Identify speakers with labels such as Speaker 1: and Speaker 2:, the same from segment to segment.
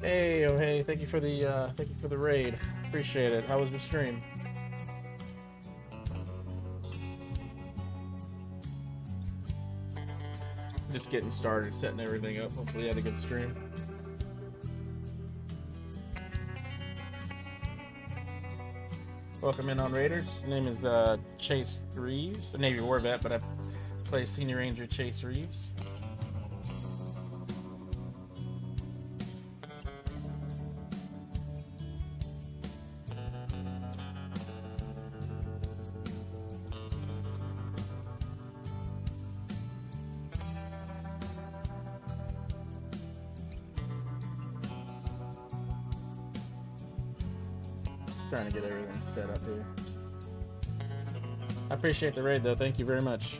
Speaker 1: Hey, oh hey, thank you for the raid. Appreciate it. How was your stream? Just getting started, setting everything up. Hopefully you had a good stream. Welcome in on Raiders. My name is Chase Reeves, a Navy war vet, but I play Senior Ranger Chase Reeves. Trying to get everything set up here. I appreciate the raid though. Thank you very much.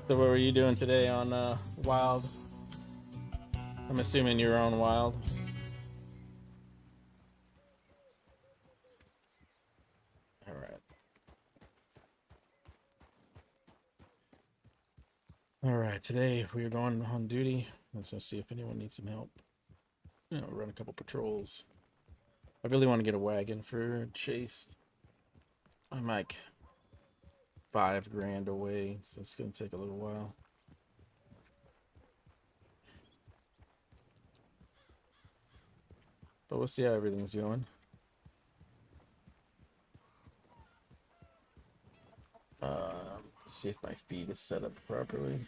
Speaker 1: So what were you doing today on Wild? I'm assuming you're on Wild. All right. All right. Today we are going on duty. Let's see if anyone needs some help. You know, run a couple patrols. I really want to get a wagon for Chase. I'm like $5 grand away, so it's gonna take a little while. But we'll see how everything's going. Let's see if my feed is set up properly.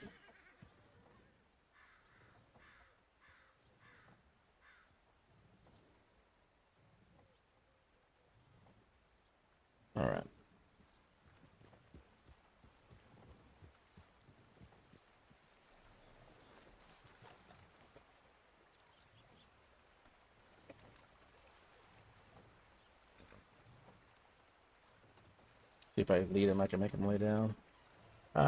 Speaker 1: All right. See if I lead him, I can make him lay down.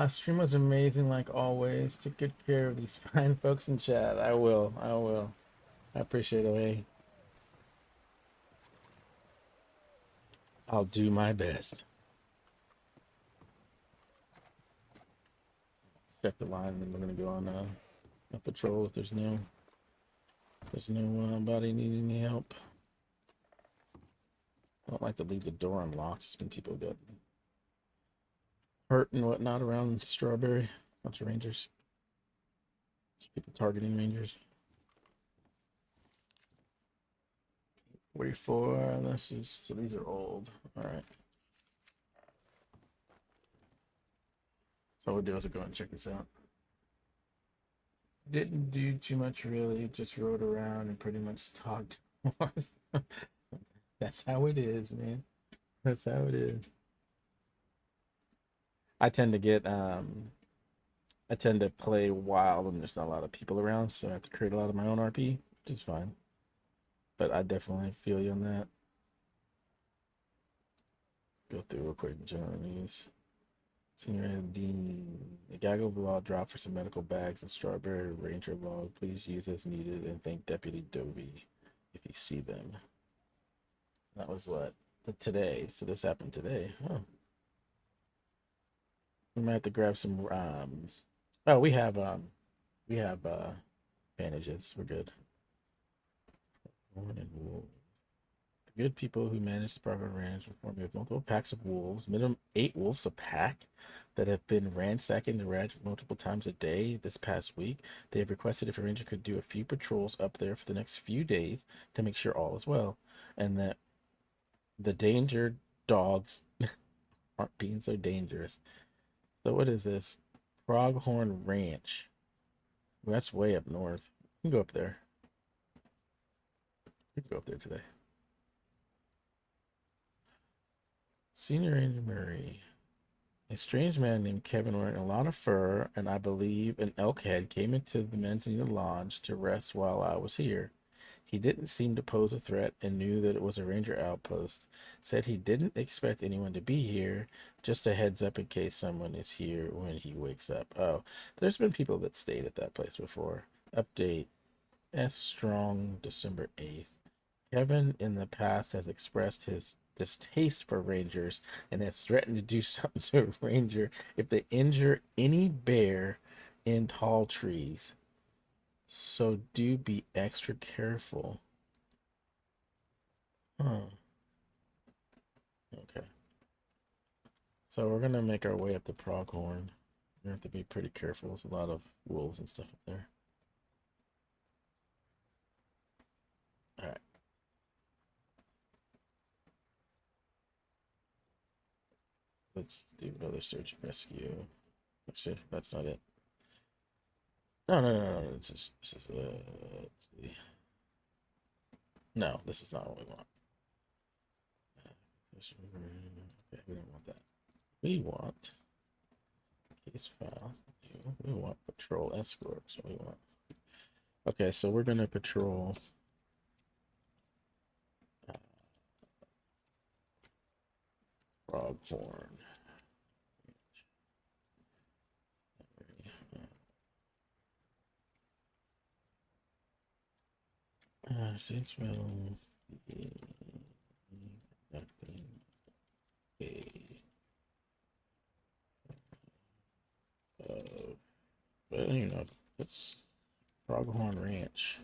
Speaker 1: Stream was amazing, like always. Took good care of these fine folks in chat. I will. I appreciate it. I'll do my best. Check the line, and then we're gonna go on a patrol if there's no body needing any help. I don't like to leave the door unlocked just when people get hurt and whatnot around Strawberry. Bunch of rangers. Just people targeting rangers. 44. This is, so these are old. All right. So what we'll do is go and check this out. Didn't do too much really. Just rode around and pretty much talked. That's how it is, man. That's how it is. I tend to play wild when there's not a lot of people around, so I have to create a lot of my own RP, which is fine. But I definitely feel you on that. Go through real quick general news. Senior Dean, the Gaggle law drop for some medical bags and Strawberry Ranger log. Please use as needed and thank Deputy Dobie if you see them. That was what? Today. So this happened today. Huh. We might have to grab some oh, we have bandages. We're good. The good people who manage the private ranch inform you of multiple packs of wolves, minimum 8 wolves a pack, that have been ransacking the ranch multiple times a day this past week. They have requested if a ranger could do a few patrols up there for the next few days to make sure all is well, and that the danger dogs aren't being so dangerous. So what is this? Froghorn Ranch. Well, that's way up north. We can go up there. We can go up there today. Senior Ranger Murray. A strange man named Kevin wearing a lot of fur and I believe an elk head came into the Manzanita Lodge to rest while I was here. He didn't seem to pose a threat and knew that it was a ranger outpost. Said he didn't expect anyone to be here, just a heads up in case someone is here when he wakes up. Oh, there's been people that stayed at that place before. Update S. Strong, December 8th. Kevin in the past has expressed his distaste for rangers and has threatened to do something to a ranger if they injure any bear in tall trees. So do be extra careful. Huh. Okay. So we're gonna make our way up the Pronghorn. We have to be pretty careful. There's a lot of wolves and stuff up there. All right. Let's do another search and rescue. Actually, that's not it. No, no, no, no. Let's see. No, this is not what we want. Okay, we don't want that. We want case file. We want patrol escort. So we want. Okay, so we're gonna patrol. Pronghorn. Since will be conducting but you know, it's Pronghorn Ranch.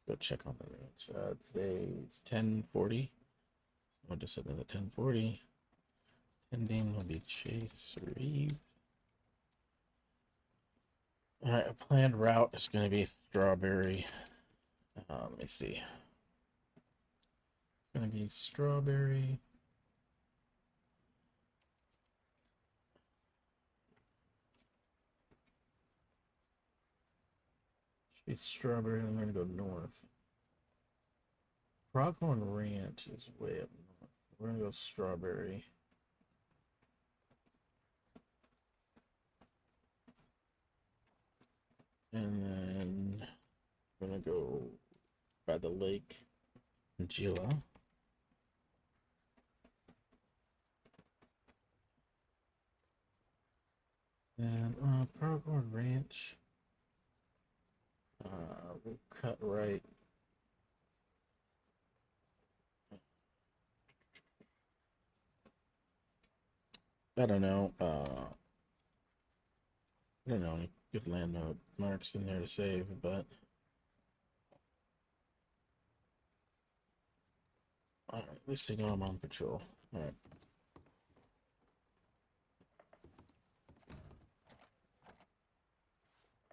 Speaker 1: Go check on the ranch. Today it's 10:40. I'll just set that at 10:40. Ending will be Chase Reeves. All right, a planned route is going to be Strawberry. Let me see. It's going to be Strawberry. It's Strawberry, and I'm going to go north. Pronghorn Ranch is way up north. We're going to go Strawberry. And then we're going to go by the lake in Gila. And Pronghorn Ranch. We'll cut right. I don't know. I don't know any good landmarks in there to save, but at least they know I'm on patrol. All right.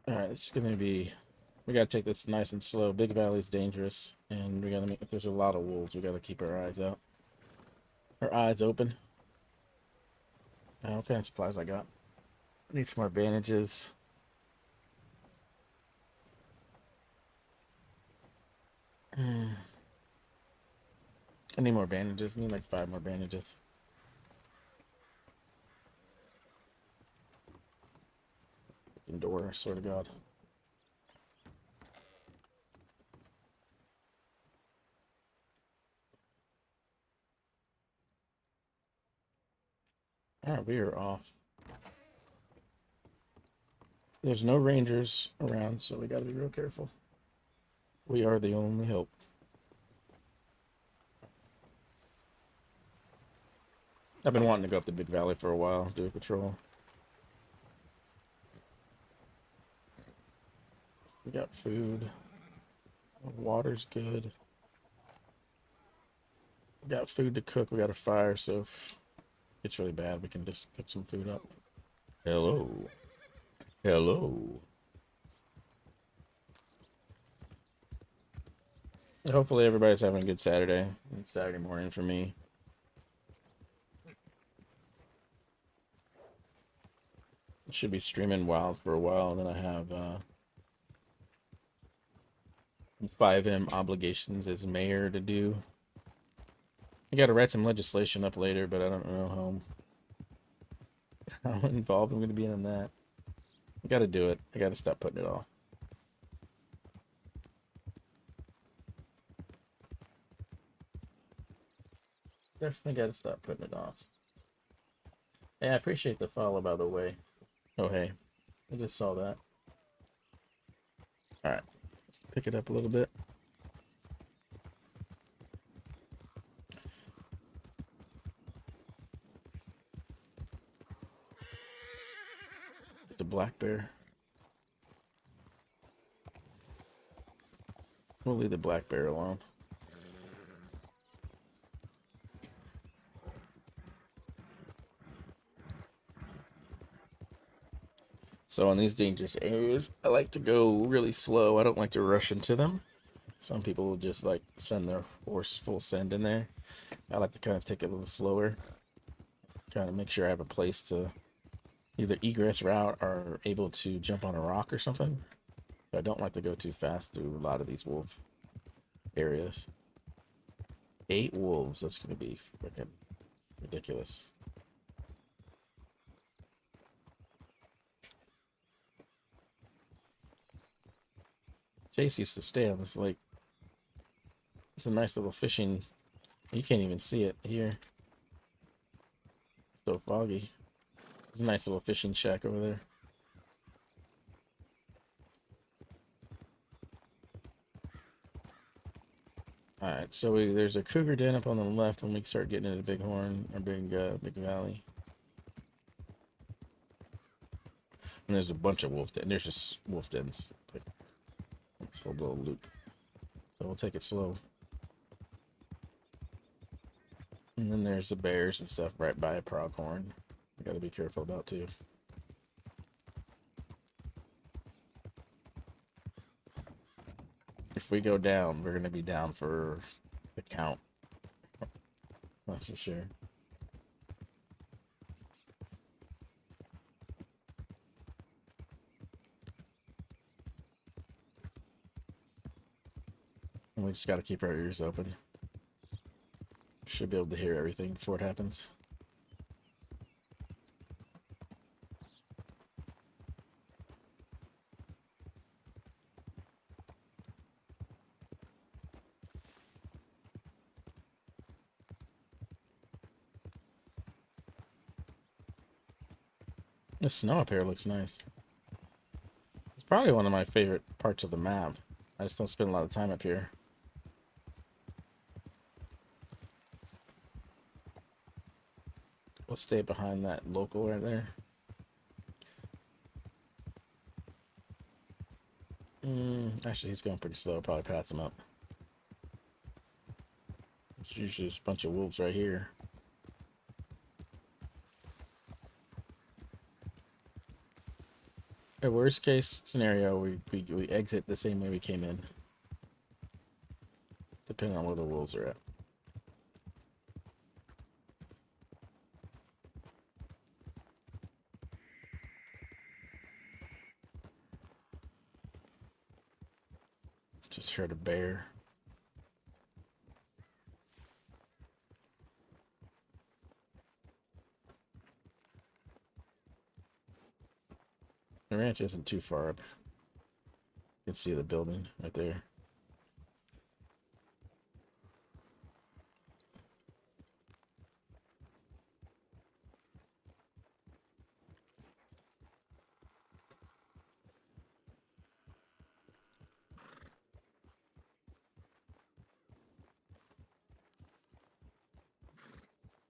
Speaker 1: All right, it's gonna be. We gotta take this nice and slow. Big Valley's dangerous, and we gotta make. If there's a lot of wolves, we gotta keep our eyes out. Our eyes open. What kind of supplies I got? Need some more bandages. I need more bandages. I need like 5 more bandages. Door, I swear to God. Alright, we are off. There's no rangers around, so we gotta be real careful. We are the only hope. I've been wanting to go up the Big Valley for a while, do a patrol. We got food. Water's good. We got food to cook. We got a fire, so if it's really bad, we can just cook some food up. Hello. Hello. Hopefully everybody's having a good Saturday. It's Saturday morning for me. I should be streaming Wild for a while, and then I have FiveM obligations as mayor to do. I got to write some legislation up later, but I don't know how involved I'm going to be in that. I got to do it. I got to stop putting it off. Definitely got to stop putting it off. Hey, I appreciate the follow, by the way. Oh, hey. I just saw that. Alright. Let's pick it up a little bit. The black bear. We'll leave the black bear alone. So in these dangerous areas, I like to go really slow. I don't like to rush into them. Some people will just like send their horse full send in there. I like to kind of take it a little slower. Kind of make sure I have a place to either egress route or able to jump on a rock or something. I don't like to go too fast through a lot of these wolf areas. 8 wolves, that's going to be freaking ridiculous. Chase used to stay on this lake. It's a nice little fishing. You can't even see it here. It's so foggy. There's a nice little fishing shack over there. Alright, so there's a cougar den up on the left when we start getting into Bighorn, or Big Valley. And there's a bunch of wolf dens. There's just wolf dens. Like, this whole little loop. So we'll take it slow. And then there's the bears and stuff right by a pronghorn. We gotta be careful about too. If we go down, we're gonna be down for the count. That's for sure. And we just gotta keep our ears open. Should be able to hear everything before it happens. The snow up here looks nice. It's probably one of my favorite parts of the map. I just don't spend a lot of time up here. We'll stay behind that local right there. Actually, he's going pretty slow. I'll probably pass him up. It's usually just a bunch of wolves right here. A worst case scenario, we exit the same way we came in. Depending on where the wolves are at. Just heard a bear. The ranch isn't too far up. You can see the building right there.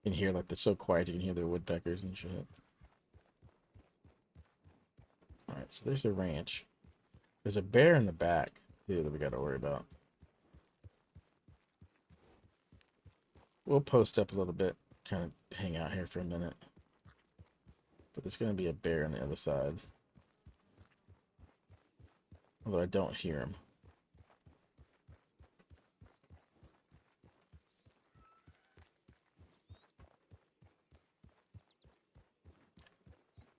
Speaker 1: You can hear, like, they're so quiet, you can hear their woodpeckers and shit. Alright, so there's the ranch. There's a bear in the back, too, that we gotta worry about. We'll post up a little bit, kind of hang out here for a minute. But there's gonna be a bear on the other side. Although I don't hear him.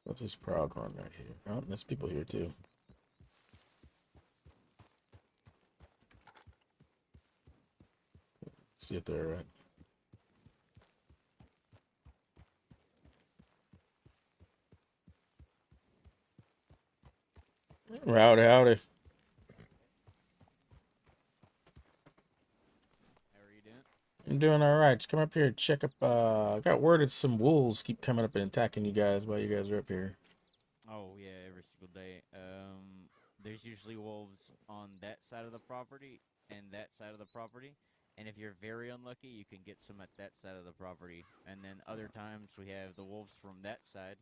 Speaker 1: What's this pronghorn right here? Oh, there's people here too. See if they're right. Howdy, howdy.
Speaker 2: How are you doing?
Speaker 1: I'm doing all right. Just come up here, check up. I got word that some wolves keep coming up and attacking you guys while you guys are up here.
Speaker 2: Oh yeah, every single day. There's usually wolves on that side of the property and that side of the property. And if you're very unlucky, you can get some at that side of the property. And then other times we have the wolves from that side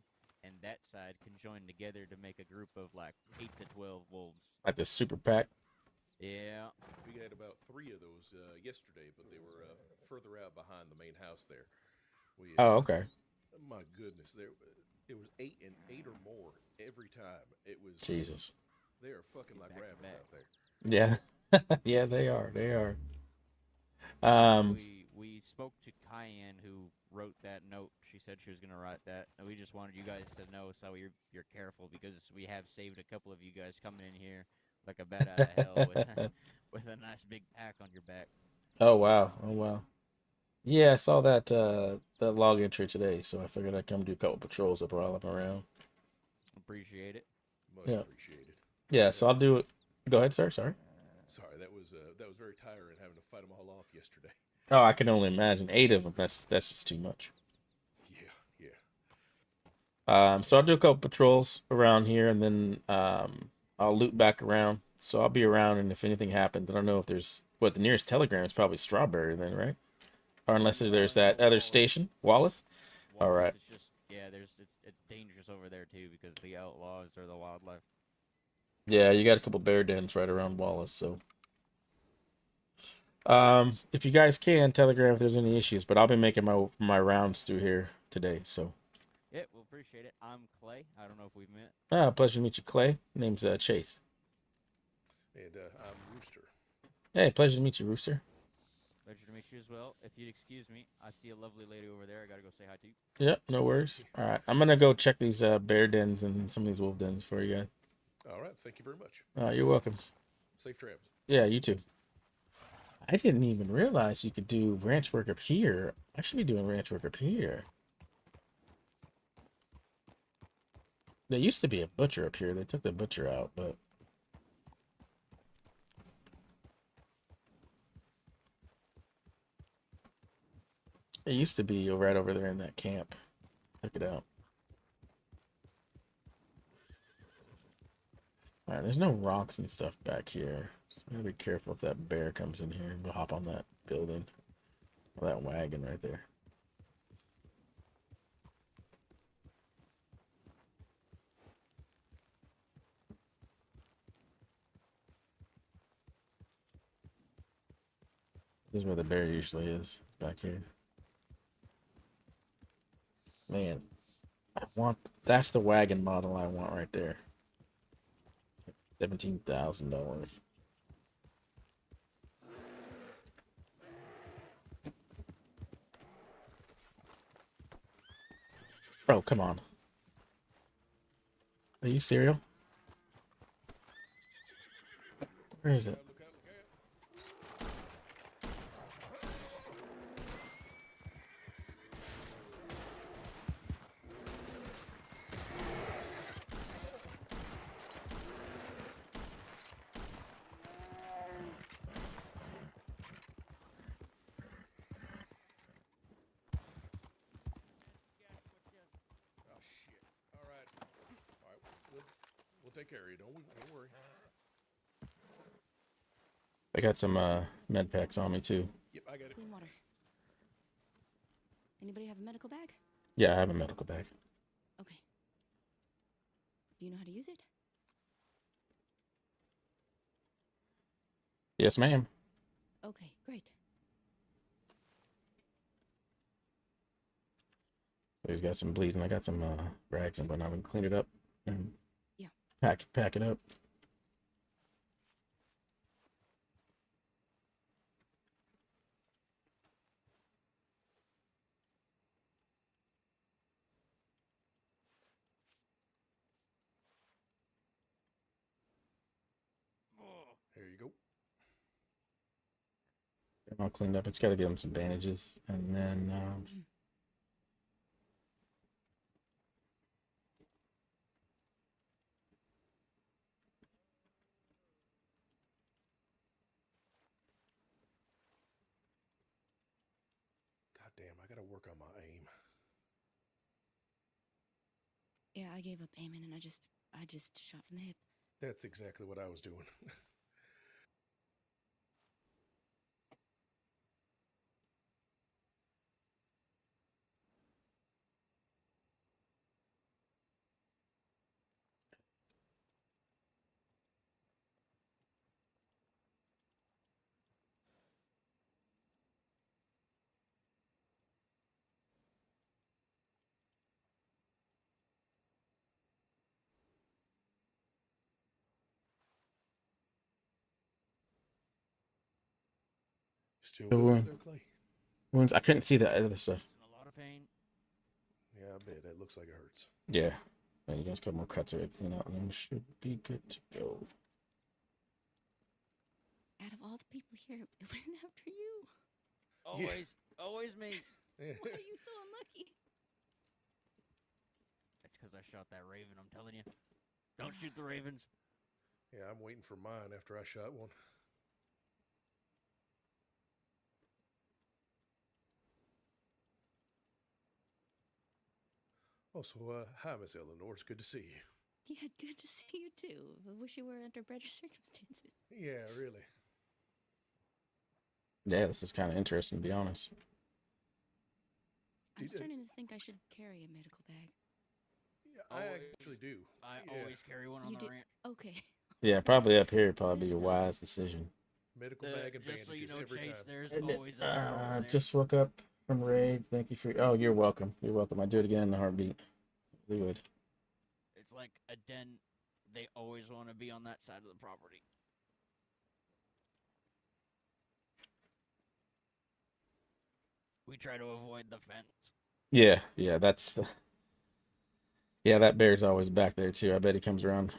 Speaker 2: can join together to make a group of like 8 to 12 wolves.
Speaker 1: Like this super pack.
Speaker 2: Yeah.
Speaker 3: We had about three of those yesterday, but they were further out behind the main house there. We,
Speaker 1: Oh, okay.
Speaker 3: my goodness, there it was eight or more every time. It was
Speaker 1: Jesus.
Speaker 3: they are fucking like
Speaker 2: Back to
Speaker 3: rabbits
Speaker 2: back.
Speaker 3: out there.
Speaker 1: Yeah. Yeah, they are. They are.
Speaker 2: Yeah,
Speaker 1: Um,
Speaker 2: we spoke to Cayenne who wrote that note. She said she was gonna write that. And we just wanted you guys to know so you're careful because we have saved a couple of you guys coming in here like a bat out of hell with with a nice big pack on your back.
Speaker 1: oh wow. Oh wow. Yeah, I saw that log entry today, so I figured I'd come do a couple patrols up while I'm around.
Speaker 2: Appreciate it.
Speaker 3: Much
Speaker 1: Yeah.
Speaker 3: appreciated.
Speaker 1: Yeah,
Speaker 3: That
Speaker 1: so I'll
Speaker 3: was
Speaker 1: do it. Go ahead, sir. Sorry.
Speaker 3: sorry. That was very tiring having to fight them all off yesterday.
Speaker 1: Oh, I can only imagine. 8 of them. That's just too much.
Speaker 3: Yeah, yeah.
Speaker 1: So I'll do a couple patrols around here, and then I'll loop back around. So I'll be around, and if anything happens, I don't know if there's what the nearest telegram is probably Strawberry, then, right? Or unless there's
Speaker 2: No,
Speaker 1: that other
Speaker 2: Wallace.
Speaker 1: station, Wallace. All
Speaker 2: Wallace
Speaker 1: right.
Speaker 2: is just yeah. It's dangerous over there too because the outlaws or the wildlife.
Speaker 1: Yeah, you got a couple bear dens right around Wallace. So if you guys can telegram if there's any issues, but I'll be making my rounds through here today. So
Speaker 2: Yeah, we'll appreciate it. I'm Clay. I don't know if we've met.
Speaker 1: pleasure to meet you, Clay. Name's Chase.
Speaker 3: And I'm Rooster.
Speaker 1: Hey, pleasure to meet you, Rooster.
Speaker 2: Pleasure to meet you as well. If you'd excuse me, I see a lovely lady over there. I gotta go say hi to you.
Speaker 1: Yep, no worries. All right, I'm gonna go check these bear dens and some of these wolf dens for you guys.
Speaker 3: All right. Thank you very much.
Speaker 1: You're welcome.
Speaker 3: Safe travels.
Speaker 1: Yeah, you too. I didn't even realize you could do ranch work up here. I should be doing ranch work up here. There used to be a butcher up here. They took the butcher out, but it used to be right over there in that camp. Took it out. All right, there's no rocks and stuff back here. So I'm gonna be careful if that bear comes in here and will hop on that building. Or that wagon right there. This is where the bear usually is, back here. Man, that's the wagon model I want right there. $17,000. Bro, come on. Are you serial? Where is it?
Speaker 3: Look out! Look out! Oh shit! All right. All right. We'll take care of you. Don't worry.
Speaker 1: I got some med packs on me too.
Speaker 3: Yep, I got it.
Speaker 4: Clean water. Anybody have a medical bag?
Speaker 1: Yeah, I have a medical bag.
Speaker 4: Okay. Do you know how to use it?
Speaker 1: Yes, ma'am.
Speaker 4: Okay, great.
Speaker 1: He's got some bleeding. I got some rags and whatnot. We can clean it up and
Speaker 4: Yeah.
Speaker 1: pack it up.
Speaker 3: Here you go.
Speaker 1: All cleaned up. It's got to give him some bandages, and then
Speaker 3: I gotta work on my aim.
Speaker 4: Yeah, I gave up aiming and I just shot from the hip.
Speaker 3: That's exactly what I was doing. Still
Speaker 1: Good
Speaker 3: with us
Speaker 1: one.
Speaker 3: there, Clay?
Speaker 1: Wounds. I couldn't see the other stuff.
Speaker 2: In a lot of pain.
Speaker 3: Yeah, I bet. That looks like it hurts.
Speaker 1: Yeah. And you guys got more cuts or anything out, and then we should be good to go.
Speaker 4: Out of all the people here, it went after you.
Speaker 2: Always me.
Speaker 3: Yeah.
Speaker 4: Why are you so unlucky?
Speaker 2: It's because I shot that raven, I'm telling you. Don't shoot the ravens.
Speaker 3: Yeah, I'm waiting for mine after I shot one. Oh, so, hi, Miss Eleanor. It's good to see you.
Speaker 4: Yeah, good to see you too. I wish you were under better circumstances.
Speaker 3: Yeah, really.
Speaker 1: Yeah, this is kind of interesting, to be honest.
Speaker 4: I'm
Speaker 3: Did-
Speaker 4: starting to think I should carry a medical bag.
Speaker 3: Yeah, I
Speaker 2: Always.
Speaker 3: actually do.
Speaker 2: I
Speaker 3: Yeah.
Speaker 2: always carry one on
Speaker 4: You
Speaker 2: the
Speaker 4: do?
Speaker 2: ranch.
Speaker 4: Okay.
Speaker 1: Yeah, probably up here, probably be a wise decision.
Speaker 3: Medical bag and
Speaker 2: Just so you
Speaker 3: bandages
Speaker 2: know,
Speaker 3: every
Speaker 2: Chase,
Speaker 3: time.
Speaker 2: there's always a over there.
Speaker 1: Just woke up from raid. Thank you for. Oh, you're welcome. You're welcome. I'd do it again in a heartbeat. We would.
Speaker 2: It's like a den. They always want to be on that side of the property. We try to avoid the fence.
Speaker 1: Yeah, yeah, that's. Yeah, that bear's always back there too. I bet he comes around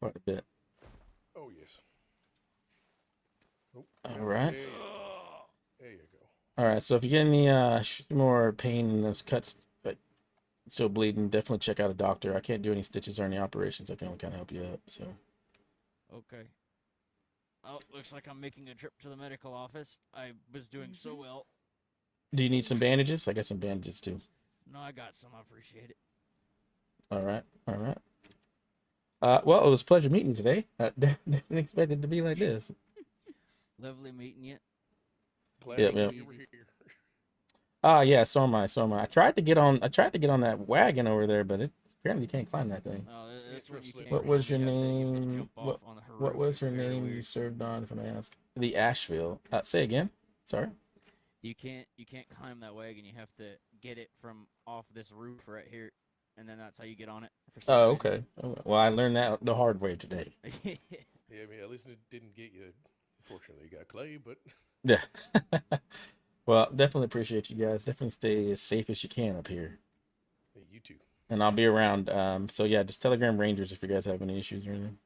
Speaker 1: quite a bit.
Speaker 3: Oh, yes. Oh,
Speaker 1: All right.
Speaker 3: there you go.
Speaker 1: All right. So if you get any more pain in those cuts, but still bleeding, definitely check out a doctor. I can't do any stitches or any operations. I can only kind of help you out. So.
Speaker 2: Okay. Oh, looks like I'm making a trip to the medical office. I was doing so well.
Speaker 1: Do you need some bandages? I got some bandages too.
Speaker 2: No, I got some. I appreciate it.
Speaker 1: All right. All right. Well, it was a pleasure meeting you today. Didn't expect it to be like this.
Speaker 2: Lovely meeting you.
Speaker 3: Glad
Speaker 1: Yep,
Speaker 3: to
Speaker 1: yep.
Speaker 3: you were here.
Speaker 1: Yeah, so am I. So am I. I tried to get on that wagon over there, but apparently you can't climb that thing.
Speaker 2: Oh, this
Speaker 3: It's
Speaker 2: one
Speaker 3: real
Speaker 2: you
Speaker 3: slippery.
Speaker 2: can't
Speaker 1: What
Speaker 2: climb.
Speaker 1: was your
Speaker 2: You have to
Speaker 1: name?
Speaker 2: jump off on her
Speaker 1: What
Speaker 2: roof.
Speaker 1: was
Speaker 2: It's
Speaker 1: her
Speaker 2: very
Speaker 1: name you
Speaker 2: weird.
Speaker 1: served on? If I may ask. The Asheville. Say again. Sorry.
Speaker 2: You can't climb that wagon. You have to get it from off this roof right here, and then that's how you get on it. For some
Speaker 1: Oh,
Speaker 2: reason.
Speaker 1: okay. Oh, well, I learned that the hard way today.
Speaker 3: Yeah, I mean, at least it didn't get you. Unfortunately, you got Clay, but
Speaker 1: Yeah. Well, definitely appreciate you guys. Definitely stay as safe as you can up here.
Speaker 3: hey, you too.
Speaker 1: And I'll be around. So yeah, just Telegram Rangers if you guys have any issues or anything.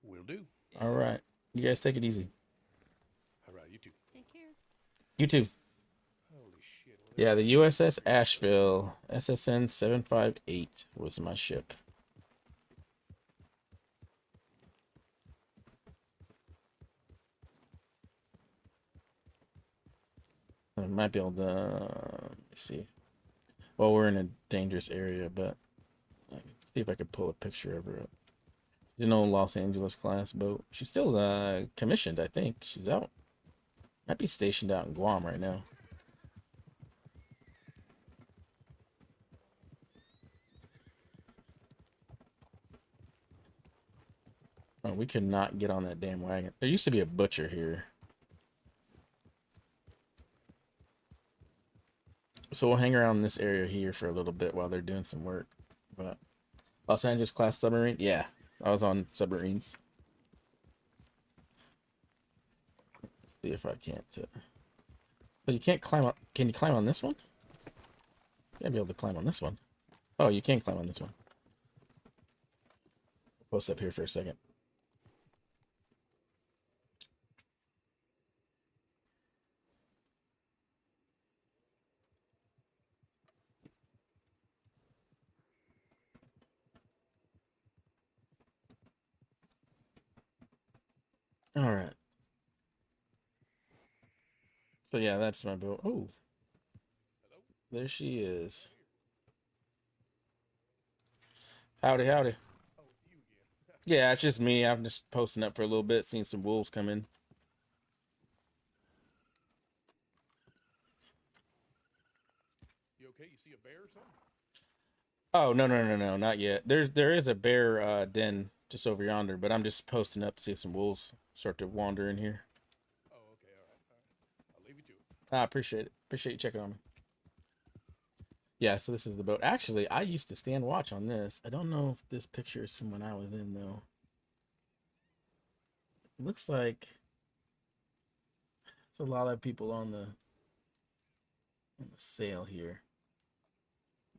Speaker 3: Will do.
Speaker 1: All right. You guys take it easy.
Speaker 3: All right, you too.
Speaker 4: Take care.
Speaker 1: You too.
Speaker 3: Holy shit.
Speaker 1: Yeah, the USS Asheville SSN 758 was my ship. I might be able to let me see. Well, we're in a dangerous area, but I can see if I could pull a picture of her up. She's an old Los Angeles class boat. She's still commissioned, I think. She's out. Might be stationed out in Guam right now. Oh, we could not get on that damn wagon. There used to be a butcher here. So we'll hang around this area here for a little bit while they're doing some work. But Los Angeles class submarine? Yeah, I was on submarines. Let's see if I can't. So you can't climb up. Can you climb on this one? You gotta be able to climb on this one. Oh, you can climb on this one. Post up here for a second. All right. So yeah, that's my boat. Oh. There she is. Howdy, howdy.
Speaker 3: Oh, it's you again.
Speaker 1: Yeah, it's just me. I'm just posting up for a little bit, seeing some wolves come in.
Speaker 3: You okay? You see a bear or something?
Speaker 1: Oh, no, not yet. There is a bear den just over yonder, but I'm just posting up to see if some wolves start to wander in here.
Speaker 3: Oh, okay. All right. All right. I'll leave you to it.
Speaker 1: I appreciate it. Appreciate you checking on me. Yeah, so this is the boat. Actually, I used to stand watch on this. I don't know if this picture is from when I was in, though. It looks like there's a lot of people on the sail here.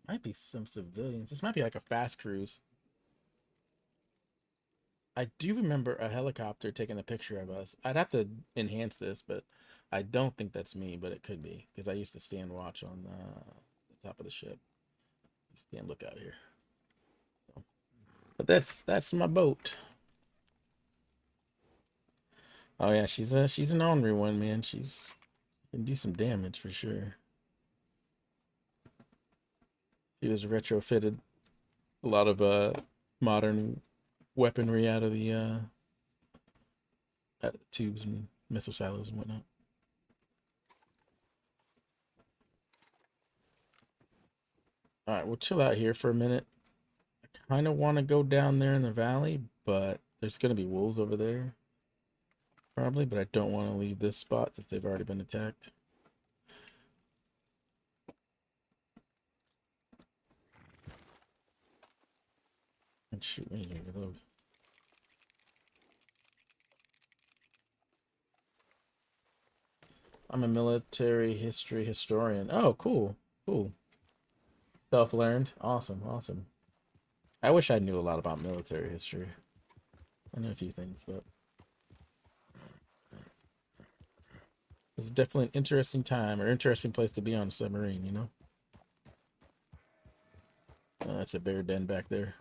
Speaker 1: Might be some civilians. This might be like a fast cruise. I do remember a helicopter taking a picture of us. I'd have to enhance this, but I don't think that's me, but it could be because I used to stand watch on the top of the ship. Stand lookout here. So, but that's my boat. Oh yeah, she's an ornery one, man. She's can do some damage for sure. She was retrofitted a lot of modern weaponry out of the tubes and missile silos and whatnot. All right, we'll chill out here for a minute. I kind of want to go down there in the valley, but there's going to be wolves over there. Probably, but I don't want to leave this spot since they've already been attacked. And shoot, we need to reload. I'm a military history historian. Oh, cool. Cool. Self-learned. Awesome, awesome. I wish I knew a lot about military history. I know a few things, but it's definitely an interesting time or interesting place to be on a submarine, you know? That's a bear den back there.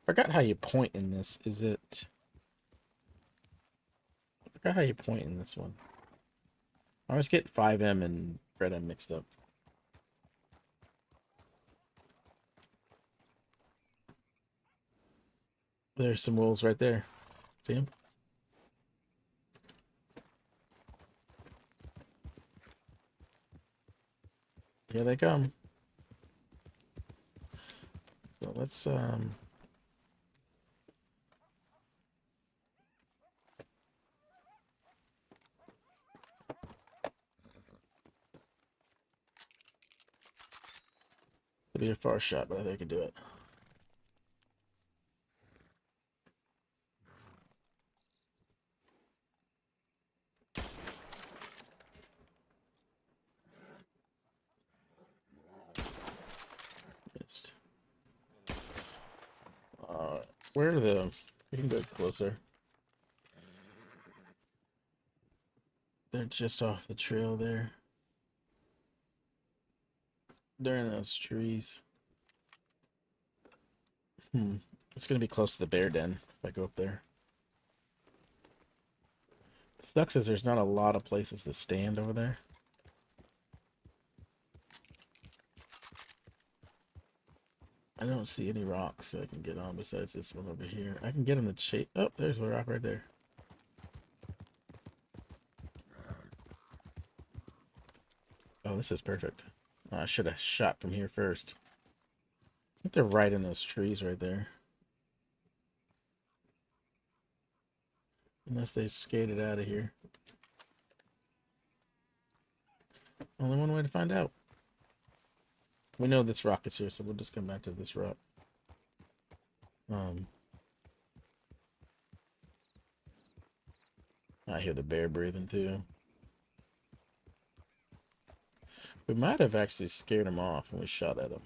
Speaker 1: Forgot how you point in this. Is it... I forgot how you point in this one. I always get FiveM and RedM mixed up. There's some wolves right there. See them? Here they come. So let's it'll be a far shot, but I think I can do it. Missed. Where are the... We can go closer. They're just off the trail there. They're in those trees. It's gonna be close to the bear den if I go up there. The sucks is there's not a lot of places to stand over there. I don't see any rocks that I can get on besides this one over here. I can get him to shape. Oh, there's a rock right there. Oh, this is perfect. Oh, I should have shot from here first. I think they're right in those trees right there. Unless they skated out of here. Only one way to find out. We know this rock is here, so we'll just come back to this rock. I hear the bear breathing too. We might have actually scared him off when we shot at him.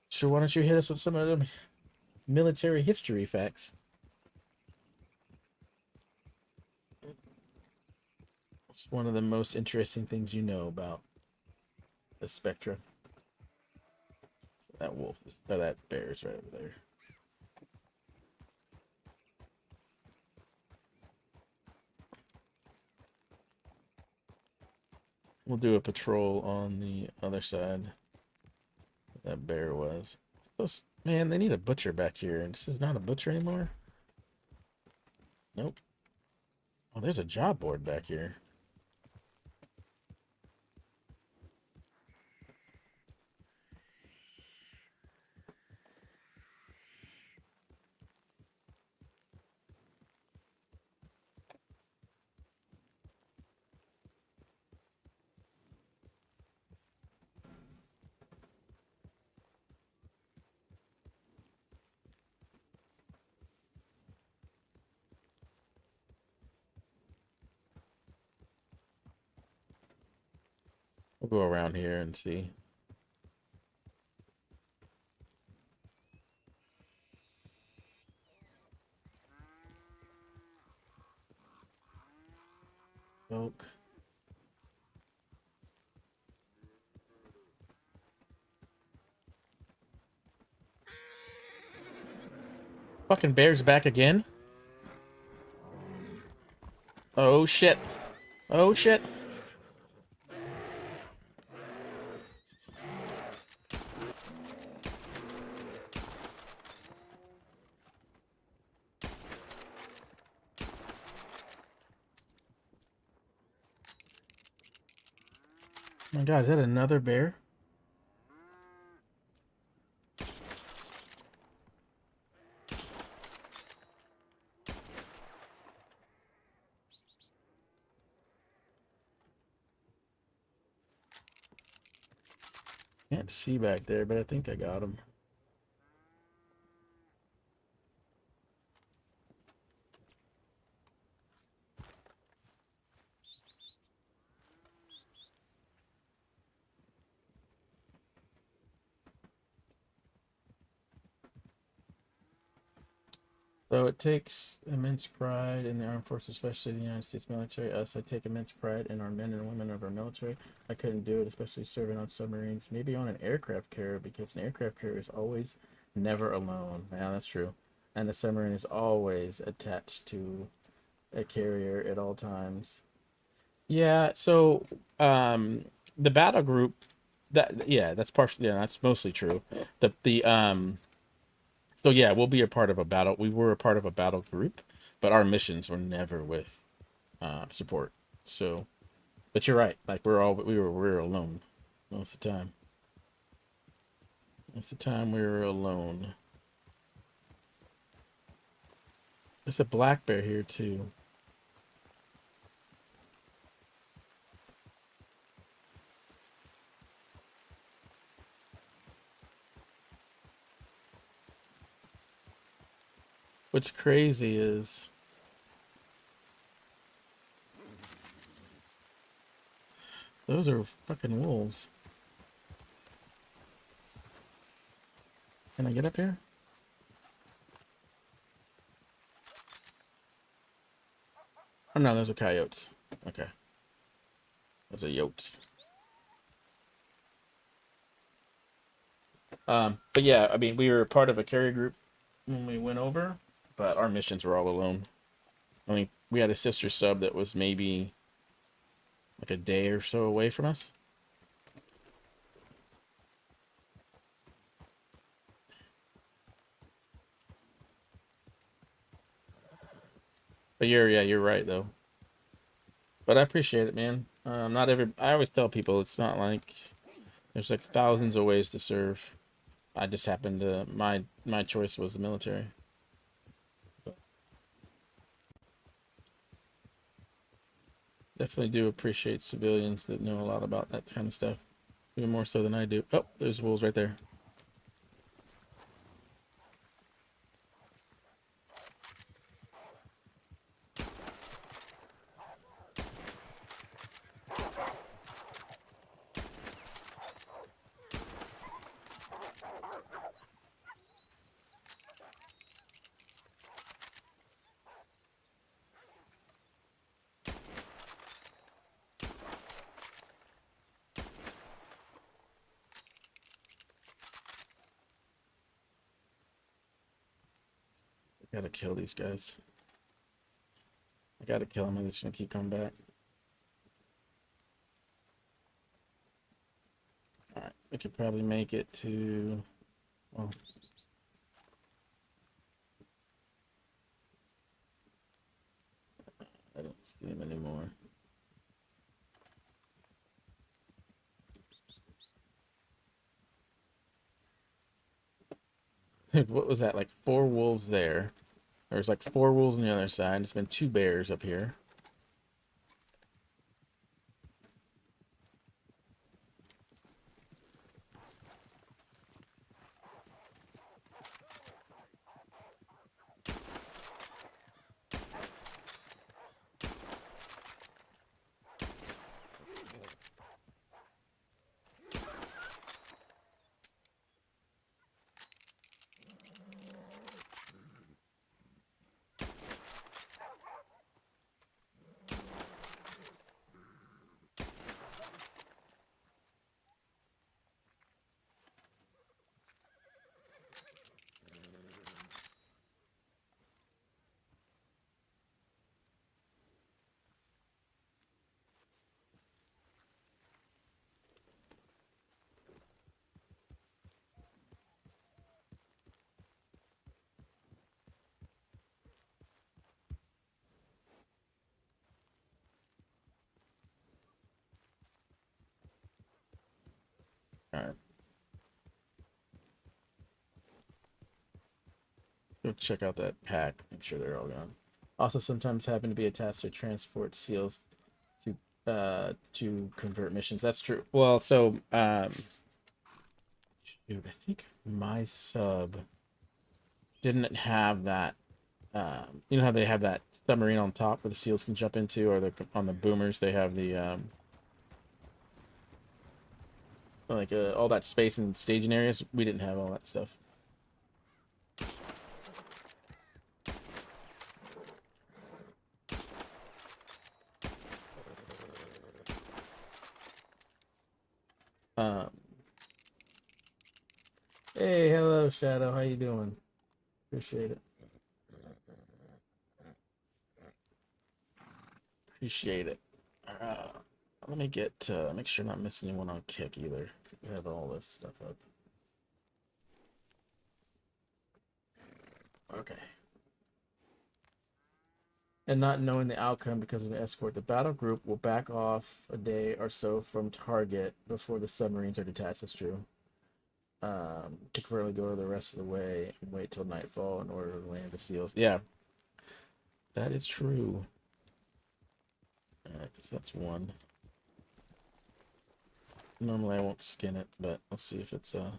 Speaker 1: So why don't you hit us with some of them military history facts? It's one of the most interesting things you know about the spectrum. That wolf is, or that bear is right over there. We'll do a patrol on the other side. That bear was. Those, man, they need a butcher back here, and this is not a butcher anymore. Nope. Oh, there's a job board back here. We'll go around here and see. Oak. Fucking bear's back again. Oh shit. Oh shit. Oh my god, is that another bear? Can't see back there, but I think I got him. So it takes immense pride in the armed forces, especially the United States military. Us, I take immense pride in our men and women of our military. I couldn't do it, especially serving on submarines, maybe on an aircraft carrier, because an aircraft carrier is always never alone. Yeah, that's true. And the submarine is always attached to a carrier at all times. Yeah, so the battle group, that, yeah, that's partially, yeah, that's mostly true. The so yeah, we'll be a part of a battle. We were a part of a battle group, but our missions were never with support. So, but you're right. Like we were alone most of the time. Most of the time we were alone. There's a black bear here too. What's crazy is those are fucking wolves. Can I get up here? Oh no, those are coyotes. Okay. Those are yotes. But yeah, I mean, we were part of a carrier group when we went over, but our missions were all alone. I mean, we had a sister sub that was maybe like a day or so away from us. But you're right though. But I appreciate it, man. Not every. I always tell people it's not like there's like thousands of ways to serve. I just happened to my choice was the military. But definitely do appreciate civilians that know a lot about that kind of stuff, even more so than I do. Oh, there's wolves right there. Gotta kill these guys. I gotta kill them, and it's gonna keep coming back. Alright, we could probably make it to... Well, I don't see him anymore. What was that? Like 4 wolves there. There's like 4 wolves on the other side. It's been 2 bears up here. Alright. Go check out that pack. Make sure they're all gone. Also, sometimes happen to be attached to transport seals to convert missions. That's true. Well, so shoot, I think my sub didn't have that. You know how they have that submarine on top where the seals can jump into, or on the boomers they have the like all that space in staging areas. We didn't have all that stuff. Hey, hello, Shadow. How you doing? Appreciate it. Appreciate it. Let me get make sure I'm not missing anyone on kick either. We have all this stuff up. Okay. And not knowing the outcome because of the escort, the battle group will back off a day or so from target before the submarines are detached. That's true. Preferably go the rest of the way and wait till nightfall in order to land the seals. Yeah, that is true. Alright, that's one. Normally I won't skin it, but let's see if it's How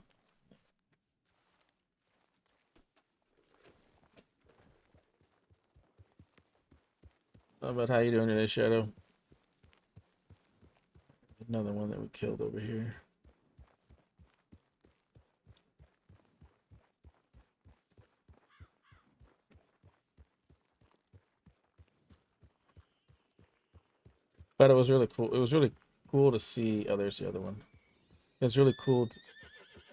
Speaker 1: about how you doing today, Shadow? Another one that we killed over here. But it was really cool. It was really cool to see. Oh, there's the other one. It was really cool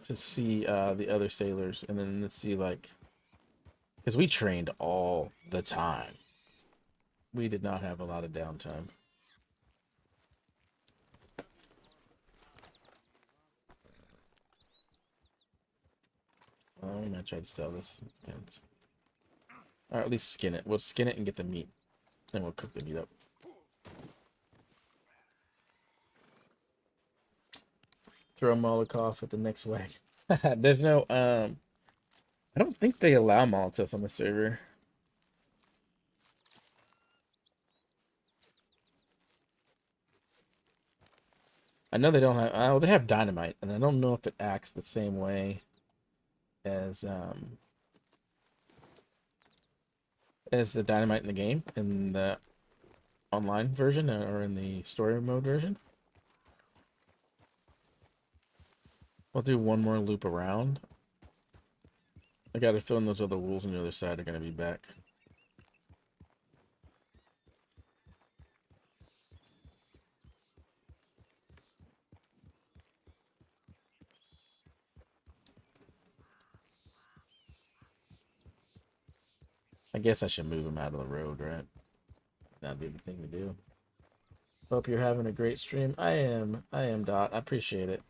Speaker 1: to see the other sailors, and then to see like, because we trained all the time. We did not have a lot of downtime. Oh, we might try to sell this. Depends. Or at least skin it. We'll skin it and get the meat, and we'll cook the meat up. Throw Molotov at the next wagon. There's no I don't think they allow Molotovs on the server. I know they don't have. Oh, they have dynamite, and I don't know if it acts the same way as the dynamite in the game, in the online version or in the story mode version. We'll do one more loop around. I got a feeling those other wolves on the other side are going to be back. I guess I should move him out of the road, right? That'd be the thing to do. Hope you're having a great stream. I am, Dot. I appreciate it.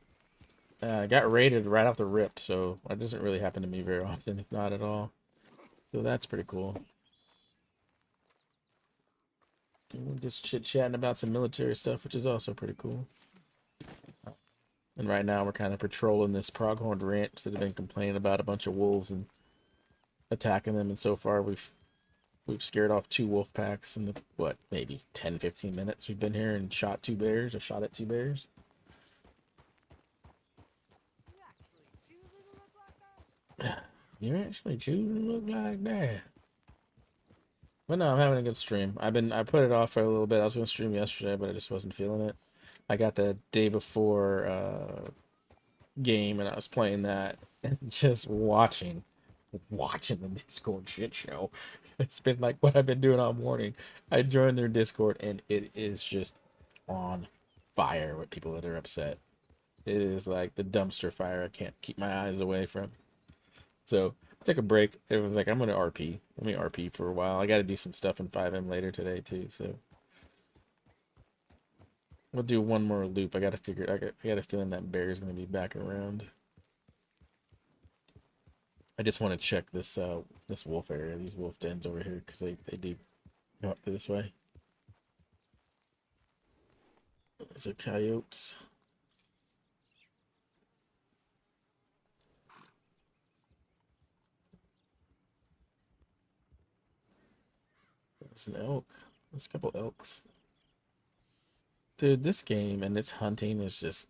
Speaker 1: I got raided right off the rip, so that doesn't really happen to me very often, if not at all. So that's pretty cool. And we're just chit-chatting about some military stuff, which is also pretty cool. And right now we're kind of patrolling this pronghorn ranch that have been complaining about a bunch of wolves and attacking them. And so far we've scared off 2 wolf packs in the, what, maybe 10-15 minutes we've been here, and shot 2 bears, or shot at 2 bears. You actually choosing to look like that. But no, I'm having a good stream. I put it off for a little bit. I was gonna stream yesterday, but I just wasn't feeling it. I got the day before game, and I was playing that and just watching the Discord shit show. It's been like what I've been doing all morning. I joined their Discord, and it is just on fire with people that are upset. It is like the dumpster fire I can't keep my eyes away from. So I took a break. It was like, I'm gonna RP. Let me RP for a while. I got to do some stuff in FiveM later today too. So we'll do one more loop. I got a feeling that bear is gonna be back around. I just want to check this this wolf area, these wolf dens over here, because they do go up this way. These are coyotes. There's an elk. There's a couple elks. Dude, this game and its hunting is just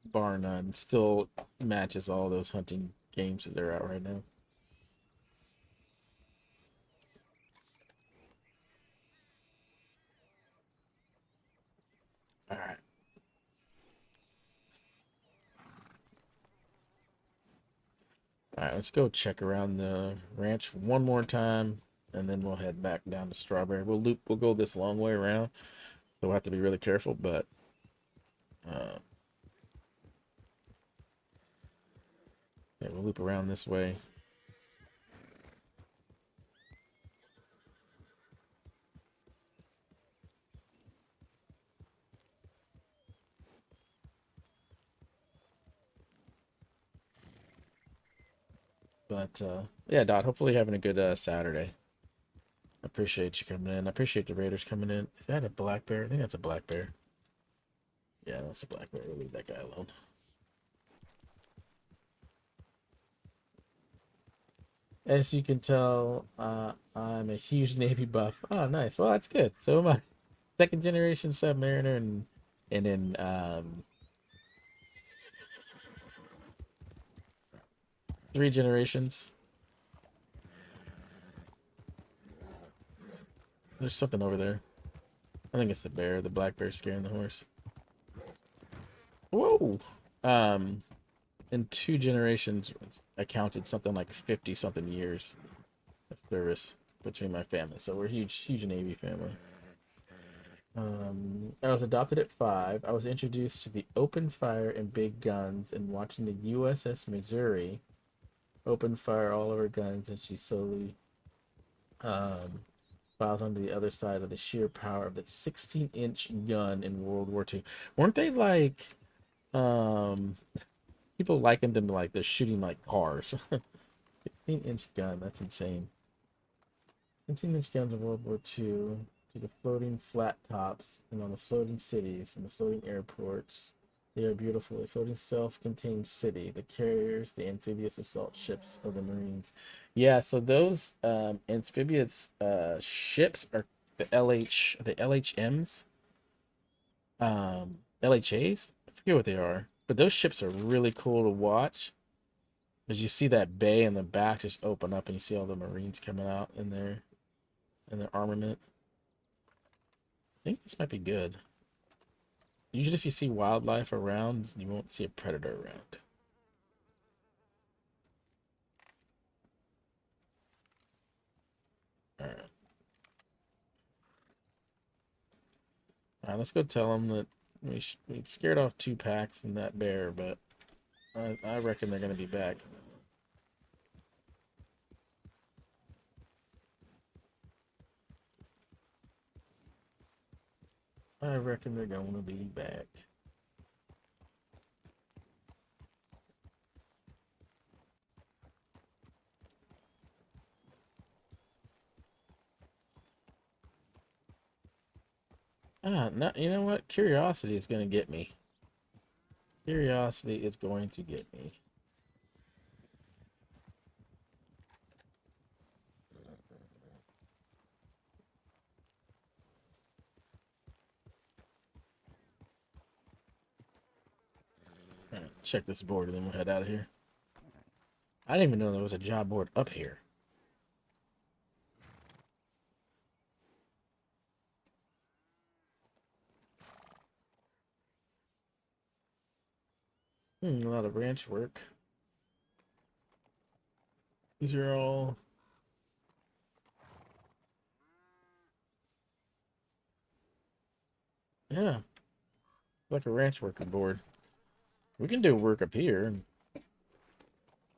Speaker 1: bar none. Still matches all those hunting games that are out right now. All right. All right, let's go check around the ranch one more time, and then we'll head back down to Strawberry. We'll go this long way around, so we'll have to be really careful, but yeah, we'll loop around this way. But yeah, Dot, hopefully you're having a good Saturday. I appreciate you coming in. I appreciate the Raiders coming in. Is that a black bear? I think that's a black bear. Yeah, that's a black bear. We'll leave that guy alone. As you can tell, I'm a huge Navy buff. Oh, nice. Well, that's good. So am I. Second generation Submariner, and then 3 generations. There's something over there. I think it's the bear. The black bear scaring the horse. Whoa. In 2 generations, I counted something like 50 something years of service between my family. So we're a huge Navy family. I was adopted at 5. I was introduced to the open fire and big guns and watching the USS Missouri open fire all of her guns, and she slowly filed onto the other side of the sheer power of that 16-inch gun in World War II. Weren't they like people likened them to like they're shooting like cars? 16-inch gun, that's insane. 16-inch guns in World War II, to the floating flat tops and on the floating cities and the floating airports. They are beautiful. A floating self-contained city, the carriers, the amphibious assault ships of the Marines. Yeah, so those amphibious ships are the LHMs, LHAs. I forget what they are, but those ships are really cool to watch. As you see that bay in the back just open up, and you see all the Marines coming out in their armament. I think this might be good. Usually if you see wildlife around, you won't see a predator around. Alright. Alright, let's go tell them that we scared off 2 packs and that bear, but I reckon they're going to be back. I reckon they're going to be back. No, you know what? Curiosity is going to get me. Curiosity is going to get me. All right, check this board and then we'll head out of here. I didn't even know there was a job board up here. A lot of ranch work. These are all... Yeah. Like a ranch working board. We can do work up here.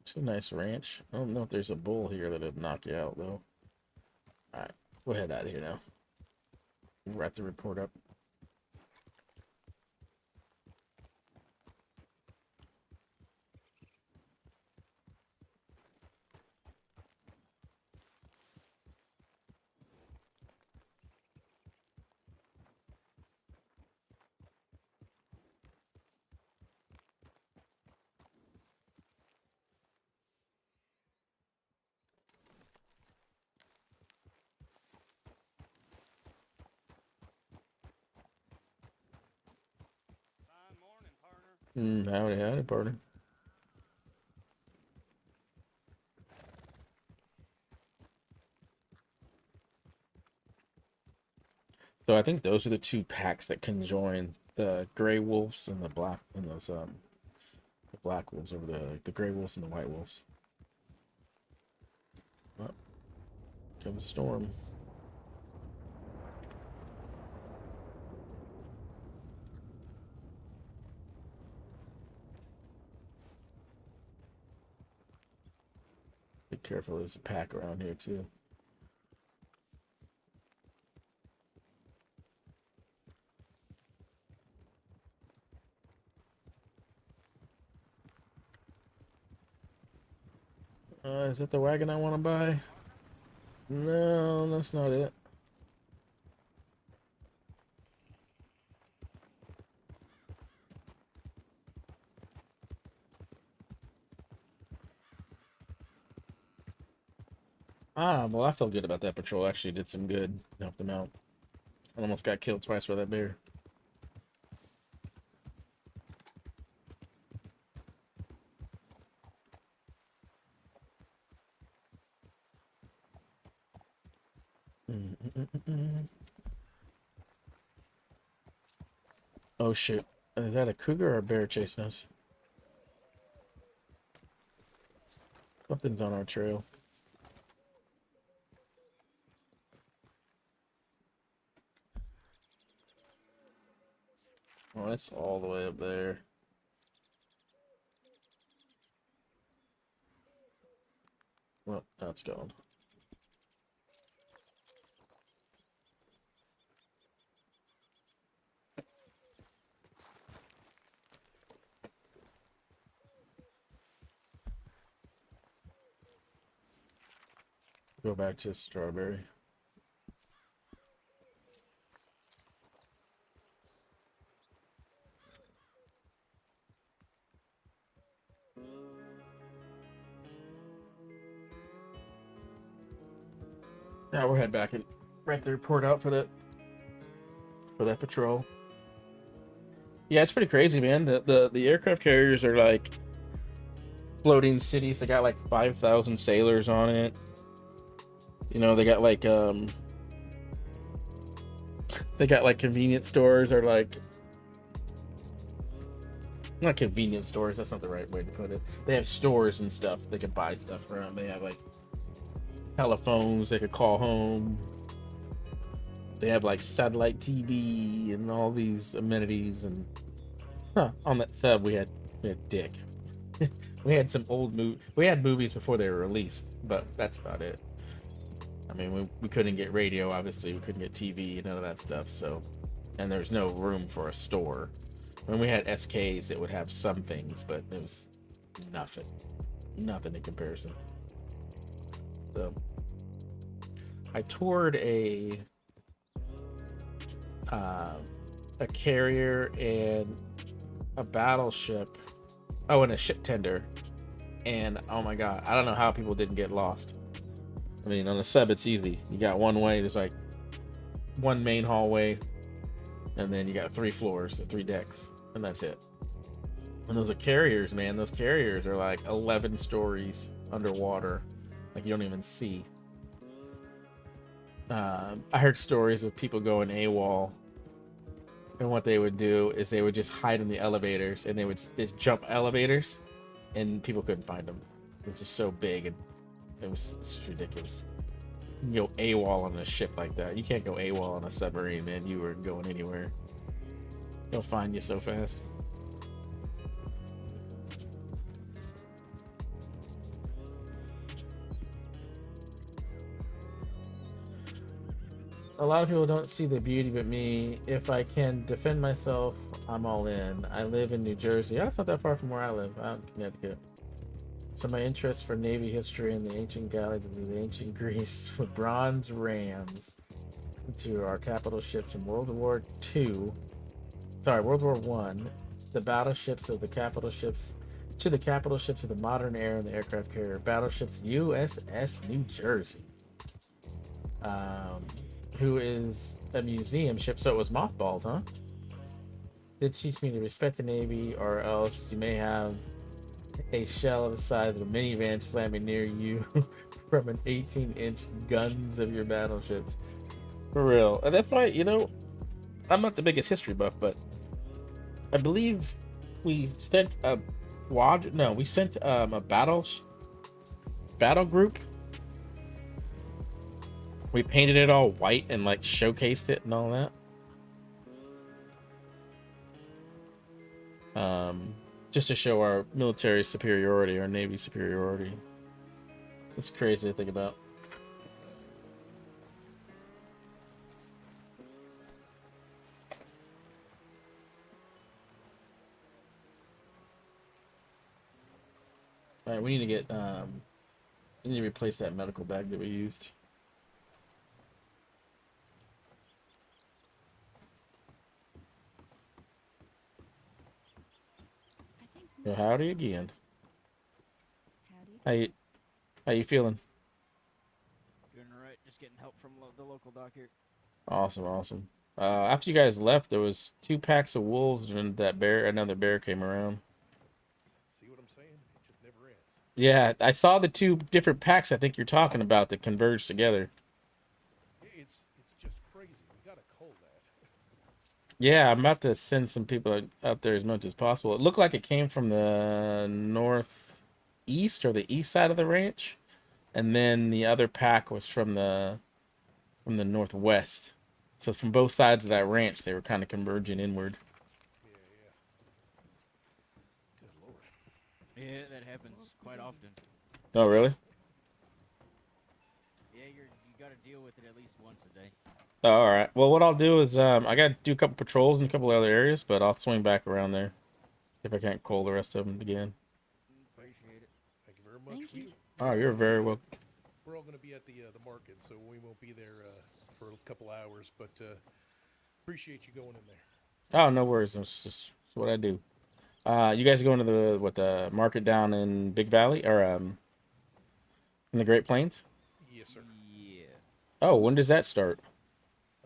Speaker 1: It's a nice ranch. I don't know if there's a bull here that'll knock you out, though. Alright, we'll head out of here now. We'll wrap the report up. Howdy, partner. So I think those are the two packs that can join the gray wolves and the black and those the black wolves over the gray wolves and the white wolves. Well, comes a storm. Be careful, there's a pack around here too. Is that the wagon I want to buy? No, that's not it. Well, I felt good about that patrol. Actually did some good. Helped them out. I almost got killed twice by that bear. Oh shit. Is that a cougar or a bear chasing us? Something's on our trail. Oh, it's all the way up there. Well, that's gone. Go back to strawberry. Yeah, we'll head back and write the report out for that patrol. Yeah, it's pretty crazy, man. The aircraft carriers are like floating cities. They got like 5,000 sailors on it. You know, they got like convenience stores or like not convenience stores, that's not the right way to put it. They have stores and stuff they can buy stuff from. They have like telephones they could call home. They have like satellite TV and all these amenities. And on that sub we had dick. We had some old we had movies before they were released, but that's about it. I mean, we couldn't get radio, obviously. We couldn't get TV, none of that stuff. So, and there's no room for a store. When we had SKs, it would have some things, but it was nothing in comparison. So I toured a carrier and a battleship. Oh, and a ship tender. And oh my god, I don't know how people didn't get lost. I mean, on a sub, it's easy. You got one way. There's like one main hallway, and then you got 3 floors or 3 decks, and that's it. And those are carriers, man. Those carriers are like 11 stories underwater, like you don't even see. I heard stories of people going AWOL, and what they would do is they would just hide in the elevators, and they would just jump elevators, and people couldn't find them. It's just so big, and it's just ridiculous. You can go AWOL on a ship like that. You can't go AWOL on a submarine, man. You weren't going anywhere. They'll find you so fast. A lot of people don't see the beauty, but me, if I can defend myself, I'm all in. I live in New Jersey. That's not that far from where I live. I'm in Connecticut. So my interest for Navy history and the ancient galleys of the ancient Greece with bronze rams to our capital ships from World War One, the battleships of the capital ships to the capital ships of the modern era and the aircraft carrier battleships USS New Jersey. Who is a museum ship, so it was mothballed, huh? Did teach me to respect the Navy, or else you may have a shell of the size of a minivan slamming near you from an 18-inch guns of your battleships. For real. And that's why, I'm not the biggest history buff, but I believe we sent a battle group. We painted it all white and like showcased it and all that. Just to show our military superiority, our Navy superiority. It's crazy to think about. All right, we need to replace that medical bag that we used. So howdy again.
Speaker 4: Howdy.
Speaker 1: How you feeling?
Speaker 2: Doing alright, just getting help from the local doc here.
Speaker 1: Awesome. After you guys left, there was 2 packs of wolves, and another bear came around.
Speaker 3: See what I'm saying? It just never ends.
Speaker 1: Yeah, I saw the 2 different packs I think you're talking about that converged together.
Speaker 3: It's just crazy. We gotta cull that.
Speaker 1: Yeah, I'm about to send some people out there as much as possible. It looked like it came from the northeast or the east side of the ranch, and then the other pack was from the northwest. So from both sides of that ranch, they were kind of converging inward.
Speaker 3: Yeah. Good lord.
Speaker 2: Yeah, that happens quite often.
Speaker 1: Oh, really?
Speaker 2: Yeah, you gotta deal with it at least once a day.
Speaker 1: Oh, all right. Well, what I'll do is I got to do a couple patrols in a couple other areas, but I'll swing back around there if I can't call the rest of them again.
Speaker 2: Appreciate it.
Speaker 3: Thank you very much.
Speaker 4: Thank you.
Speaker 1: Oh, you're very welcome.
Speaker 3: We're all going to be at the market, so we won't be there for a couple hours. But appreciate you going in there.
Speaker 1: Oh, no worries. It's what I do. You guys going to the market down in Big Valley or in the Great Plains?
Speaker 3: Yes, sir.
Speaker 2: Yeah.
Speaker 1: Oh, when does that start?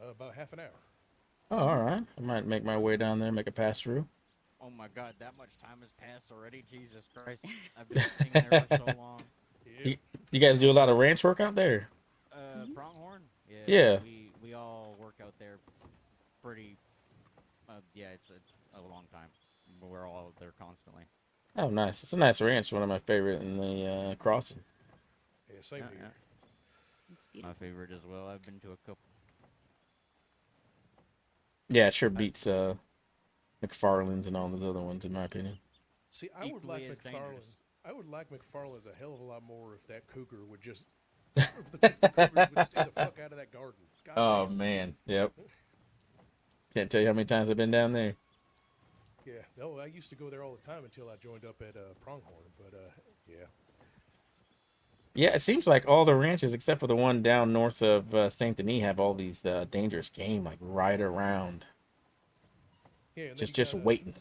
Speaker 3: About half an hour.
Speaker 1: Oh, all right. I might make my way down there, make a pass through.
Speaker 2: Oh my god, that much time has passed already? Jesus Christ. I've been sitting there for so long.
Speaker 1: You guys do a lot of ranch work out there?
Speaker 2: Pronghorn?
Speaker 1: Yeah.
Speaker 2: We all work out there pretty, yeah, it's a long time. We're all out there constantly.
Speaker 1: Oh, nice. It's a nice ranch. One of my favorite in the crossing.
Speaker 3: Yeah, same here.
Speaker 4: It's
Speaker 2: My
Speaker 4: beautiful.
Speaker 2: favorite as well. I've been to a couple.
Speaker 1: Yeah, it sure beats McFarland's and all those other ones, in my opinion.
Speaker 3: See, I would like
Speaker 2: Equally as dangerous.
Speaker 3: McFarland's. I would like McFarland's a hell of a lot more if that cougar would just, if the cougars would stay the fuck out of that garden. God
Speaker 1: Oh
Speaker 3: damn.
Speaker 1: man, yep. Can't tell you how many times I've been down there.
Speaker 3: Yeah. No, I used to go there all the time until I joined up at Pronghorn. But yeah.
Speaker 1: Yeah, it seems like all the ranches, except for the one down north of Saint Denis, have all these dangerous game like right around,
Speaker 3: Yeah. And then
Speaker 1: just waiting.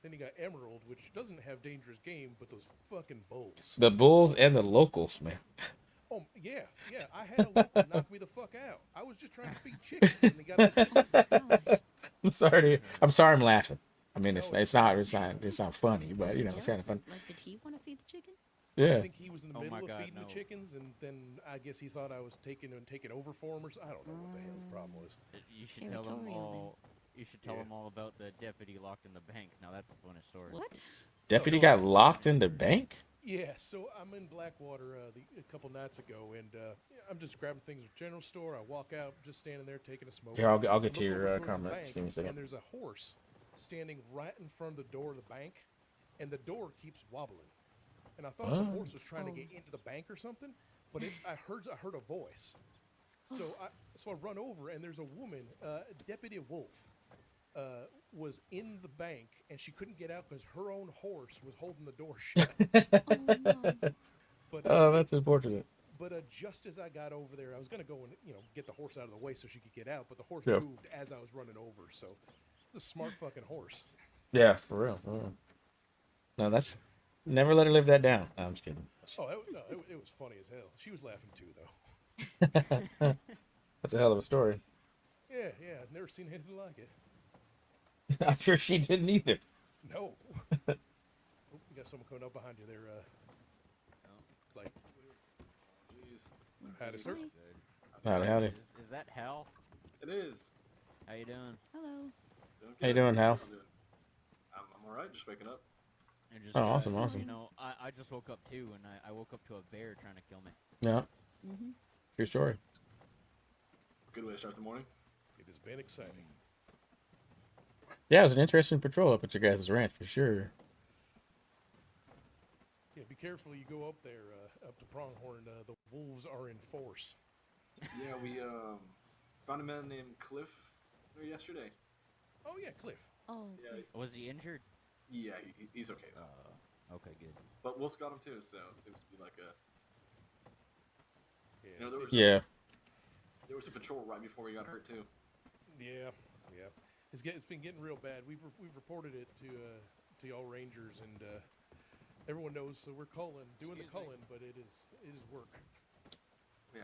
Speaker 3: then you got Emerald, which doesn't have dangerous game, but those fucking bulls.
Speaker 1: The bulls and the locals, man.
Speaker 3: Oh yeah, yeah. I had a local knock me the fuck out. I was just trying to feed chickens, and they got all pissed at me.
Speaker 4: Gosh.
Speaker 1: I'm sorry, I'm laughing. I mean,
Speaker 3: No,
Speaker 1: it's not funny, but
Speaker 4: Was
Speaker 1: you
Speaker 4: he
Speaker 1: know, it's kind of
Speaker 4: jealous?
Speaker 1: fun.
Speaker 4: Like, did he want to feed the chickens?
Speaker 3: I
Speaker 1: Yeah.
Speaker 3: think he was in the
Speaker 2: Oh
Speaker 3: middle
Speaker 2: my
Speaker 3: of
Speaker 2: God,
Speaker 3: feeding
Speaker 2: no.
Speaker 3: the chickens, and then I guess he thought I was taking over for him, or I don't know what the hell his problem was.
Speaker 2: You should tell them
Speaker 4: Territorial, then.
Speaker 2: all. You should tell
Speaker 3: Yeah.
Speaker 2: them all about the deputy locked in the bank. Now that's a funny story.
Speaker 4: What?
Speaker 1: Deputy
Speaker 3: no,
Speaker 1: got
Speaker 3: actually-
Speaker 1: locked in the bank.
Speaker 3: Yeah, so I'm in Blackwater a couple nights ago, and I'm just grabbing things at the general store. I walk out, just standing there taking a smoke.
Speaker 1: Here, I'll
Speaker 3: I
Speaker 1: get to
Speaker 3: look
Speaker 1: your
Speaker 3: over towards the
Speaker 1: comment.
Speaker 3: bank,
Speaker 1: Just give me a second.
Speaker 3: And there's a horse standing right in front of the door of the bank, and the door keeps wobbling. And I thought the
Speaker 1: Oh.
Speaker 3: horse was trying to
Speaker 4: Oh.
Speaker 3: get into the bank or something, but I heard a voice. So I run over, and there's a woman, Deputy Wolf, was in the bank, and she couldn't get out because her own horse was holding the door shut.
Speaker 4: Oh no.
Speaker 3: But
Speaker 1: Oh, that's unfortunate.
Speaker 3: But just as I got over there, I was gonna go and get the horse out of the way so she could get out. But the horse
Speaker 1: Yeah.
Speaker 3: moved as I was running over. So it's a smart fucking horse.
Speaker 1: Yeah, for real. For real. No, that's never let her live that down. No, I'm just kidding.
Speaker 3: Oh, it was funny as hell. She was laughing too, though.
Speaker 1: That's a hell of a story.
Speaker 3: Yeah, I've never seen anything like it.
Speaker 1: I'm sure she didn't either.
Speaker 3: No. Oh, you got someone coming up behind you there. Like,
Speaker 5: Jeez.
Speaker 3: howdy, sir.
Speaker 4: Hi.
Speaker 1: Howdy.
Speaker 2: Is that Hal?
Speaker 5: It is.
Speaker 2: How you doing?
Speaker 4: Hello.
Speaker 5: Doing
Speaker 1: How you
Speaker 5: good.
Speaker 1: doing, Hal?
Speaker 5: I'm all right. Just waking up.
Speaker 2: And just,
Speaker 1: Oh, awesome,
Speaker 2: You
Speaker 1: awesome.
Speaker 2: know, I just woke up too, and I woke up to a bear trying to kill me.
Speaker 1: Yeah,
Speaker 4: Mm-hmm.
Speaker 1: true story.
Speaker 5: Good way to start the morning.
Speaker 3: It has been exciting.
Speaker 1: Yeah, it was an interesting patrol up at your guys' ranch for sure.
Speaker 3: Yeah, be careful. You go up there, up to Pronghorn. The wolves are in force.
Speaker 5: Yeah, we found a man named Cliff there yesterday.
Speaker 3: Oh yeah, Cliff.
Speaker 4: Oh.
Speaker 5: Yeah,
Speaker 4: Cliff.
Speaker 2: Was he injured?
Speaker 5: yeah, he's okay though.
Speaker 2: Okay, good.
Speaker 5: But Wolf's got him too, so it seems to be like a.
Speaker 3: Yeah,
Speaker 5: You know, there was
Speaker 1: Yeah.
Speaker 5: there was a patrol right before he got hurt too.
Speaker 3: yeah. It's been getting real bad. We've reported it to y'all rangers, and everyone knows. So we're doing the culling, but it is work.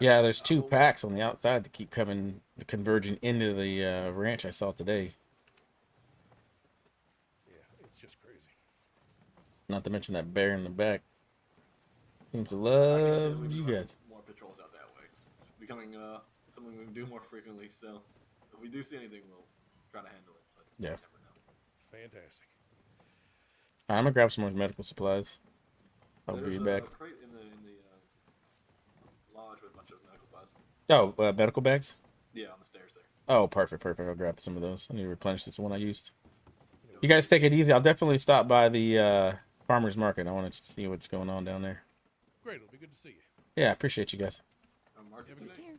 Speaker 1: Yeah, there's
Speaker 5: I
Speaker 1: two
Speaker 5: hope-
Speaker 1: packs on the outside that keep converging into the ranch I saw today.
Speaker 3: Yeah, it's just crazy.
Speaker 1: Not to mention that bear in the back. Seems to
Speaker 5: I can tell
Speaker 1: love
Speaker 5: we
Speaker 1: you
Speaker 5: do have
Speaker 1: guys.
Speaker 5: more patrols out that way. It's becoming something we do more frequently. So if we do see anything, we'll try to handle it. But
Speaker 1: Yeah.
Speaker 5: you never know.
Speaker 3: Fantastic.
Speaker 1: I'm gonna grab some more medical supplies. I'll be
Speaker 5: There's
Speaker 1: back.
Speaker 5: a crate in the lodge with a bunch of medical supplies.
Speaker 1: Oh, medical bags?
Speaker 5: Yeah, on the stairs there.
Speaker 1: Oh, perfect. I'll grab some of those. I need to replenish this one I used. You guys take it easy. I'll definitely stop by the farmer's market. I want to see what's going on down there.
Speaker 3: Great. It'll be good to see you.
Speaker 1: Yeah, I appreciate you guys.
Speaker 5: Market
Speaker 3: Yeah,
Speaker 5: today.
Speaker 4: Take care.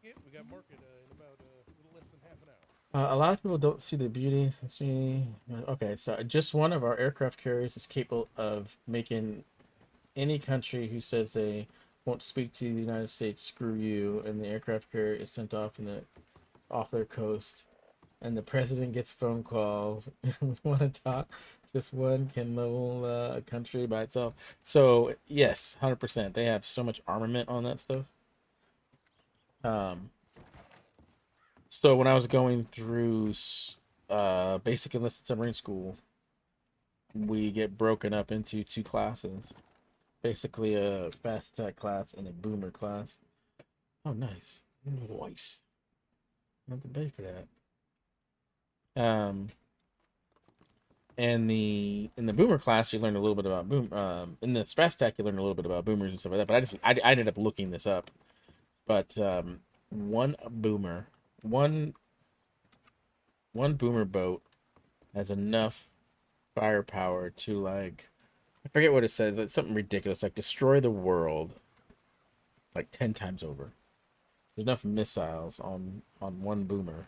Speaker 3: Yeah, we got market in about a little less than half an hour.
Speaker 1: A lot of people don't see the beauty. Let's see. Okay, so just one of our aircraft carriers is capable of making any country who says they won't speak to the United States screw you, and the aircraft carrier is sent off off their coast, and the president gets phone calls. Want to talk? Just one can level a country by itself. So yes, 100%. They have so much armament on that stuff. So when I was going through basic enlisted submarine school, we get broken up into two classes. Basically a fast attack class and a boomer class. Oh, nice. Nice. Not to pay for that. And in the boomer class, you learn a little bit about in the fast attack, you learn a little bit about boomers and stuff like that. But I ended up looking this up. But one boomer boat has enough firepower to, like, I forget what it says. It's something ridiculous, like destroy the world like 10 times over. There's enough missiles on one boomer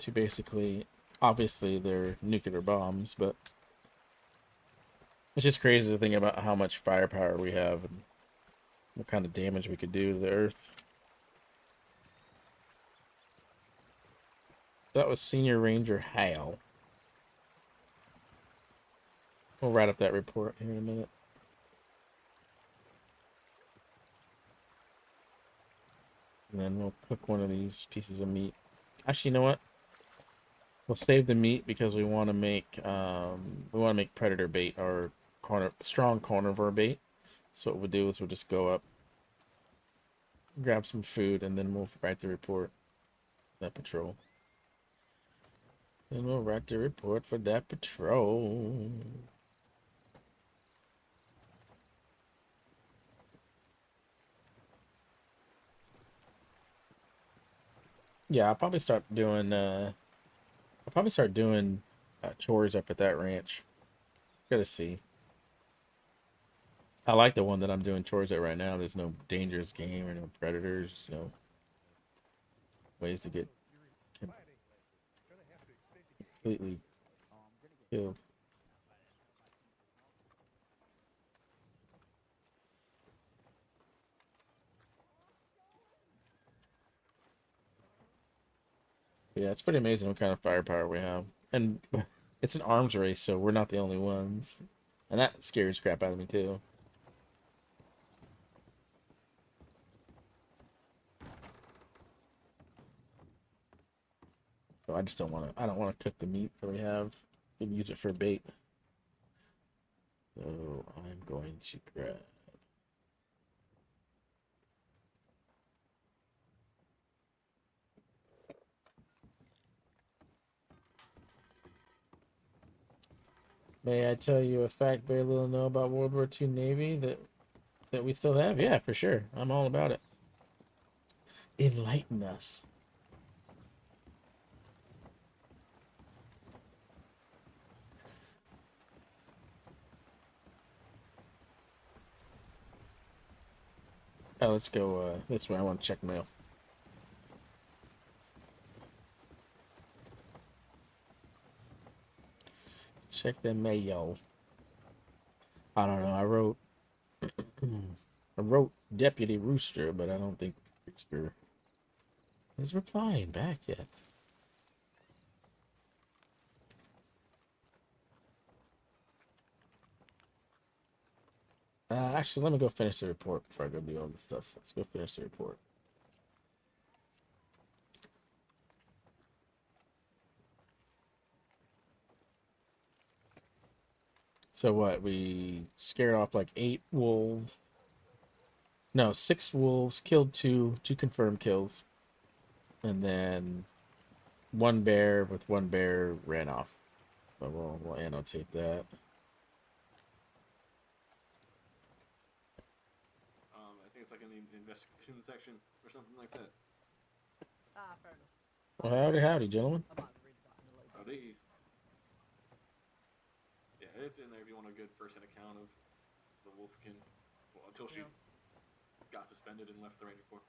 Speaker 1: to basically, obviously they're nuclear bombs, but it's just crazy to think about how much firepower we have and what kind of damage we could do to the Earth. That was Senior Ranger Hal. We'll write up that report here in a minute. And then we'll cook one of these pieces of meat. Actually, you know what? We'll save the meat because we want to make predator bait or strong carnivore bait. So what we'll do is we'll just go up, grab some food, and then we'll write the report. That patrol. Then we'll write the report for that patrol. Yeah, I'll probably start doing chores up at that ranch. Gotta see. I like the one that I'm doing chores at right now. There's no dangerous game or no predators, no ways to get completely killed. Yeah, it's pretty amazing what kind of firepower we have. And it's an arms race, so we're not the only ones. And that scares crap out of me too. So I just don't want to, I don't want to cook the meat that we have and use it for bait. So I'm going to grab. May I tell you a fact very little know about World War II Navy that we still have? Yeah, for sure. I'm all about it. Enlighten us. Oh, let's go this way. I want to check mail. Check the mail. I don't know. I wrote Deputy Rooster, but I don't think Rooster is replying back yet. Actually, let me go finish the report before I go do all this stuff. Let's go finish the report. So what? We scared off like 8 wolves. No, 6 wolves, killed 2 confirmed kills. And then 1 bear with 1 bear ran off. So we'll annotate that.
Speaker 5: I think it's like in the investigation section or something like that.
Speaker 6: Ah, fair enough.
Speaker 1: Well, howdy, gentlemen.
Speaker 6: I might read that in a later.
Speaker 5: Howdy. Yeah, it's in there if you want a good first-hand account of the Wolfkin. Well, until she got suspended and left the Ranger Corps.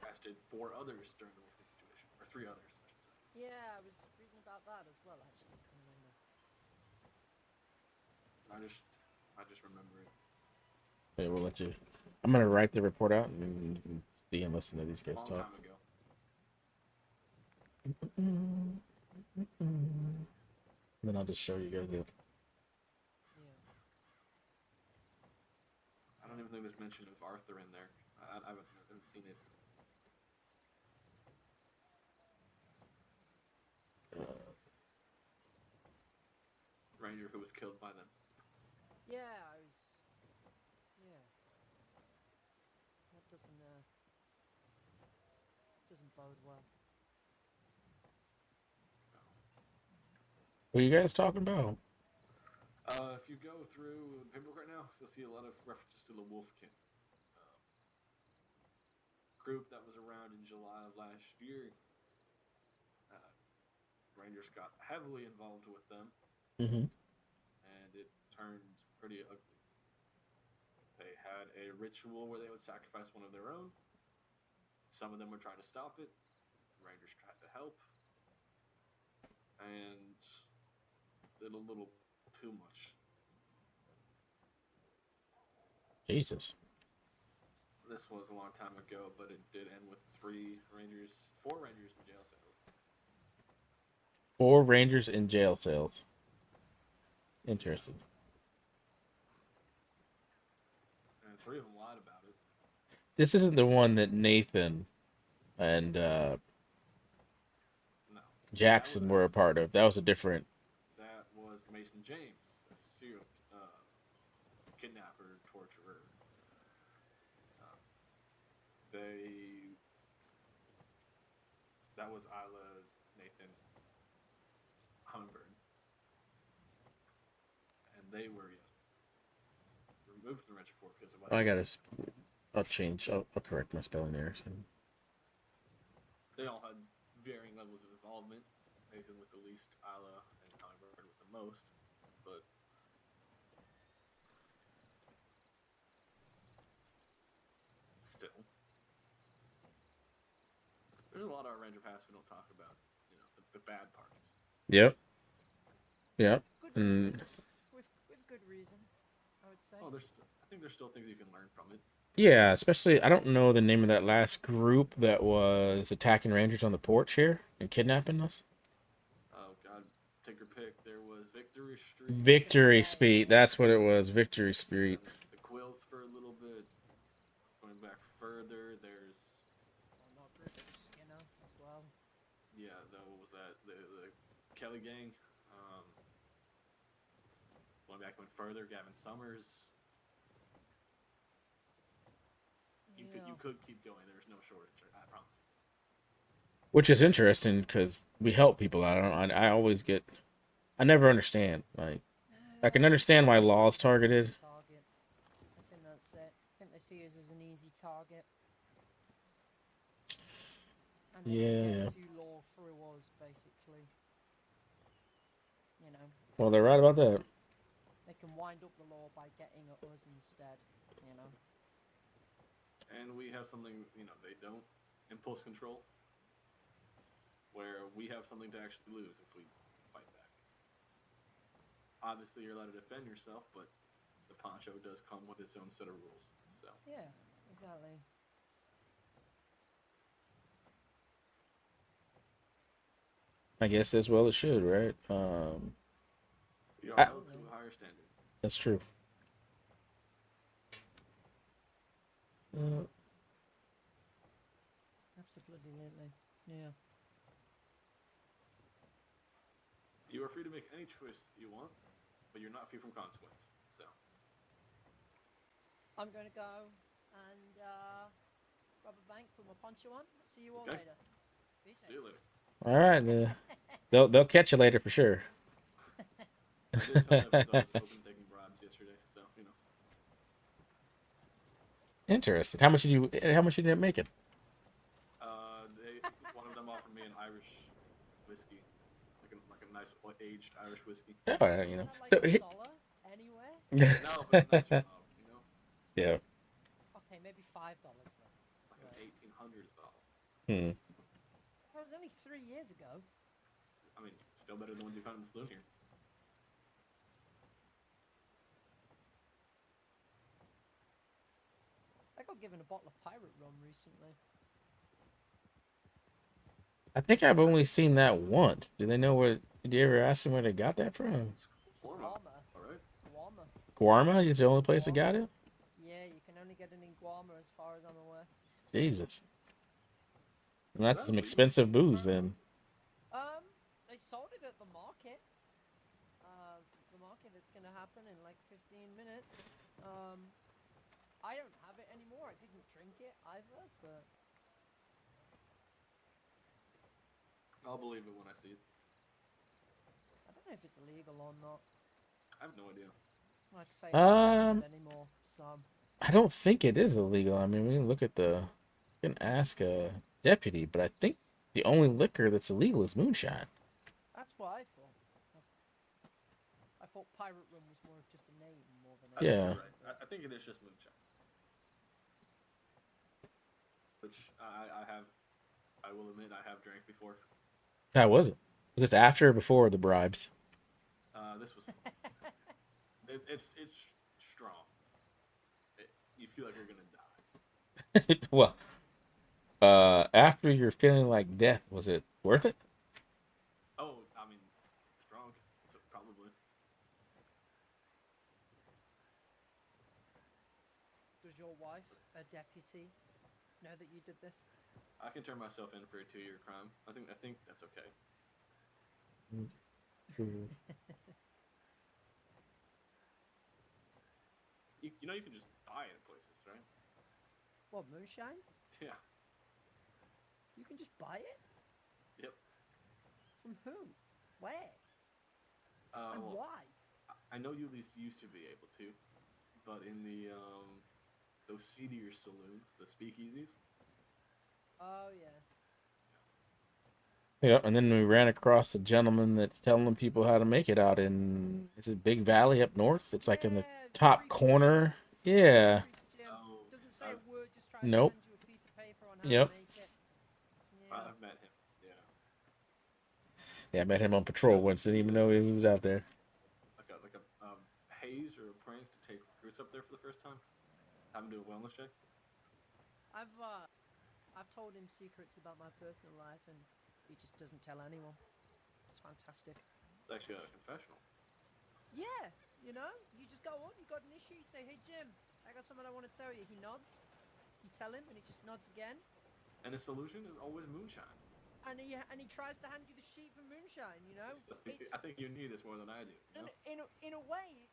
Speaker 5: Arrested 4 others during the Wolfkin situation, or 3 others, I should say.
Speaker 6: Yeah, I was reading about that as well, actually. Come remember.
Speaker 5: I just remember it.
Speaker 1: Okay, we'll let you. I'm gonna write the report out and you can see and listen to these guys
Speaker 5: Long
Speaker 1: talk.
Speaker 5: time ago.
Speaker 1: And then I'll just show you guys it.
Speaker 6: Yeah.
Speaker 5: I don't even think there's mention of Arthur in there. I haven't seen it. Ranger who was killed by them.
Speaker 6: Yeah, I was. Yeah. That doesn't bode well.
Speaker 1: What are you guys talking about?
Speaker 5: If you go through the paperwork right now, you'll see a lot of references to the Wolfkin group that was around in July of last year. Rangers got heavily involved with them,
Speaker 1: Mm-hmm.
Speaker 5: and it turned pretty ugly. They had a ritual where they would sacrifice one of their own, Some of them were trying to stop it. Rangers tried to help, and did a little too much.
Speaker 1: Jesus.
Speaker 5: This was a long time ago, but it did end with 4 Rangers in jail cells.
Speaker 1: 4 Rangers in jail cells. Interesting.
Speaker 5: And 3 of them lied about it.
Speaker 1: This isn't the one that Nathan and
Speaker 5: No.
Speaker 1: Jackson were a part of. That was a different.
Speaker 5: That was Mason James, a serial kidnapper, torturer. That was Isla, Nathan, Hummingbird. And they were, removed from the Rancher Force because of what
Speaker 1: I gotta. I'll change. I'll correct my spelling errors.
Speaker 5: they all had varying levels of involvement. Nathan with the least, Isla and Hummingbird with the most. But still, there's a lot of our Ranger past we don't talk about. The bad parts.
Speaker 1: Yep. Yep.
Speaker 6: Good reason. With good reason, I would say.
Speaker 5: Oh, I think there's still things you can learn from it.
Speaker 1: Yeah, especially I don't know the name of that last group that was attacking Rangers on the porch here and kidnapping us.
Speaker 5: Oh God, take your pick. There was Victory Street.
Speaker 1: Victory Street. That's what it was. Victory Street.
Speaker 5: The Quills for a little bit. Going back further, there's
Speaker 6: Not good at Skinner as well.
Speaker 5: what was that? The Kelly gang. Going back even further, Gavin Summers. You could keep going. There's no shortage. I promise.
Speaker 1: Which is interesting because we help people out. I never understand. Like, I can understand why law is targeted.
Speaker 6: Target. I think that's it. I think they see us as an easy target. And they
Speaker 1: Yeah.
Speaker 6: get too law through us, basically.
Speaker 1: Well, they're right about that.
Speaker 6: They can wind up the law by getting at us instead,
Speaker 5: And we have something, they don't. Impulse control. Where we have something to actually lose if we fight back. Obviously, you're allowed to defend yourself, but the poncho does come with its own set of rules. So.
Speaker 6: Yeah, exactly.
Speaker 1: I guess as well it should, right?
Speaker 5: We are held to a higher standard.
Speaker 1: That's true.
Speaker 6: Absolutely. Yeah.
Speaker 5: You are free to make any choice you want, but you're not free from consequence. So.
Speaker 6: I'm going to go and rob a bank, put my poncho on. See you all
Speaker 5: Okay.
Speaker 6: later. Be safe.
Speaker 5: See you later.
Speaker 1: All right. They'll catch you later for sure.
Speaker 5: I did tell them I was open taking bribes yesterday, so
Speaker 1: Interesting. How much did you end up making?
Speaker 5: One of them offered me an Irish whiskey, like a nice aged Irish whiskey.
Speaker 1: Oh,
Speaker 6: Isn't that
Speaker 1: So,
Speaker 6: like $1 anywhere?
Speaker 5: No, but it's nice,
Speaker 1: yeah.
Speaker 6: Okay, maybe $5 then.
Speaker 5: like an $1,800.
Speaker 6: That was only 3 years ago.
Speaker 5: I mean, still better than the ones you found in the saloon here.
Speaker 6: I got given a bottle of pirate rum recently.
Speaker 1: I think I've only seen that once. Do they know where? Did you ever ask them where they got that from?
Speaker 5: Guarma,
Speaker 6: Guarma.
Speaker 5: alright?
Speaker 6: It's Guarma.
Speaker 1: Guarma is the only place that got it.
Speaker 6: Yeah, you can only get it in Guarma as far as I'm aware.
Speaker 1: Jesus. And that's some expensive booze then.
Speaker 6: They sold it at the market. The market that's gonna happen in like 15 minutes. I don't have it anymore. I didn't drink it either, but
Speaker 5: I'll believe it when I see it.
Speaker 6: I don't know if it's illegal or not.
Speaker 5: I have no idea.
Speaker 6: Like I say, I don't have it anymore. So
Speaker 1: I don't think it is illegal. I mean, we can look at you can ask a deputy, but I think the only liquor that's illegal is moonshine.
Speaker 6: that's what I thought. I thought pirate rum was more of just a name more than
Speaker 5: I think
Speaker 1: Yeah.
Speaker 5: you're right. I think it is just moonshine. which I will admit I have drank before.
Speaker 1: How was it? Was this after or before the bribes?
Speaker 5: This was it's strong. You feel like you're gonna die.
Speaker 1: Well, after you're feeling like death, was it worth it?
Speaker 5: Oh, I mean, strong, so probably.
Speaker 6: Does your wife, a deputy, know that you did this?
Speaker 5: I can turn myself in for a 2-year crime. I think that's okay. You know you can just buy it in places, right?
Speaker 6: What, moonshine?
Speaker 5: Yeah.
Speaker 6: You can just buy it?
Speaker 5: Yep.
Speaker 6: From who? Where? And
Speaker 5: Well,
Speaker 6: why?
Speaker 5: I know you at least used to be able to, but in the those seedier saloons, the speakeasies.
Speaker 6: Oh, yeah.
Speaker 1: Yeah, and then we ran across a gentleman that's telling people how to make it out in, is it Big Valley up north? It's like in the
Speaker 6: Yeah,
Speaker 1: top
Speaker 6: Creek
Speaker 1: corner. Yeah.
Speaker 6: Creek Jim.
Speaker 5: Oh,
Speaker 6: Doesn't say
Speaker 5: I've-
Speaker 6: a word, just tries
Speaker 1: Nope.
Speaker 6: to hand you a piece of paper on how
Speaker 1: Yep.
Speaker 6: to make it. Yeah.
Speaker 5: I've met him. Yeah.
Speaker 1: Yeah, I met him on patrol once. Didn't even know he was out there.
Speaker 5: Like a haze or a prank to take recruits up there for the first time. Have him do a wellness check.
Speaker 6: I've told him secrets about my personal life, and he just doesn't tell anyone. It's fantastic.
Speaker 5: It's actually a confessional.
Speaker 6: Yeah, you know, you just go up, you got an issue, you say, hey Jim, I got something I want to tell you. He nods, you tell him, and he just nods again.
Speaker 5: And the solution is always moonshine.
Speaker 6: And he tries to hand you the sheet for moonshine, you know?
Speaker 5: I think you need this more than I do. You know?
Speaker 6: In a way,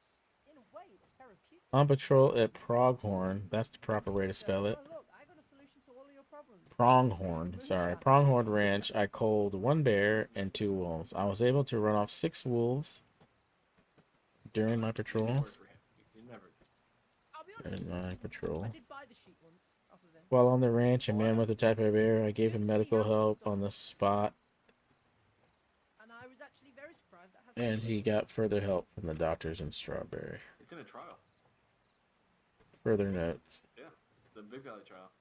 Speaker 6: it's therapeutic.
Speaker 1: On patrol at Pronghorn. That's the proper way to spell it.
Speaker 6: Oh, look, I got a solution to all of your problems.
Speaker 1: Pronghorn. Sorry.
Speaker 6: Moonshine.
Speaker 1: Pronghorn Ranch. I culled 1 bear and 2 wolves. I was able to run off 6 wolves during my
Speaker 5: You
Speaker 1: patrol.
Speaker 5: work for him. You never do.
Speaker 6: I'll be honest,
Speaker 1: During my patrol.
Speaker 6: I did buy the sheet once off of him.
Speaker 1: While on the ranch, a man with a type of bear, I gave him medical help on the spot,
Speaker 6: And I was actually very surprised at how
Speaker 1: and he got further help from the doctors in Strawberry.
Speaker 5: It's in a trial.
Speaker 1: Further notes.
Speaker 5: Yeah, the Big Valley trial.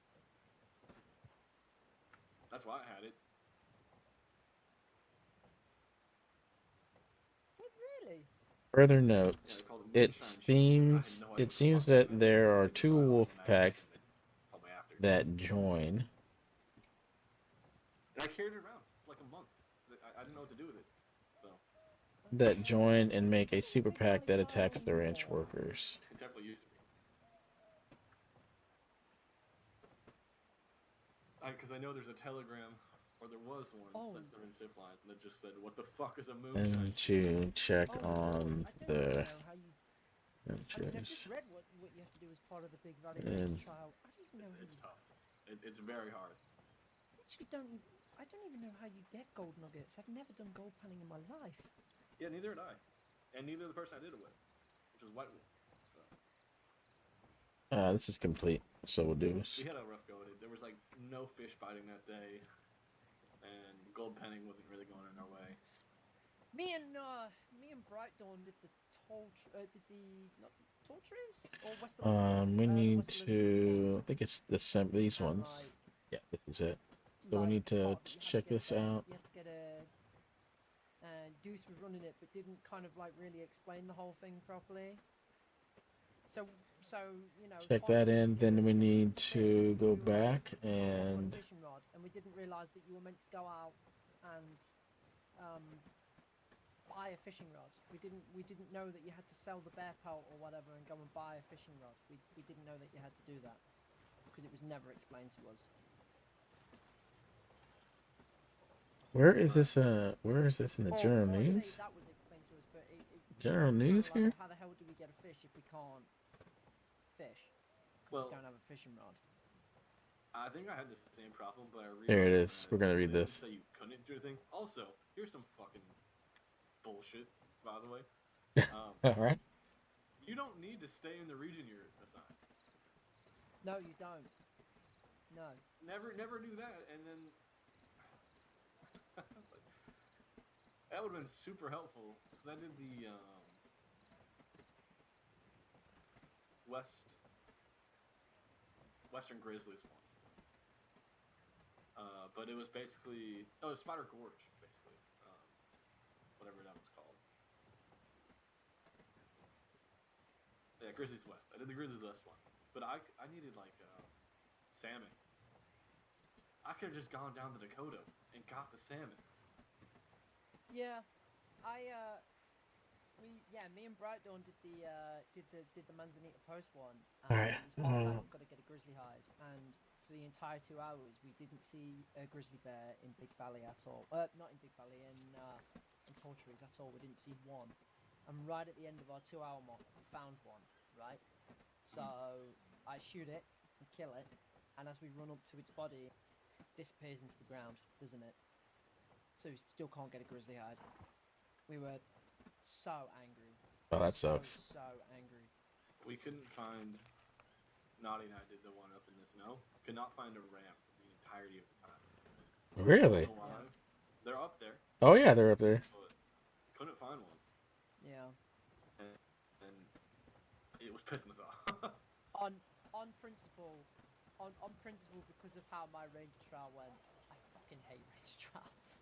Speaker 5: That's why I had it.
Speaker 6: Is it really?
Speaker 1: Further notes.
Speaker 5: they called
Speaker 1: It
Speaker 5: moonshine
Speaker 1: seems
Speaker 5: sheet. I had no idea
Speaker 1: it
Speaker 5: what the
Speaker 1: seems
Speaker 5: fuck
Speaker 1: that
Speaker 5: it was.
Speaker 1: there are 2 wolf packs
Speaker 5: Told me after.
Speaker 1: that join.
Speaker 5: And I carried it around for like a month. I didn't know what to do with it. So
Speaker 1: That join and make a super pack that attacks the ranch workers.
Speaker 5: it definitely used to be. Because I know there's a telegram, or there was one,
Speaker 6: Oh.
Speaker 5: since they're in zip lines, that just said, "What the fuck is a moonshine?"
Speaker 1: And to check
Speaker 6: Oh,
Speaker 1: on
Speaker 6: I don't
Speaker 1: the
Speaker 6: even know how you. I mean, I've
Speaker 1: ranchers.
Speaker 6: just read what you have to do as part of the Big Valley
Speaker 1: And-
Speaker 6: Ranch trial. I don't even know how
Speaker 5: It's
Speaker 6: you.
Speaker 5: tough. It's very hard.
Speaker 6: I don't even know how you get gold nuggets. I've never done gold panning in my life.
Speaker 5: Yeah, neither did I, and neither the person I did it with, which was White Wolf. So
Speaker 1: This is complete, so we'll do this.
Speaker 5: we had a rough go at it. There was like no fish biting that day, and gold penning wasn't really going in our way.
Speaker 6: Me and Bright Dawn did the not tall trees or Western.
Speaker 1: We need to. I think it's these ones. Yeah, this is it. So we need to check this out.
Speaker 6: You have to get a. Deuce was running it, but didn't kind of like really explain the whole thing properly. So you know.
Speaker 1: Check
Speaker 6: part of
Speaker 1: that
Speaker 6: it
Speaker 1: in.
Speaker 6: was
Speaker 1: Then we
Speaker 6: fish,
Speaker 1: need
Speaker 6: fish,
Speaker 1: to
Speaker 6: we
Speaker 1: go
Speaker 6: were
Speaker 1: back
Speaker 6: on a
Speaker 1: and
Speaker 6: fishing rod, and we didn't realize that you were meant to go out and buy a fishing rod. We didn't know that you had to sell the bear pelt or whatever and go and buy a fishing rod. We didn't know that you had to do that because it was never explained to us.
Speaker 1: where is this in the
Speaker 6: Or
Speaker 1: Journal
Speaker 6: I say
Speaker 1: News?
Speaker 6: that was explained to us, but
Speaker 1: Journal
Speaker 6: it's kinda
Speaker 1: News
Speaker 6: like,
Speaker 1: here?
Speaker 6: how the hell do we get a fish if we can't fish? 'Cause
Speaker 5: Well,
Speaker 6: we don't have a fishing rod.
Speaker 5: I think I had the same problem, but I realized
Speaker 1: There it
Speaker 5: when
Speaker 1: is.
Speaker 5: I-
Speaker 1: We're gonna read
Speaker 5: they didn't
Speaker 1: this.
Speaker 5: Say you couldn't do anything. Also, here's some fucking bullshit, by the way.
Speaker 1: All right.
Speaker 5: You don't need to stay in the region you're assigned.
Speaker 6: No, you don't. No.
Speaker 5: Never do that, and then that would have been super helpful because I did the Western Grizzlies one, But it was basically Spider Gorge, basically, whatever that was called. Yeah, Grizzlies West. I did the Grizzlies West one, but I needed like salmon. I could have just gone down to Dakota and got the salmon.
Speaker 6: Yeah, me and Brightdawn did the Manzanita Post one. And
Speaker 1: Alright,
Speaker 6: as part of that, we've got to get a grizzly hide, and for the entire 2 hours, we didn't see a grizzly bear in Big Valley at all. Not in Big Valley, in Tall Trees at all. We didn't see one. And right at the end of our 2-hour mark, we found one. Right, so I shoot it and kill it, and as we run up to its body, it disappears into the ground, doesn't it? So we still can't get a grizzly hide. We were so angry.
Speaker 1: Oh, that sucks.
Speaker 6: So angry.
Speaker 5: We couldn't find. Naughty and I did the one up in the snow. Could not find a ramp the entirety of the time.
Speaker 1: Really?
Speaker 5: I don't know why. They're up there,
Speaker 1: Oh yeah, they're up there.
Speaker 5: but couldn't find one.
Speaker 6: Yeah.
Speaker 5: And it was pissing us off.
Speaker 6: On principle, because of how my ranger trial went, I fucking hate ranger trials.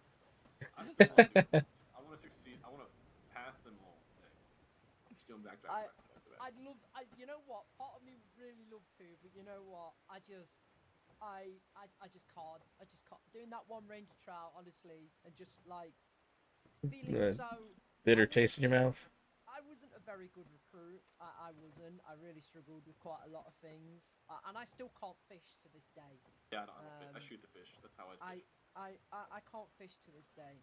Speaker 5: I want to succeed. I want to pass them all. I'm just going back.
Speaker 6: You know what? Part of me would really love to, but you know what? I just can't. I just can't. Doing that one ranger trial, honestly, and just like feeling
Speaker 1: Good.
Speaker 6: so
Speaker 1: Bitter taste in your mouth.
Speaker 6: I wasn't a very good recruit. I wasn't. I really struggled with quite a lot of things, and I still can't fish to this day.
Speaker 5: Yeah, I shoot the fish. That's how I fish.
Speaker 6: I can't fish to this day,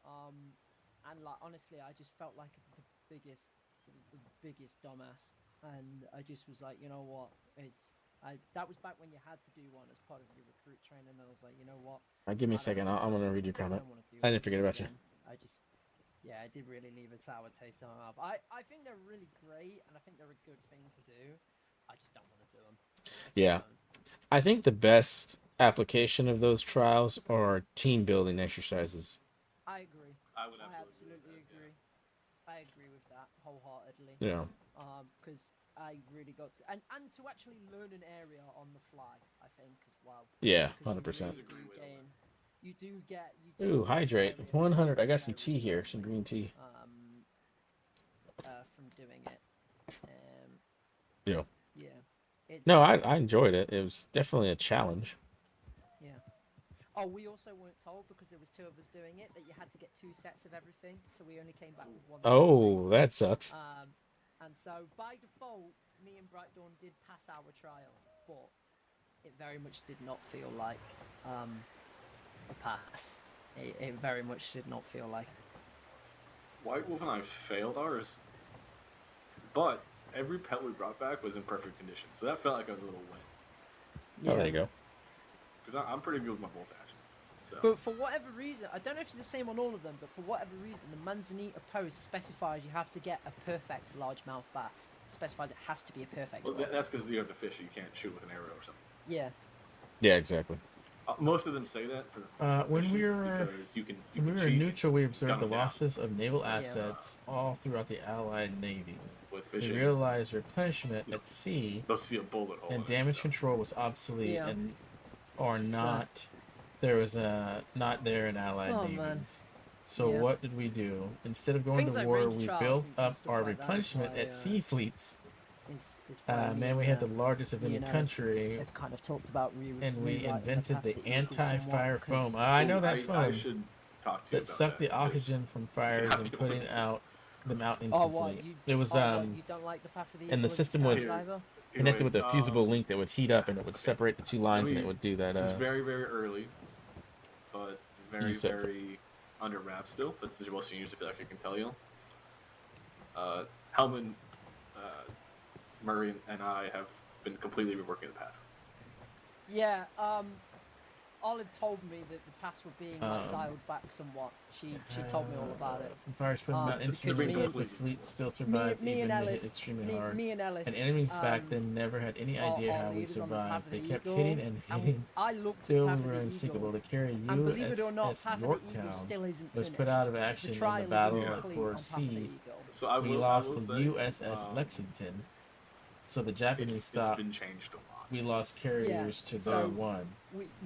Speaker 6: and like honestly, I just felt like the biggest dumbass, and I just was like, you know what, that was back when you had to do one as part of your recruit training, and I was like, you know what,
Speaker 1: Give me a second. I'm gonna read your comment.
Speaker 6: I
Speaker 1: didn't forget about you.
Speaker 6: Yeah, I did really leave a sour taste in my mouth. I think they're really great, and I think they're a good thing to do. I just don't want to do them.
Speaker 1: Yeah. I think the best application of those trials are team building exercises.
Speaker 6: I agree.
Speaker 5: I would
Speaker 6: I
Speaker 5: absolutely
Speaker 6: agree. I agree with that wholeheartedly.
Speaker 1: Yeah.
Speaker 6: Because I really got to, and to actually learn an area on the fly, I think as well.
Speaker 1: Yeah,
Speaker 6: Because
Speaker 1: 100%.
Speaker 6: You do get.
Speaker 1: Ooh, hydrate. 100. I got some tea here, some green tea.
Speaker 6: From doing it.
Speaker 1: Yeah.
Speaker 6: Yeah. It's,
Speaker 1: No, I enjoyed it. It was definitely a challenge.
Speaker 6: Yeah. Oh, we also weren't told, because there was 2 of us doing it, that you had to get 2 sets of everything, so we only came back with 1 set of
Speaker 1: Oh,
Speaker 6: things.
Speaker 1: that sucks.
Speaker 6: And so by default, me and Brightdawn did pass our trial, but it very much did not feel like a pass. It very much did not feel like.
Speaker 5: White Wolf and I failed ours, but every pet we brought back was in perfect condition, so that felt like a little win.
Speaker 1: Oh, there you go.
Speaker 5: Because I'm pretty good with my bolt action. So.
Speaker 6: But for whatever reason, I don't know if it's the same on all of them, but for whatever reason, the Manzanita Post specifies you have to get a perfect largemouth bass. Specifies it has to be a perfect
Speaker 5: Well,
Speaker 6: one.
Speaker 5: that's because you have to fish, you can't shoot with an arrow or something.
Speaker 6: Yeah.
Speaker 1: Yeah, exactly.
Speaker 5: Most of them say that for the
Speaker 1: When we
Speaker 5: fishing,
Speaker 1: were
Speaker 5: because you can
Speaker 1: when we were
Speaker 5: cheat
Speaker 1: neutral, we observed the
Speaker 5: gun 'em down
Speaker 1: losses of naval assets all throughout the Allied Navy.
Speaker 5: with
Speaker 1: We
Speaker 5: fishing.
Speaker 1: realized replenishment at sea
Speaker 5: They'll see a bullet hole.
Speaker 1: and
Speaker 5: in it,
Speaker 1: damage
Speaker 5: so.
Speaker 1: control was obsolete
Speaker 6: Yeah.
Speaker 1: and or
Speaker 6: So-
Speaker 1: not. There was not there in Allied
Speaker 6: Oh,
Speaker 1: navies.
Speaker 6: man.
Speaker 1: So
Speaker 6: Yeah.
Speaker 1: what did we do? Instead of going
Speaker 6: Things
Speaker 1: to
Speaker 6: like
Speaker 1: war,
Speaker 6: ranger
Speaker 1: we
Speaker 6: trials
Speaker 1: built
Speaker 6: and
Speaker 1: up
Speaker 6: stuff
Speaker 1: our
Speaker 6: like that is
Speaker 1: replenishment
Speaker 6: why,
Speaker 1: at sea fleets.
Speaker 6: Is why
Speaker 1: Man, we had the largest of any country,
Speaker 6: They've kind of talked about
Speaker 1: and we
Speaker 6: rewriting
Speaker 1: invented
Speaker 6: path
Speaker 1: the
Speaker 6: to equal somewhat,
Speaker 1: anti-fire
Speaker 6: 'cause-
Speaker 1: foam. I know that
Speaker 5: I
Speaker 1: foam
Speaker 5: should talk to you
Speaker 1: that
Speaker 5: about
Speaker 1: sucked the
Speaker 5: because
Speaker 1: oxygen from fires
Speaker 5: have
Speaker 1: and
Speaker 5: to
Speaker 1: putting
Speaker 5: wait.
Speaker 1: them out
Speaker 6: Oh, what?
Speaker 1: instantly. It was
Speaker 6: you don't like the path of the
Speaker 1: and the
Speaker 6: equal
Speaker 1: system
Speaker 6: as
Speaker 1: was-
Speaker 6: a skydiver?
Speaker 1: connected with a
Speaker 5: Anyway,
Speaker 1: fusible link that would heat up and it would
Speaker 5: okay.
Speaker 1: separate the 2 lines and it
Speaker 5: me-
Speaker 1: would do that.
Speaker 5: This is very, very early, but very,
Speaker 1: You said-
Speaker 5: very under wraps still. That's the most seniors, I feel like I can tell you. Hellman, Murray, and I have been completely reworking the pass.
Speaker 6: Yeah, Olive told me that the paths were being
Speaker 1: Um,
Speaker 6: dialed back somewhat. She told me all about it.
Speaker 1: From fires putting them out
Speaker 6: because
Speaker 1: instantly,
Speaker 6: me
Speaker 1: because
Speaker 5: and-
Speaker 1: the fleet still survived
Speaker 6: Me
Speaker 1: even
Speaker 6: and
Speaker 1: when they hit
Speaker 6: Ellis,
Speaker 1: extremely hard.
Speaker 6: me and Ellis,
Speaker 1: And enemies back then never had any
Speaker 6: are-
Speaker 1: idea
Speaker 6: are
Speaker 1: how we
Speaker 6: leaders on the path
Speaker 1: survived.
Speaker 6: of
Speaker 1: They
Speaker 6: the
Speaker 1: kept
Speaker 6: Eagle,
Speaker 1: hitting and hitting
Speaker 6: I looked at
Speaker 1: till
Speaker 6: Path
Speaker 1: we
Speaker 6: of
Speaker 1: were
Speaker 6: the
Speaker 1: unsinkable.
Speaker 6: Eagle,
Speaker 1: To carry
Speaker 6: and believe it or not,
Speaker 1: USS
Speaker 6: Path of the Eagle
Speaker 1: Yorktown
Speaker 6: still isn't
Speaker 1: was
Speaker 6: finished.
Speaker 1: put out of
Speaker 6: The
Speaker 1: action in
Speaker 6: trial
Speaker 1: the
Speaker 6: is
Speaker 1: Battle
Speaker 6: incomplete
Speaker 1: for
Speaker 6: on Path of the
Speaker 1: Sea.
Speaker 6: Eagle.
Speaker 5: So I will,
Speaker 1: We
Speaker 5: I
Speaker 1: lost
Speaker 5: will
Speaker 1: the
Speaker 5: say,
Speaker 1: USS Lexington, so the Japanese
Speaker 5: it's
Speaker 1: stopped.
Speaker 5: been changed a lot.
Speaker 1: We lost carriers to
Speaker 6: so
Speaker 1: the one.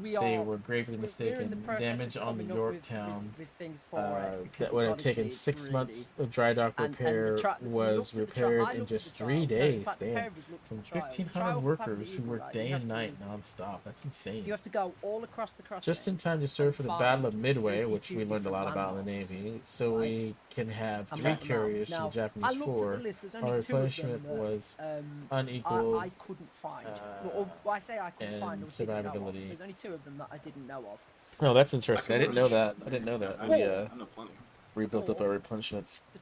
Speaker 6: we are.
Speaker 1: they were gravely
Speaker 6: we're in the
Speaker 1: mistaken.
Speaker 6: process of
Speaker 1: Damage on the
Speaker 6: coming up
Speaker 1: Yorktown
Speaker 6: with things for it because
Speaker 1: that would have
Speaker 6: honestly,
Speaker 1: taken
Speaker 6: it's
Speaker 1: 6
Speaker 6: really,
Speaker 1: months of dry dock
Speaker 6: and the
Speaker 1: repair
Speaker 6: we
Speaker 1: was
Speaker 6: looked at the
Speaker 1: repaired
Speaker 6: I
Speaker 1: in
Speaker 6: looked at
Speaker 1: just
Speaker 6: the
Speaker 1: 3
Speaker 6: trial. No, in
Speaker 1: days.
Speaker 6: fact, the
Speaker 1: Damn.
Speaker 6: pair of us looked at
Speaker 1: From
Speaker 6: the trial. The
Speaker 1: 1,500
Speaker 6: trial for Path of
Speaker 1: workers
Speaker 6: the
Speaker 1: who
Speaker 6: Eagle,
Speaker 1: work
Speaker 6: right,
Speaker 1: day
Speaker 6: you have
Speaker 1: and
Speaker 6: to-
Speaker 1: night non-stop. That's insane.
Speaker 6: You have to go all across the crossing.
Speaker 1: Just in time to serve for the Battle of
Speaker 6: find
Speaker 1: Midway, which
Speaker 6: 32
Speaker 1: we learned a lot
Speaker 6: different
Speaker 1: about in the
Speaker 6: landmarks,
Speaker 1: Navy, so
Speaker 6: right?
Speaker 1: we can have
Speaker 6: And
Speaker 1: 3
Speaker 6: map them out.
Speaker 1: carriers to
Speaker 6: Now,
Speaker 1: the Japanese
Speaker 6: I looked
Speaker 1: 4.
Speaker 6: at the list. There's
Speaker 1: Our
Speaker 6: only 2 of them
Speaker 1: replenishment
Speaker 6: that
Speaker 1: was
Speaker 6: I
Speaker 1: unequal
Speaker 6: couldn't find. Well, I say I couldn't find
Speaker 1: and
Speaker 6: or didn't know of.
Speaker 1: survivability.
Speaker 6: There's only 2 of them that I didn't know of.
Speaker 1: Oh, that's interesting. I
Speaker 5: can
Speaker 1: didn't know
Speaker 5: trust
Speaker 1: that. I didn't know that.
Speaker 5: I
Speaker 1: We
Speaker 5: know plenty.
Speaker 1: rebuilt up
Speaker 6: Or-
Speaker 1: our replenishments.
Speaker 6: The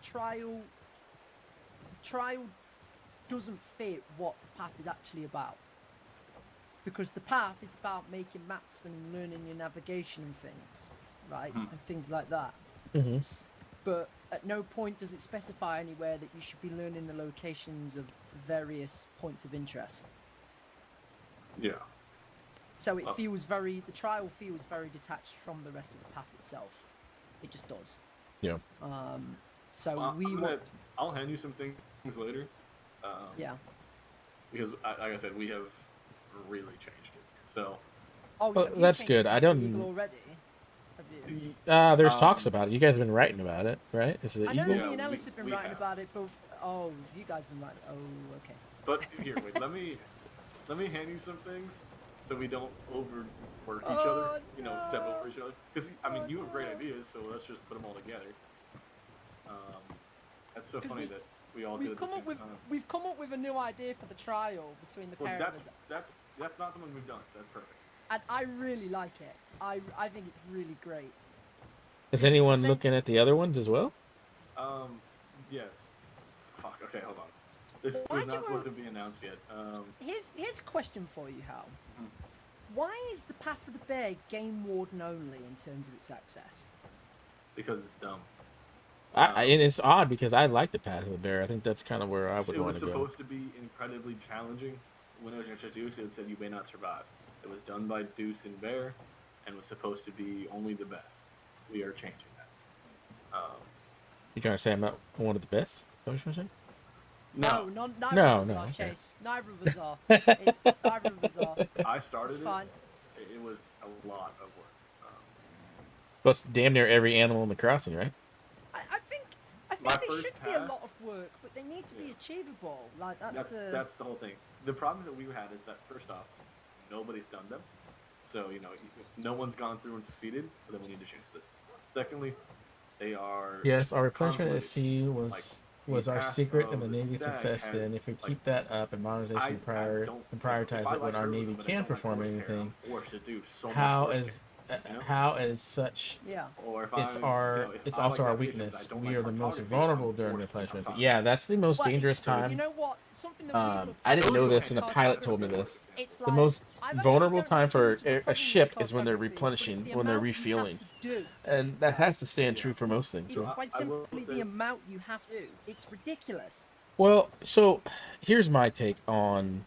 Speaker 6: trial doesn't fit what the path is actually about. Because the path is about making maps and learning your navigation and things, right?
Speaker 5: Mhm.
Speaker 6: And things like that.
Speaker 1: Mm-hmm.
Speaker 6: But at no point does it specify anywhere that you should be learning the locations of various points of interest.
Speaker 5: Yeah.
Speaker 6: So it
Speaker 5: Well-
Speaker 6: the trial feels very detached from the rest of the path itself. It just does.
Speaker 1: Yeah.
Speaker 6: So
Speaker 5: Well,
Speaker 6: we want,
Speaker 5: I'll hand you some things later.
Speaker 6: yeah.
Speaker 5: Because, like I said, we have really changed it. So,
Speaker 6: Oh,
Speaker 1: Well,
Speaker 6: have you
Speaker 1: that's
Speaker 6: changed
Speaker 1: good.
Speaker 6: the
Speaker 1: I
Speaker 6: Eagle
Speaker 1: don't-
Speaker 6: already. Have you?
Speaker 1: There's
Speaker 5: Um,
Speaker 1: talks about it. You guys have been writing about it, right? Is it
Speaker 6: I know
Speaker 1: Eagle?
Speaker 5: Yeah,
Speaker 6: me and Ellis
Speaker 5: we-
Speaker 6: have been
Speaker 5: we
Speaker 6: writing
Speaker 5: have.
Speaker 6: about it, but you guys have been writing. Oh, okay.
Speaker 5: but here, wait. let me hand you some things so we don't overwork each
Speaker 6: Oh,
Speaker 5: other. You know, step
Speaker 6: no.
Speaker 5: over each other. Because I mean, you have great ideas, so let's just put them all together. That's so
Speaker 6: 'Cause
Speaker 5: funny that we all did
Speaker 6: We've
Speaker 5: it at the
Speaker 6: come up
Speaker 5: same
Speaker 6: with
Speaker 5: time.
Speaker 6: we've come up with a new idea for the trial between the
Speaker 5: Well,
Speaker 6: pair of us,
Speaker 5: that's not the one we've done. That's perfect.
Speaker 6: and I really like it. I think it's really great.
Speaker 1: Is anyone
Speaker 6: same-
Speaker 1: looking at the other ones as well?
Speaker 5: Yeah. Fuck. Okay, hold on. This
Speaker 6: Why'd
Speaker 5: is
Speaker 6: you
Speaker 5: not
Speaker 6: go-
Speaker 5: supposed to be announced yet.
Speaker 6: Here's a question for you, Hal.
Speaker 5: Mhm.
Speaker 6: Why is the Path of the Bear game warden only in terms of its access?
Speaker 5: Because it's dumb.
Speaker 1: And it's odd because I like the Path of the Bear. I think that's kind of where I would
Speaker 5: It was
Speaker 1: want to go.
Speaker 5: supposed to be incredibly challenging. When it was introduced, it said you may not survive. It was done by Deuce and Bear, and was supposed to be only the best. We are changing that.
Speaker 1: You trying to say I'm not one of the best? Is that what you're saying?
Speaker 6: Neither
Speaker 1: No,
Speaker 6: of us
Speaker 1: no,
Speaker 6: are,
Speaker 1: okay.
Speaker 6: Chase. Neither of us are. Neither of us are.
Speaker 5: I started
Speaker 6: It's
Speaker 5: it.
Speaker 6: fine.
Speaker 5: It was a lot of work.
Speaker 1: Well, it's damn near every animal in the crossing, right?
Speaker 6: I think
Speaker 5: My
Speaker 6: they
Speaker 5: first
Speaker 6: should be a
Speaker 5: pass-
Speaker 6: lot of work, but they need to be
Speaker 5: Yeah.
Speaker 6: achievable. Like that's the.
Speaker 5: That's the whole thing. The problem that we had is that first off, nobody's done them, so no one's gone through and succeeded. So then we need to change this. Secondly, they are
Speaker 1: Yes, our replenishment at
Speaker 5: conflict.
Speaker 1: sea
Speaker 5: Like,
Speaker 1: was
Speaker 5: the
Speaker 1: our
Speaker 5: path
Speaker 1: secret
Speaker 5: of
Speaker 1: and the
Speaker 5: the
Speaker 1: Navy's
Speaker 5: stag
Speaker 1: success.
Speaker 5: has,
Speaker 1: Then, if we
Speaker 5: like,
Speaker 1: keep that up and modernization
Speaker 5: I don't
Speaker 1: and
Speaker 5: if I
Speaker 1: prioritize
Speaker 5: like
Speaker 1: it when our
Speaker 5: heroism,
Speaker 1: Navy
Speaker 5: but I
Speaker 1: can't
Speaker 5: don't like
Speaker 1: perform
Speaker 5: horsehair,
Speaker 1: anything,
Speaker 5: I'm forced to do so much
Speaker 1: how
Speaker 5: horsehair,
Speaker 1: is
Speaker 5: you know?
Speaker 1: how is such?
Speaker 6: Yeah.
Speaker 5: Or if
Speaker 1: It's
Speaker 5: I'm,
Speaker 1: it's
Speaker 5: I
Speaker 1: also
Speaker 5: like
Speaker 1: our
Speaker 5: navigation, but I
Speaker 1: weakness.
Speaker 5: don't
Speaker 1: We
Speaker 5: like
Speaker 1: are the most
Speaker 5: cartography,
Speaker 1: vulnerable
Speaker 5: I'm
Speaker 1: during
Speaker 5: forced to
Speaker 1: replenishments.
Speaker 5: talk.
Speaker 1: Yeah, that's the most
Speaker 6: Well,
Speaker 1: dangerous
Speaker 6: it's-
Speaker 1: time.
Speaker 6: You know what? Something that we looked
Speaker 1: I
Speaker 6: at
Speaker 1: didn't know
Speaker 6: with
Speaker 1: this, and the pilot told me
Speaker 6: cartography,
Speaker 1: this.
Speaker 6: It's
Speaker 1: The
Speaker 6: like,
Speaker 1: most
Speaker 6: I've actually
Speaker 1: vulnerable
Speaker 6: don't
Speaker 1: time
Speaker 6: have too
Speaker 1: for
Speaker 6: much of a
Speaker 1: a
Speaker 6: problem
Speaker 1: ship
Speaker 6: with
Speaker 1: is when they're
Speaker 6: cartography, but it's
Speaker 1: replenishing,
Speaker 6: the
Speaker 1: when they're
Speaker 6: amount you have
Speaker 1: refueling,
Speaker 6: to do.
Speaker 1: and that has to stand true for most things.
Speaker 6: It's
Speaker 1: right?
Speaker 6: quite
Speaker 5: I will
Speaker 6: simply
Speaker 5: say-
Speaker 6: the amount you have to do. It's ridiculous.
Speaker 1: Well, so here's my take on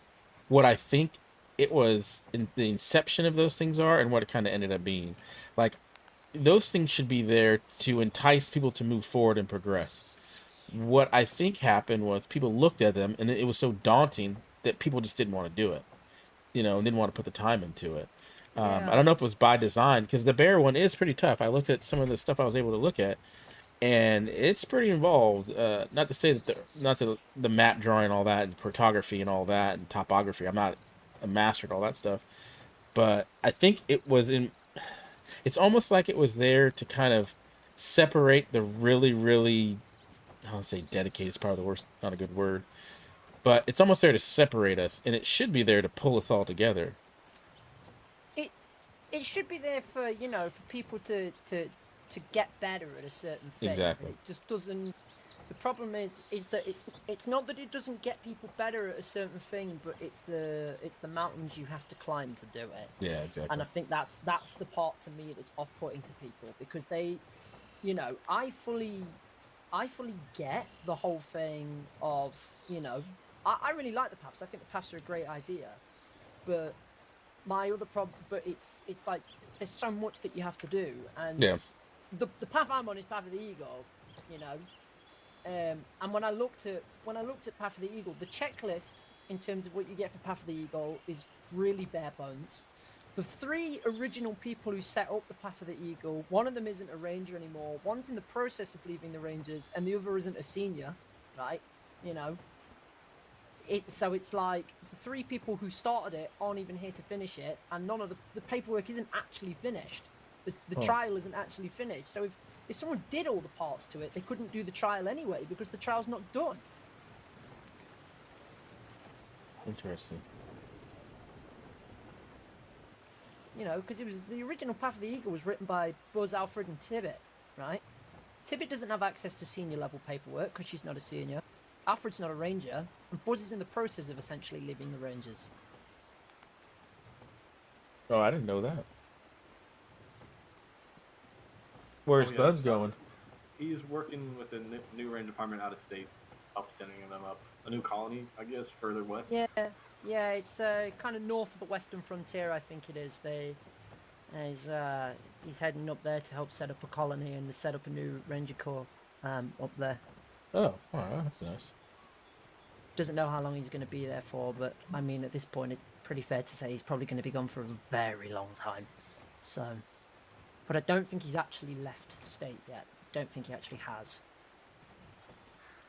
Speaker 1: what I think it was in the inception of those things are and what it kind of ended up being. Like, those things should be there to entice people to move forward and progress. What I think happened was people looked at them and it was so daunting that people just didn't want to do it, and didn't want to put the time into it. I
Speaker 6: Yeah.
Speaker 1: don't know if it was by design, because the bear one is pretty tough. I looked at some of the stuff I was able to look at, and it's pretty involved. Not to say that the map drawing, all that, and cartography and all that, and topography. I'm not a master at all that stuff, but I think it was in. It's almost like it was there to kind of separate the really, really. I don't say dedicated. It's probably the worst. Not a good word, but it's almost there to separate us, and it should be there to pull us all together.
Speaker 6: It should be there for for people to get better at a certain thing.
Speaker 1: Exactly.
Speaker 6: It just doesn't. The problem is that it's not that it doesn't get people better at a certain thing, but it's the mountains you have to climb to do it.
Speaker 1: Yeah, exactly.
Speaker 6: And I think that's the part to me that's off-putting to people, because they, I fully get the whole thing of, I really like the paths. I think the paths are a great idea, but my other problem, but it's like there's so much that you have to do, and
Speaker 1: Yeah.
Speaker 6: the path I'm on is Path of the Eagle, and when I looked at Path of the Eagle, the checklist in terms of what you get for Path of the Eagle is really bare bones. The 3 original people who set up the Path of the Eagle, one of them isn't a ranger anymore, one's in the process of leaving the Rangers, and the other isn't a senior, right? You know, so it's like the 3 people who started it aren't even here to finish it, and none of the paperwork isn't actually finished. The trial isn't actually finished. So if someone did all the parts to it, they couldn't do the trial anyway because the trial's not done.
Speaker 1: Interesting.
Speaker 6: You know, because it was the original Path of the Eagle was written by Buzz, Alfred, and Tibbet, right? Tibbet doesn't have access to senior level paperwork because she's not a senior. Alfred's not a ranger, and Buzz is in the process of essentially leaving the Rangers.
Speaker 1: Oh, I didn't know that. Where's
Speaker 5: Oh, yeah,
Speaker 1: Buzz going?
Speaker 5: He's working with the new range department out of state, up sending them up a new colony, I guess, further west.
Speaker 6: Yeah, it's kind of north of the western frontier, I think it is. He's heading up there to help set up a colony and to set up a new ranger corps up there.
Speaker 1: Oh, wow, that's nice.
Speaker 6: Doesn't know how long he's going to be there for, but I mean, at this point, it's pretty fair to say he's probably going to be gone for a very long time. So, but I don't think he's actually left the state yet. Don't think he actually has.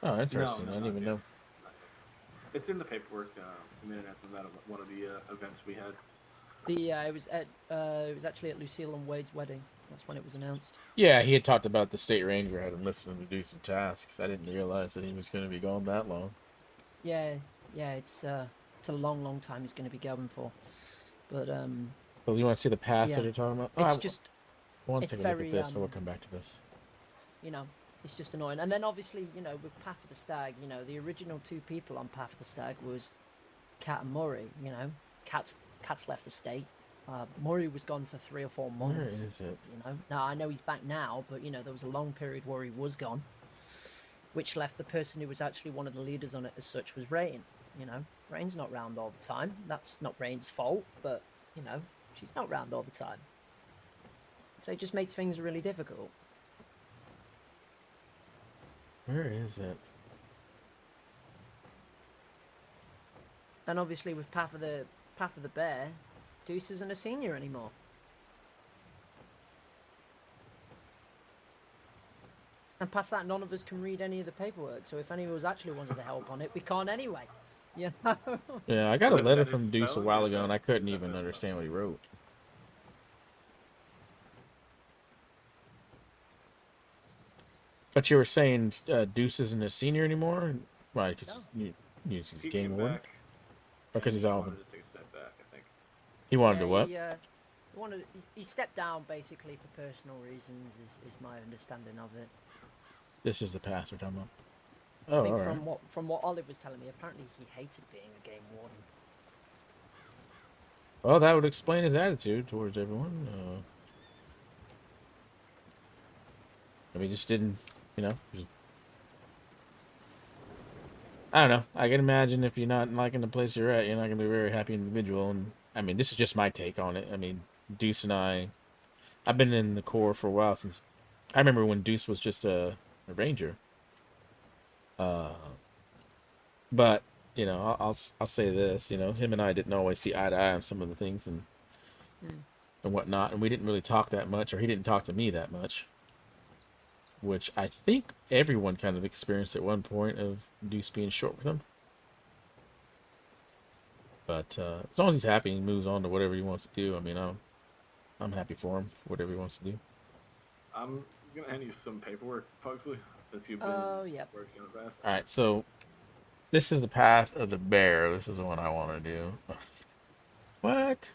Speaker 1: Oh, interesting.
Speaker 5: No,
Speaker 1: I didn't even know.
Speaker 5: It's in the paperwork. We made an announcement about one of the events we had.
Speaker 6: It was actually at Lucille and Wade's wedding. That's when it was announced.
Speaker 1: Yeah, he had talked about the state ranger had enlisted him to do some tasks. I didn't realize that he was going to be gone that long.
Speaker 6: Yeah, it's a long time he's going to be going for. But
Speaker 1: Well, you want to see the path
Speaker 6: yeah.
Speaker 1: that you're talking about?
Speaker 6: It's
Speaker 1: I
Speaker 6: just,
Speaker 1: want to
Speaker 6: it's
Speaker 1: take a look
Speaker 6: very,
Speaker 1: at this, and we'll come back to this.
Speaker 6: you know, it's just annoying. And then obviously, you know, with Path of the Stag, you know, the original 2 people on Path of the Stag was Kat and Murray. You know, Kat's left the state. Murray was gone for 3 or 4 months.
Speaker 1: Where is it?
Speaker 6: You know, now I know he's back now, but you know, there was a long period where he was gone, which left the person who was actually one of the leaders on it as such was Rain. You know, Rain's not round all the time. That's not Rain's fault, but you know, she's not round all the time. So it just makes things really difficult.
Speaker 1: Where is it?
Speaker 6: And obviously with Path of the Bear, Deuce isn't a senior anymore. And past that, none of us can read any of the paperwork. So if any of us actually wanted to help on it, we can't anyway. You know?
Speaker 1: Yeah, I got a
Speaker 5: But
Speaker 1: letter
Speaker 5: that
Speaker 1: from
Speaker 5: is
Speaker 1: Deuce a
Speaker 5: valid,
Speaker 1: while
Speaker 5: yeah,
Speaker 1: ago, and I
Speaker 5: that-
Speaker 1: couldn't
Speaker 5: that
Speaker 1: even
Speaker 5: is
Speaker 1: understand what he wrote. But you were saying Deuce isn't a senior anymore? Right, because
Speaker 6: No.
Speaker 1: he's
Speaker 5: He
Speaker 1: game
Speaker 5: came
Speaker 1: warden?
Speaker 5: back,
Speaker 1: Because
Speaker 5: and
Speaker 1: he's
Speaker 5: he
Speaker 1: all.
Speaker 5: wanted to take a step back, I think.
Speaker 1: He wanted to what?
Speaker 6: He stepped down basically for personal reasons, is my understanding of it.
Speaker 1: This is the path we're talking about.
Speaker 6: I
Speaker 1: Oh,
Speaker 6: think
Speaker 1: alright.
Speaker 6: from what Olive was telling me, apparently he hated being a game warden.
Speaker 1: Well, that would explain his attitude towards everyone. I mean, just didn't, you know. I don't know. I can imagine if you're not liking the place you're at, you're not going to be a very happy individual. And I mean, this is just my take on it. I mean, Deuce and I've been in the Corps for a while since. I remember when Deuce was just a ranger. But you know, I'll say this. You know, him and I didn't always see eye to eye on some of the things and whatnot, and we didn't really talk that much, or he didn't talk to me that much. Which I think everyone kind of experienced at one point of Deuce being short with him. But as long as he's happy and moves on to whatever he wants to do, I mean, I'm happy for him for whatever he wants to do.
Speaker 5: I'm gonna hand you some paperwork, Pugsley, since you've been
Speaker 6: Oh, yep.
Speaker 5: working on that.
Speaker 1: All right, so this is the path of the bear. This is the one I want to do. What?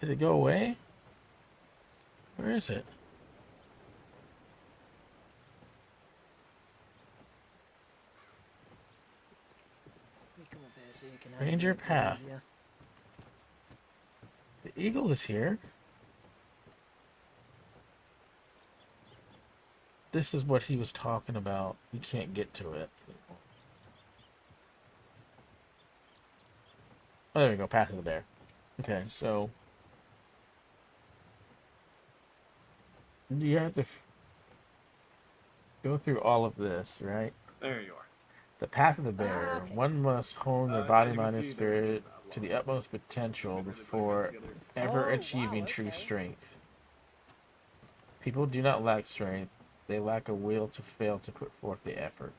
Speaker 1: Did it go away? Where is it?
Speaker 6: You come up here so you can have
Speaker 1: Ranger
Speaker 6: it a bit
Speaker 1: path.
Speaker 6: easier.
Speaker 1: The eagle is here. This is what he was talking about. You can't get to it. Oh, there we go. Path of the bear. Okay, so you have to go through all of this, right?
Speaker 5: There you are.
Speaker 1: The path of the bear.
Speaker 6: okay.
Speaker 1: One must hone their
Speaker 5: As
Speaker 1: body,
Speaker 5: you can
Speaker 1: mind, and
Speaker 5: see, there's
Speaker 1: spirit.
Speaker 5: a
Speaker 1: to the utmost potential before
Speaker 6: Oh,
Speaker 1: ever
Speaker 6: wow,
Speaker 1: achieving true
Speaker 6: okay.
Speaker 1: strength. People do not lack strength, they lack a will to fail to put forth the effort.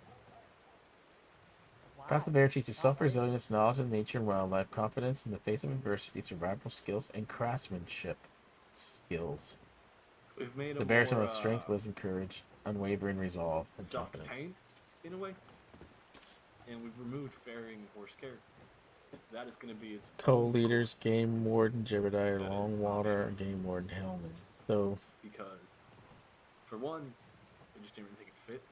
Speaker 1: Path of the
Speaker 6: Wow.
Speaker 1: Bear teaches
Speaker 6: Wow,
Speaker 1: self
Speaker 6: that is-
Speaker 1: resilience, knowledge of nature and wildlife, confidence in the face of adversity, survival skills, and craftsmanship skills.
Speaker 5: We've made
Speaker 1: The
Speaker 5: a
Speaker 1: baritone
Speaker 5: more
Speaker 1: of strength, wisdom, courage, unwavering resolve, and
Speaker 5: dark
Speaker 1: confidence.
Speaker 5: paint in a way, and we've removed ferrying horse character. That is going to be its own
Speaker 1: Co-leaders,
Speaker 5: class,
Speaker 1: Game Warden, Jebediah,
Speaker 5: That is
Speaker 1: Longwater,
Speaker 5: optional.
Speaker 1: and Game Warden, Hellman. So,
Speaker 5: because, for one, we just didn't really think it fit.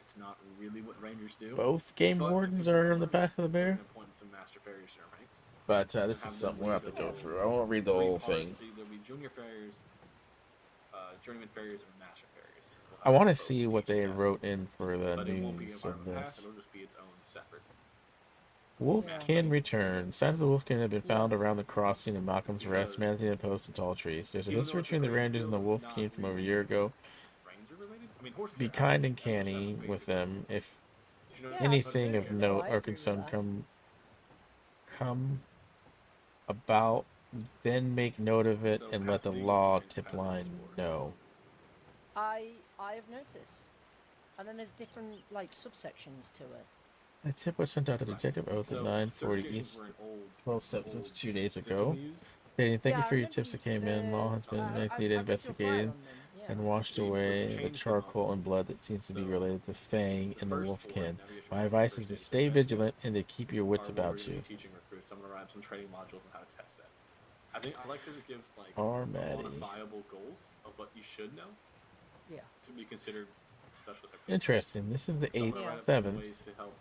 Speaker 5: It's not really what rangers do.
Speaker 1: both Game
Speaker 5: But if
Speaker 1: Wardens
Speaker 5: people
Speaker 1: are
Speaker 5: wanna
Speaker 1: in the
Speaker 5: learn it,
Speaker 1: Path of the
Speaker 5: we're
Speaker 1: Bear.
Speaker 5: gonna appoint some master farriers in our ranks.
Speaker 1: But this
Speaker 5: and
Speaker 1: is
Speaker 5: have them
Speaker 1: something we'll have to
Speaker 5: lead
Speaker 1: go
Speaker 5: the
Speaker 1: through. I won't read the
Speaker 5: three
Speaker 1: whole
Speaker 5: parts,
Speaker 1: thing.
Speaker 5: So there'll be junior farriers, journeyman farriers, and master farriers. We'll
Speaker 1: I
Speaker 5: have
Speaker 1: want to
Speaker 5: both
Speaker 1: see what
Speaker 5: teach
Speaker 1: they
Speaker 5: them,
Speaker 1: wrote in for the
Speaker 5: but it won't be
Speaker 1: news
Speaker 5: a
Speaker 1: of
Speaker 5: viral path.
Speaker 1: this.
Speaker 5: It'll just be its own separate.
Speaker 1: Wolfkin return. Signs of the Wolfkin have been
Speaker 6: Yeah.
Speaker 1: found around the crossing of Malcolm's Rest,
Speaker 5: Because
Speaker 1: Manatee Post, and Tall Trees. There's a
Speaker 5: even
Speaker 1: history
Speaker 5: though it's a
Speaker 1: between the
Speaker 5: great
Speaker 1: Rangers
Speaker 5: skill,
Speaker 1: and the
Speaker 5: it's
Speaker 1: Wolfkin
Speaker 5: not
Speaker 1: from over a
Speaker 5: really
Speaker 1: year ago.
Speaker 5: ranger related. I mean, horse
Speaker 1: Be
Speaker 5: care
Speaker 1: kind
Speaker 5: actually
Speaker 1: and
Speaker 5: does have
Speaker 1: canny
Speaker 5: basic
Speaker 1: with them. If
Speaker 5: Did you know
Speaker 6: Yeah,
Speaker 5: that?
Speaker 1: anything of
Speaker 6: absolutely.
Speaker 1: note
Speaker 6: No, I
Speaker 1: or
Speaker 6: agree with
Speaker 1: concern
Speaker 6: that.
Speaker 1: come about, then make note of it
Speaker 5: So
Speaker 1: and
Speaker 5: Path
Speaker 1: let the
Speaker 5: of the Eagles
Speaker 1: law
Speaker 5: will change the
Speaker 1: tip
Speaker 5: path of the
Speaker 1: line
Speaker 5: sport.
Speaker 1: know.
Speaker 6: I have noticed, and then there's different like subsections to it.
Speaker 1: A tip was sent out to Detective Oath at
Speaker 5: So
Speaker 1: 9:40
Speaker 5: certifications
Speaker 1: East
Speaker 5: were an old
Speaker 1: 12/7,
Speaker 5: old
Speaker 1: 2 days
Speaker 5: system
Speaker 1: ago.
Speaker 5: we used.
Speaker 1: Stating, thank
Speaker 6: Yeah,
Speaker 1: you
Speaker 6: I
Speaker 1: for your
Speaker 6: remember
Speaker 1: tips that came in.
Speaker 6: the-
Speaker 1: Law has been
Speaker 5: I-
Speaker 1: nicely
Speaker 6: I read your file
Speaker 1: investigated
Speaker 6: on them, yeah.
Speaker 1: and washed
Speaker 5: We
Speaker 1: away the
Speaker 5: changed them
Speaker 1: charcoal
Speaker 5: up.
Speaker 1: and blood that seems to be
Speaker 5: So,
Speaker 1: related to Fang
Speaker 5: The
Speaker 1: and the
Speaker 5: first
Speaker 1: Wolfkin.
Speaker 5: four, navigation,
Speaker 1: My
Speaker 5: map,
Speaker 1: advice
Speaker 5: first
Speaker 1: is to
Speaker 5: aid,
Speaker 1: stay
Speaker 5: rescue,
Speaker 1: vigilant and to keep your wits
Speaker 5: are what we're
Speaker 1: about
Speaker 5: gonna be
Speaker 1: you.
Speaker 5: teaching recruits. I'm gonna write some training modules on how to test that. I think I like because it gives like
Speaker 1: Or
Speaker 5: a lot of
Speaker 1: Maddie.
Speaker 5: viable goals of what you should know
Speaker 6: Yeah.
Speaker 5: to be considered specialist.
Speaker 1: Interesting. This is the
Speaker 5: So I'm
Speaker 1: 8th,
Speaker 5: gonna write up some
Speaker 1: 7th,
Speaker 5: ways to help.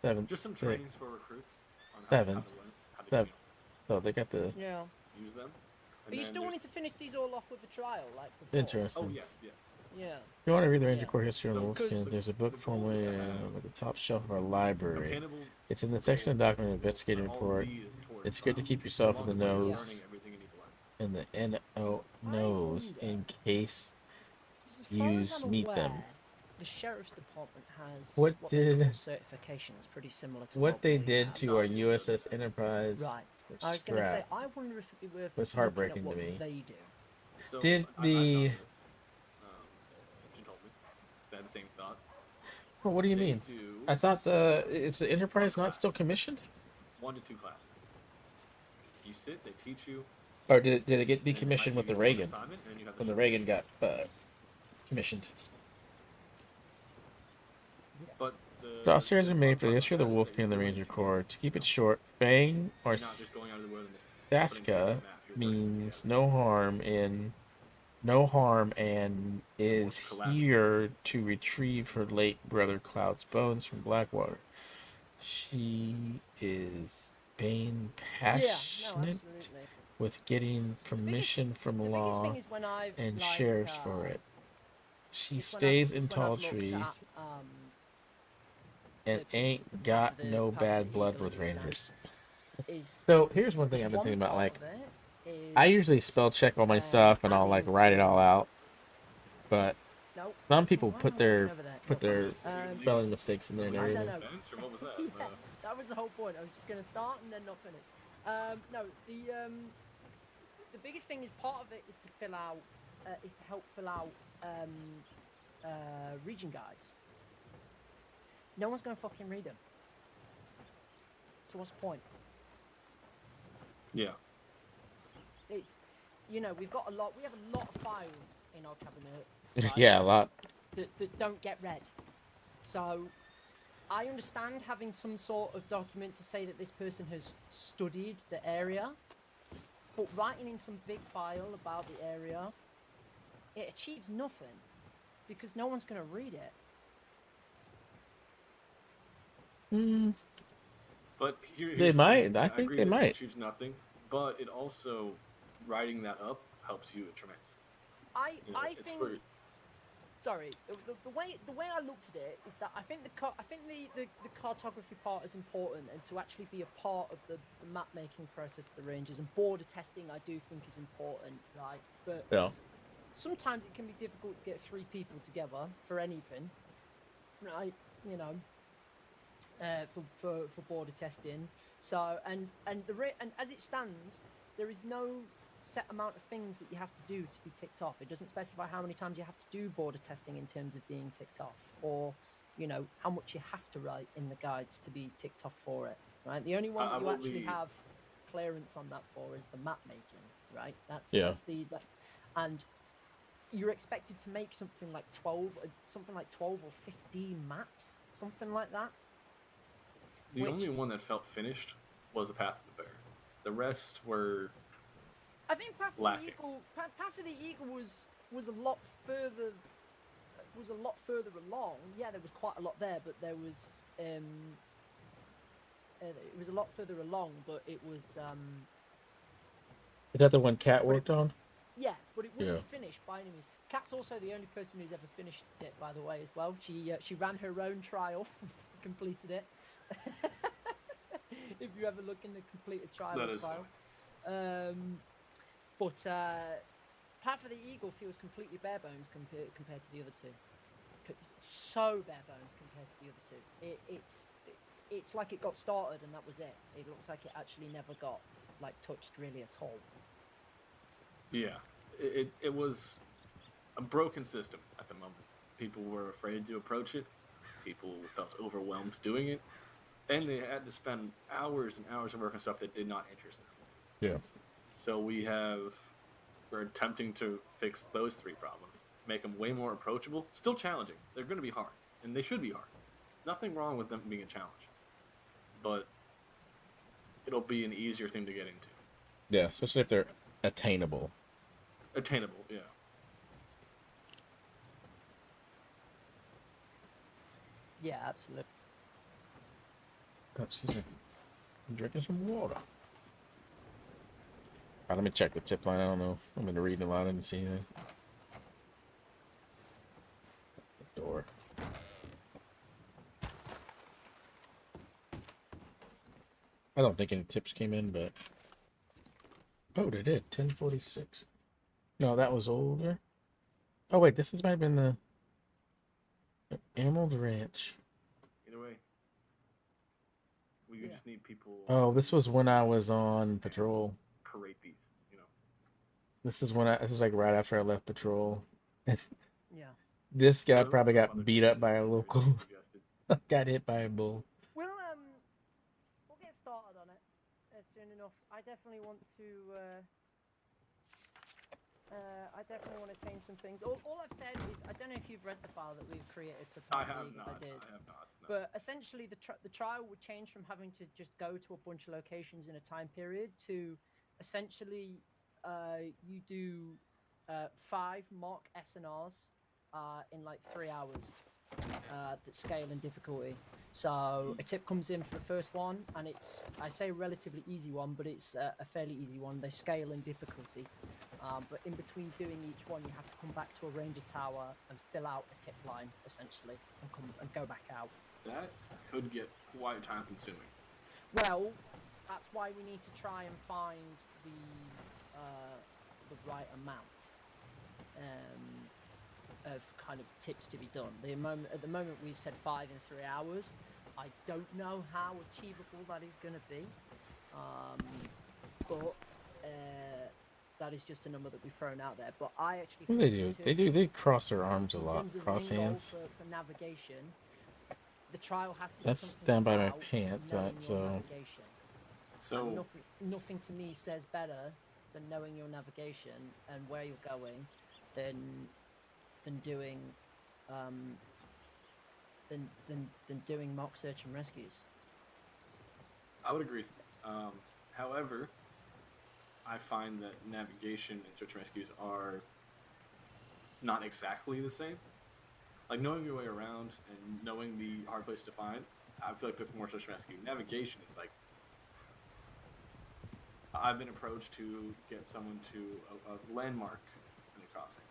Speaker 1: 7th,
Speaker 5: Just some
Speaker 1: 6th.
Speaker 5: trainings for recruits on how
Speaker 1: Seven.
Speaker 5: to learn, how to
Speaker 1: Seven. So they got the
Speaker 6: Yeah.
Speaker 5: use them.
Speaker 6: Are you still wanting to finish these all off with a trial, like before?
Speaker 1: interesting.
Speaker 5: Oh yes, yes.
Speaker 6: Yeah.
Speaker 1: If you want to read the Ranger
Speaker 6: Yeah.
Speaker 1: Corps history on the
Speaker 5: So,
Speaker 1: Wolfkin,
Speaker 5: 'cause
Speaker 1: there's a book
Speaker 5: the goal is
Speaker 1: formerly
Speaker 5: to have
Speaker 1: at the top shelf of our library.
Speaker 5: Obtainable
Speaker 1: It's in the section of document
Speaker 5: goals
Speaker 1: investigative
Speaker 5: that all
Speaker 1: report.
Speaker 5: lead towards,
Speaker 1: It's good to keep
Speaker 5: so
Speaker 1: yourself in
Speaker 5: long
Speaker 1: the
Speaker 5: as you're
Speaker 1: nose.
Speaker 5: learning everything you need to learn.
Speaker 1: And the NO knows
Speaker 6: wonder-
Speaker 1: in case
Speaker 6: As far
Speaker 1: you
Speaker 6: as I'm
Speaker 1: meet them.
Speaker 6: aware, the sheriff's department has
Speaker 1: What
Speaker 6: they
Speaker 1: did-
Speaker 6: call certifications pretty similar to
Speaker 1: what they
Speaker 6: we
Speaker 1: did
Speaker 6: have.
Speaker 1: to our USS Enterprise
Speaker 6: Right.
Speaker 1: for
Speaker 6: I was gonna say,
Speaker 1: scrap.
Speaker 6: I wonder if it'd be worth
Speaker 1: was
Speaker 6: looking at
Speaker 1: heartbreaking to
Speaker 6: what
Speaker 1: me.
Speaker 6: they do.
Speaker 5: So
Speaker 1: Did
Speaker 5: I
Speaker 1: the-
Speaker 5: found this. She told me. They had the same thought.
Speaker 1: Well, what do you
Speaker 5: They
Speaker 1: mean?
Speaker 5: do
Speaker 1: I thought is the Enterprise not still commissioned?
Speaker 5: 1 to 2 classes. You sit, they teach you.
Speaker 1: Or did it get
Speaker 5: and
Speaker 1: decommissioned with
Speaker 5: you
Speaker 1: the
Speaker 5: do an
Speaker 1: Reagan?
Speaker 5: assignment, and then you have
Speaker 1: When the
Speaker 5: certification.
Speaker 1: Reagan got commissioned.
Speaker 5: But the
Speaker 1: Dossiers are made for the history of the
Speaker 5: part about
Speaker 1: Wolfkin
Speaker 5: that is
Speaker 1: and the
Speaker 5: that you're
Speaker 1: Ranger
Speaker 5: doing it
Speaker 1: Corps. To keep it short, Fang or
Speaker 5: You're not just going out of the wilderness. putting together a
Speaker 1: Saska
Speaker 5: map, you're working
Speaker 1: means
Speaker 5: together.
Speaker 1: no harm and
Speaker 5: It's more
Speaker 1: is
Speaker 5: collaborative.
Speaker 1: here to retrieve her late brother Cloud's bones from Blackwater. She is Bane
Speaker 6: Yeah, no,
Speaker 1: passionate
Speaker 6: absolutely.
Speaker 1: with getting permission from
Speaker 6: The biggest
Speaker 1: law
Speaker 6: thing is when I've
Speaker 1: and
Speaker 6: like,
Speaker 1: sheriffs for it. She
Speaker 6: it's when
Speaker 1: stays
Speaker 6: I've-
Speaker 1: in
Speaker 6: it's when I've
Speaker 1: tall
Speaker 6: looked
Speaker 1: trees
Speaker 6: at,
Speaker 1: and
Speaker 6: the
Speaker 1: ain't
Speaker 6: path
Speaker 1: got
Speaker 6: of the-
Speaker 1: no
Speaker 6: path of
Speaker 1: bad
Speaker 6: the
Speaker 1: blood
Speaker 6: eagle
Speaker 1: with
Speaker 6: as it stands.
Speaker 1: Rangers.
Speaker 6: is
Speaker 1: So here's one thing
Speaker 6: is
Speaker 1: I've been
Speaker 6: one
Speaker 1: thinking about,
Speaker 6: part
Speaker 1: like,
Speaker 6: of it is
Speaker 1: I usually spell check all my stuff and I'll like
Speaker 6: adding
Speaker 1: write it
Speaker 6: to-
Speaker 1: all out, but
Speaker 6: Nope.
Speaker 1: some people
Speaker 6: Why
Speaker 1: put
Speaker 6: am I
Speaker 1: their
Speaker 6: looking over there?
Speaker 1: put
Speaker 6: No,
Speaker 1: their
Speaker 6: um,
Speaker 1: spelling mistakes in there and
Speaker 6: I don't
Speaker 1: everything.
Speaker 6: know.
Speaker 5: Fence, or what was that?
Speaker 6: Yeah, that was the whole point. I was just gonna start and then not finish. No, the biggest thing is part of it is to fill out, is to help fill out region guides. No one's gonna fucking read them. So what's the point?
Speaker 5: Yeah.
Speaker 6: It's, you know, we have a lot of files in our cabinet. right,
Speaker 1: Yeah, a lot.
Speaker 6: that don't get read. So I understand having some sort of document to say that this person has studied the area, but writing in some big file about the area, it achieves nothing because no one's going to read it.
Speaker 1: Mm,
Speaker 5: But here,
Speaker 1: They
Speaker 5: here's the
Speaker 1: might.
Speaker 5: thing.
Speaker 1: I think
Speaker 5: agree
Speaker 1: they
Speaker 5: that it
Speaker 1: might.
Speaker 5: achieves nothing, but it also writing that up helps you tremendously. You know,
Speaker 6: I
Speaker 5: it's
Speaker 6: think.
Speaker 5: for
Speaker 6: Sorry, the way I looked at it is that I think the cartography part is important, and to actually be a part of the map making process of the Rangers and border testing I do think is important, right? But
Speaker 1: yeah.
Speaker 6: sometimes it can be difficult to get 3 people together for anything, right? You know, for border testing. So and as it stands, there is no set amount of things that you have to do to be ticked off. It doesn't specify how many times you have to do border testing in terms of being ticked off, or how much you have to write in the guides to be ticked off for it. Right. The only one that you actually have clearance on that for is the map making. Right. And you're expected to make something like 12 or 15 maps, something like that.
Speaker 5: The only one that felt finished was the Path of the Bear. The rest were
Speaker 6: I think Path
Speaker 5: lacking.
Speaker 6: Path of the Eagle was a lot further along. Yeah, there was quite a lot there, but there was it was a lot further along, but it was
Speaker 1: Is that the one Cat worked on?
Speaker 6: yeah, but it wasn't finished by any means. Kat's also the only person who's ever finished it, by the way, as well. She ran her own trial, completed it. If you ever look in the completed trial file. But Path of the Eagle feels completely bare bones compared to the other two. So bare bones compared to the other two. It's like it got started and that was it. It looks like it actually never got touched really at all.
Speaker 5: Yeah, it was a broken system at the moment. People were afraid to approach it. People felt overwhelmed doing it, and they had to spend hours and hours of work on stuff that did not interest them.
Speaker 1: Yeah.
Speaker 5: So we're attempting to fix those three problems, make them way more approachable. Still challenging. They're going to be hard, and they should be hard. Nothing wrong with them being a challenge, but it'll be an easier thing to get into.
Speaker 1: Yeah, especially if they're attainable.
Speaker 5: Attainable, yeah.
Speaker 6: Yeah, absolutely.
Speaker 1: Oh, excuse me. I'm drinking some water. Let me check the tip line. I don't know. I've been reading a lot. I didn't see anything. The door. I don't think any tips came in, but... Oh, they did. 1046. No, that was older. Oh, wait. This might have been the Emerald Ranch.
Speaker 5: Either way, we just need people.
Speaker 1: Oh, this was when I was on patrol.
Speaker 5: Parade these,
Speaker 1: This is like right after I left patrol.
Speaker 6: Yeah.
Speaker 1: This guy probably got beat up by a local. Got hit by a bull.
Speaker 6: We'll get started on it soon enough. I definitely want to change some things. All I've said is I don't know if you've read the file that we've created for
Speaker 5: I
Speaker 6: Path
Speaker 5: have
Speaker 6: League,
Speaker 5: not.
Speaker 6: I did.
Speaker 5: I have not. No.
Speaker 6: But essentially, the trial would change from having to just go to a bunch of locations in a time period to essentially you do 5 mock SNRs in 3 hours that scale in difficulty. So a tip comes in for the first one, and I say a relatively easy one, but it's a fairly easy one. They scale in difficulty. But in between doing each one, you have to come back to a ranger tower and fill out a tip line, essentially, and go back out.
Speaker 5: That could get quite time consuming.
Speaker 6: Well, that's why we need to try and find the right amount of kind of tips to be done. At the moment we've said 5 in 3 hours. I don't know how achievable that is going to be, but that is just a number that we've thrown out there. But I actually
Speaker 1: What do they do? They cross their arms a lot. Cross hands.
Speaker 6: For navigation, the trial has to.
Speaker 1: That's down by my pants. So.
Speaker 5: So
Speaker 6: nothing to me says better than knowing your navigation and where you're going than doing than doing mock search and rescues.
Speaker 5: I would agree. However, I find that navigation and search and rescues are not exactly the same. Like knowing your way around and knowing the hard place to find, I feel like that's more search and rescue. Navigation is like, I've been approached to get someone to a landmark in a crossing.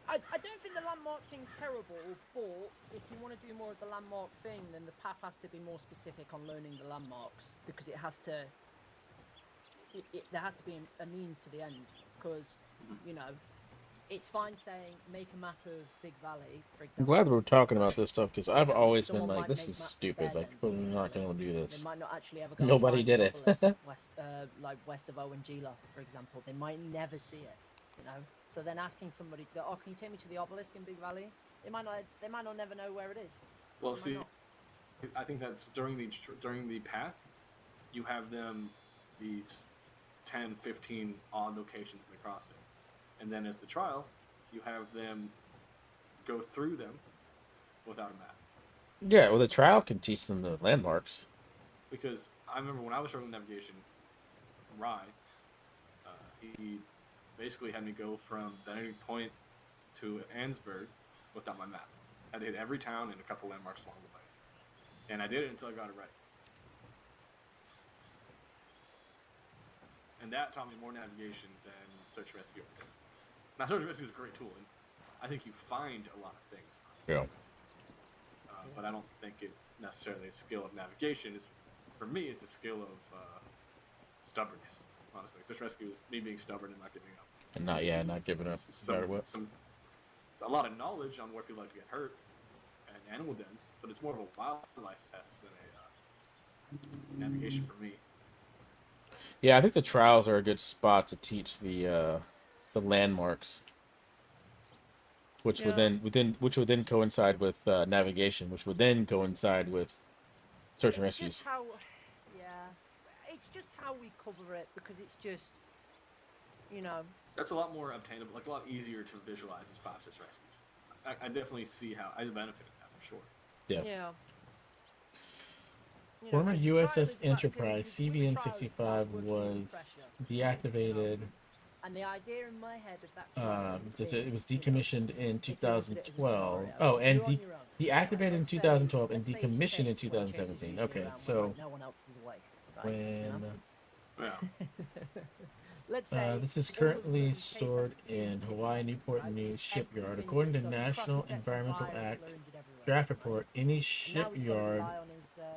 Speaker 6: I don't think the landmark thing's terrible, but if you want to do more of the landmark thing, then the path has to be more specific on learning the landmarks, because it has to. There has to be a means to the end, because it's fine saying make a map of Big Valley, for example.
Speaker 1: I'm glad we're talking about this stuff because I've always been
Speaker 6: Someone
Speaker 1: like,
Speaker 6: might
Speaker 1: this
Speaker 6: make
Speaker 1: is
Speaker 6: maps of
Speaker 1: stupid.
Speaker 6: bear
Speaker 1: Like,
Speaker 6: dens
Speaker 1: we're
Speaker 6: in Big
Speaker 1: not
Speaker 6: Valley.
Speaker 1: going to do
Speaker 6: They
Speaker 1: this.
Speaker 6: might not actually ever go
Speaker 1: Nobody
Speaker 6: find
Speaker 1: did
Speaker 6: an
Speaker 1: it.
Speaker 6: obelisk like west of Owen Gila, for example. They might never see it, you know. So then asking somebody to go, oh, can you take me to the obelisk in Big Valley? They might not never know where it is.
Speaker 5: Well,
Speaker 6: They might
Speaker 5: see,
Speaker 6: not.
Speaker 5: I think that's during the path, you have them these 10, 15 odd locations in the crossing, and then as the trial, you have them go through them without a map.
Speaker 1: Yeah, well, the trial can teach them the landmarks.
Speaker 5: Because I remember when I was struggling with navigation, Rye, he basically had me go from Benedict Point to Ansburg without my map. I had to hit every town and a couple landmarks along the way. And I did it until I got it right. And that taught me more navigation than search and rescue. Now, search and rescue is a great tool, and I think you find a lot of things.
Speaker 1: Yeah.
Speaker 5: But I don't think it's necessarily a skill of navigation. For me, it's a skill of stubbornness. Honestly, search and rescue is me being stubborn and not giving up.
Speaker 1: And not giving up.
Speaker 5: A lot of knowledge on where people like to get hurt and animal dens, but it's more of a wildlife test than a navigation for me.
Speaker 1: Yeah, I think the trials are a good spot to teach the landmarks, which would then coincide with navigation, which would then coincide with search and rescues.
Speaker 6: It's just how we cover it because it's just, you know.
Speaker 5: That's a lot more obtainable, like a lot easier to visualize as five search rescues. I definitely see how I benefited that for sure.
Speaker 1: Yeah.
Speaker 6: Yeah.
Speaker 1: Former USS Enterprise CVN-65 was deactivated.
Speaker 6: And the idea in my head of that
Speaker 1: It was decommissioned in 2012. Oh, and deactivated in 2012 and decommissioned in 2017. Okay, so
Speaker 6: no one else is awake, right?
Speaker 1: when
Speaker 5: Yeah.
Speaker 6: Let's say
Speaker 1: this is currently stored in Hawaii Newport News Shipyard. According to National Environmental Act draft report, any shipyard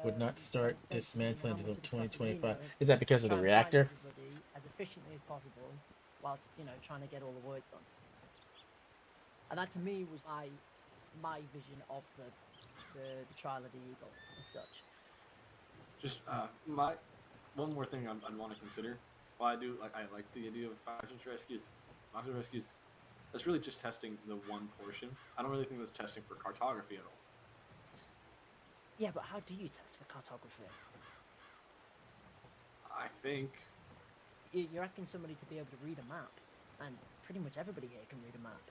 Speaker 1: would not start dismantling until 2025. Is that because of the reactor?
Speaker 6: As efficiently as possible, whilst trying to get all the work done. And that to me was my vision of the trial of the Eagle as such.
Speaker 5: Just one more thing I want to consider. Well, I like the idea of fire search rescues. Fire search rescues, that's really just testing the one portion. I don't really think that's testing for cartography at all.
Speaker 6: Yeah, but how do you test for cartography?
Speaker 5: I think
Speaker 6: you're asking somebody to be able to read a map, and pretty much everybody here can read a map.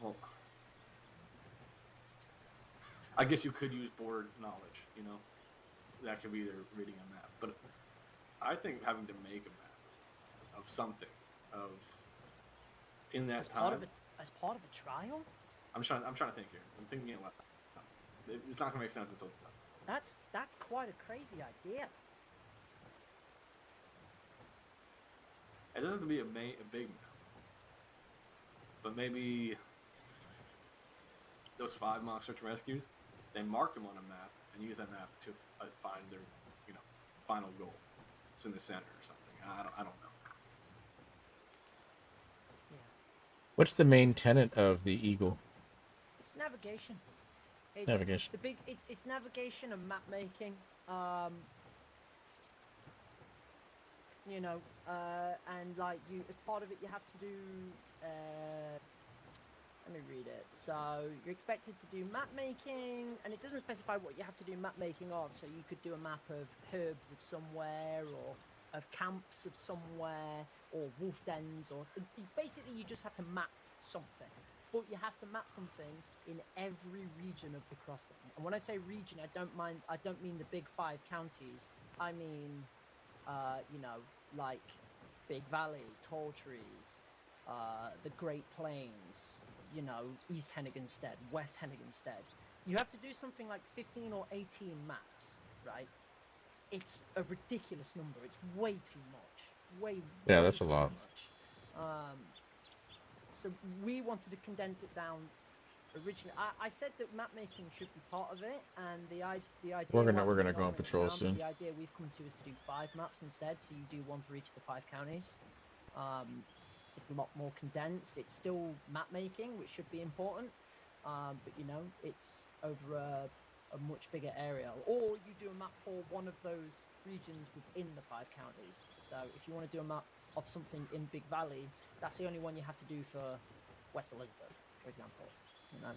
Speaker 5: Well, I guess you could use board knowledge, that could be either reading a map, but I think having to make a map of something in that time
Speaker 6: as part of a trial.
Speaker 5: I'm trying to think here. I'm thinking it loud. It's not gonna make sense until it's done.
Speaker 6: That's quite a crazy idea.
Speaker 5: It doesn't have to be a big map, but maybe those 5 mock search and rescues, they mark them on a map and use that map to find their final goal. It's in the center or something. I don't know.
Speaker 6: Yeah.
Speaker 1: What's the main tenet of the Eagle?
Speaker 6: It's navigation.
Speaker 1: Navigation.
Speaker 6: It's navigation and map making. And like as part of it, you have to do. Let me read it. So you're expected to do map making, and it doesn't specify what you have to do map making of. So you could do a map of herbs of somewhere, or of camps of somewhere, or wolf dens, or basically you just have to map something. But you have to map something in every region of the crossing. And when I say region, I don't mean the big 5 counties. I mean, like Big Valley, Tall Trees, the Great Plains, East Henniganstead, West Henniganstead. You have to do something like 15 or 18 maps, right? It's a ridiculous number. It's way too much.
Speaker 1: Yeah, that's a lot.
Speaker 6: So we wanted to condense it down. Originally, I said that map making should be part of it, and the idea.
Speaker 1: We're gonna go on patrol soon.
Speaker 6: The idea we've come to is to do 5 maps instead, so you do one for each of the 5 counties. it's a lot more condensed. It's still map making, which should be important, but you know, it's over a much bigger area. Or you do a map for one of those regions within the 5 counties. So if you want to do a map of something in Big Valley, that's the only one you have to do for West Elizabeth, for example. You know,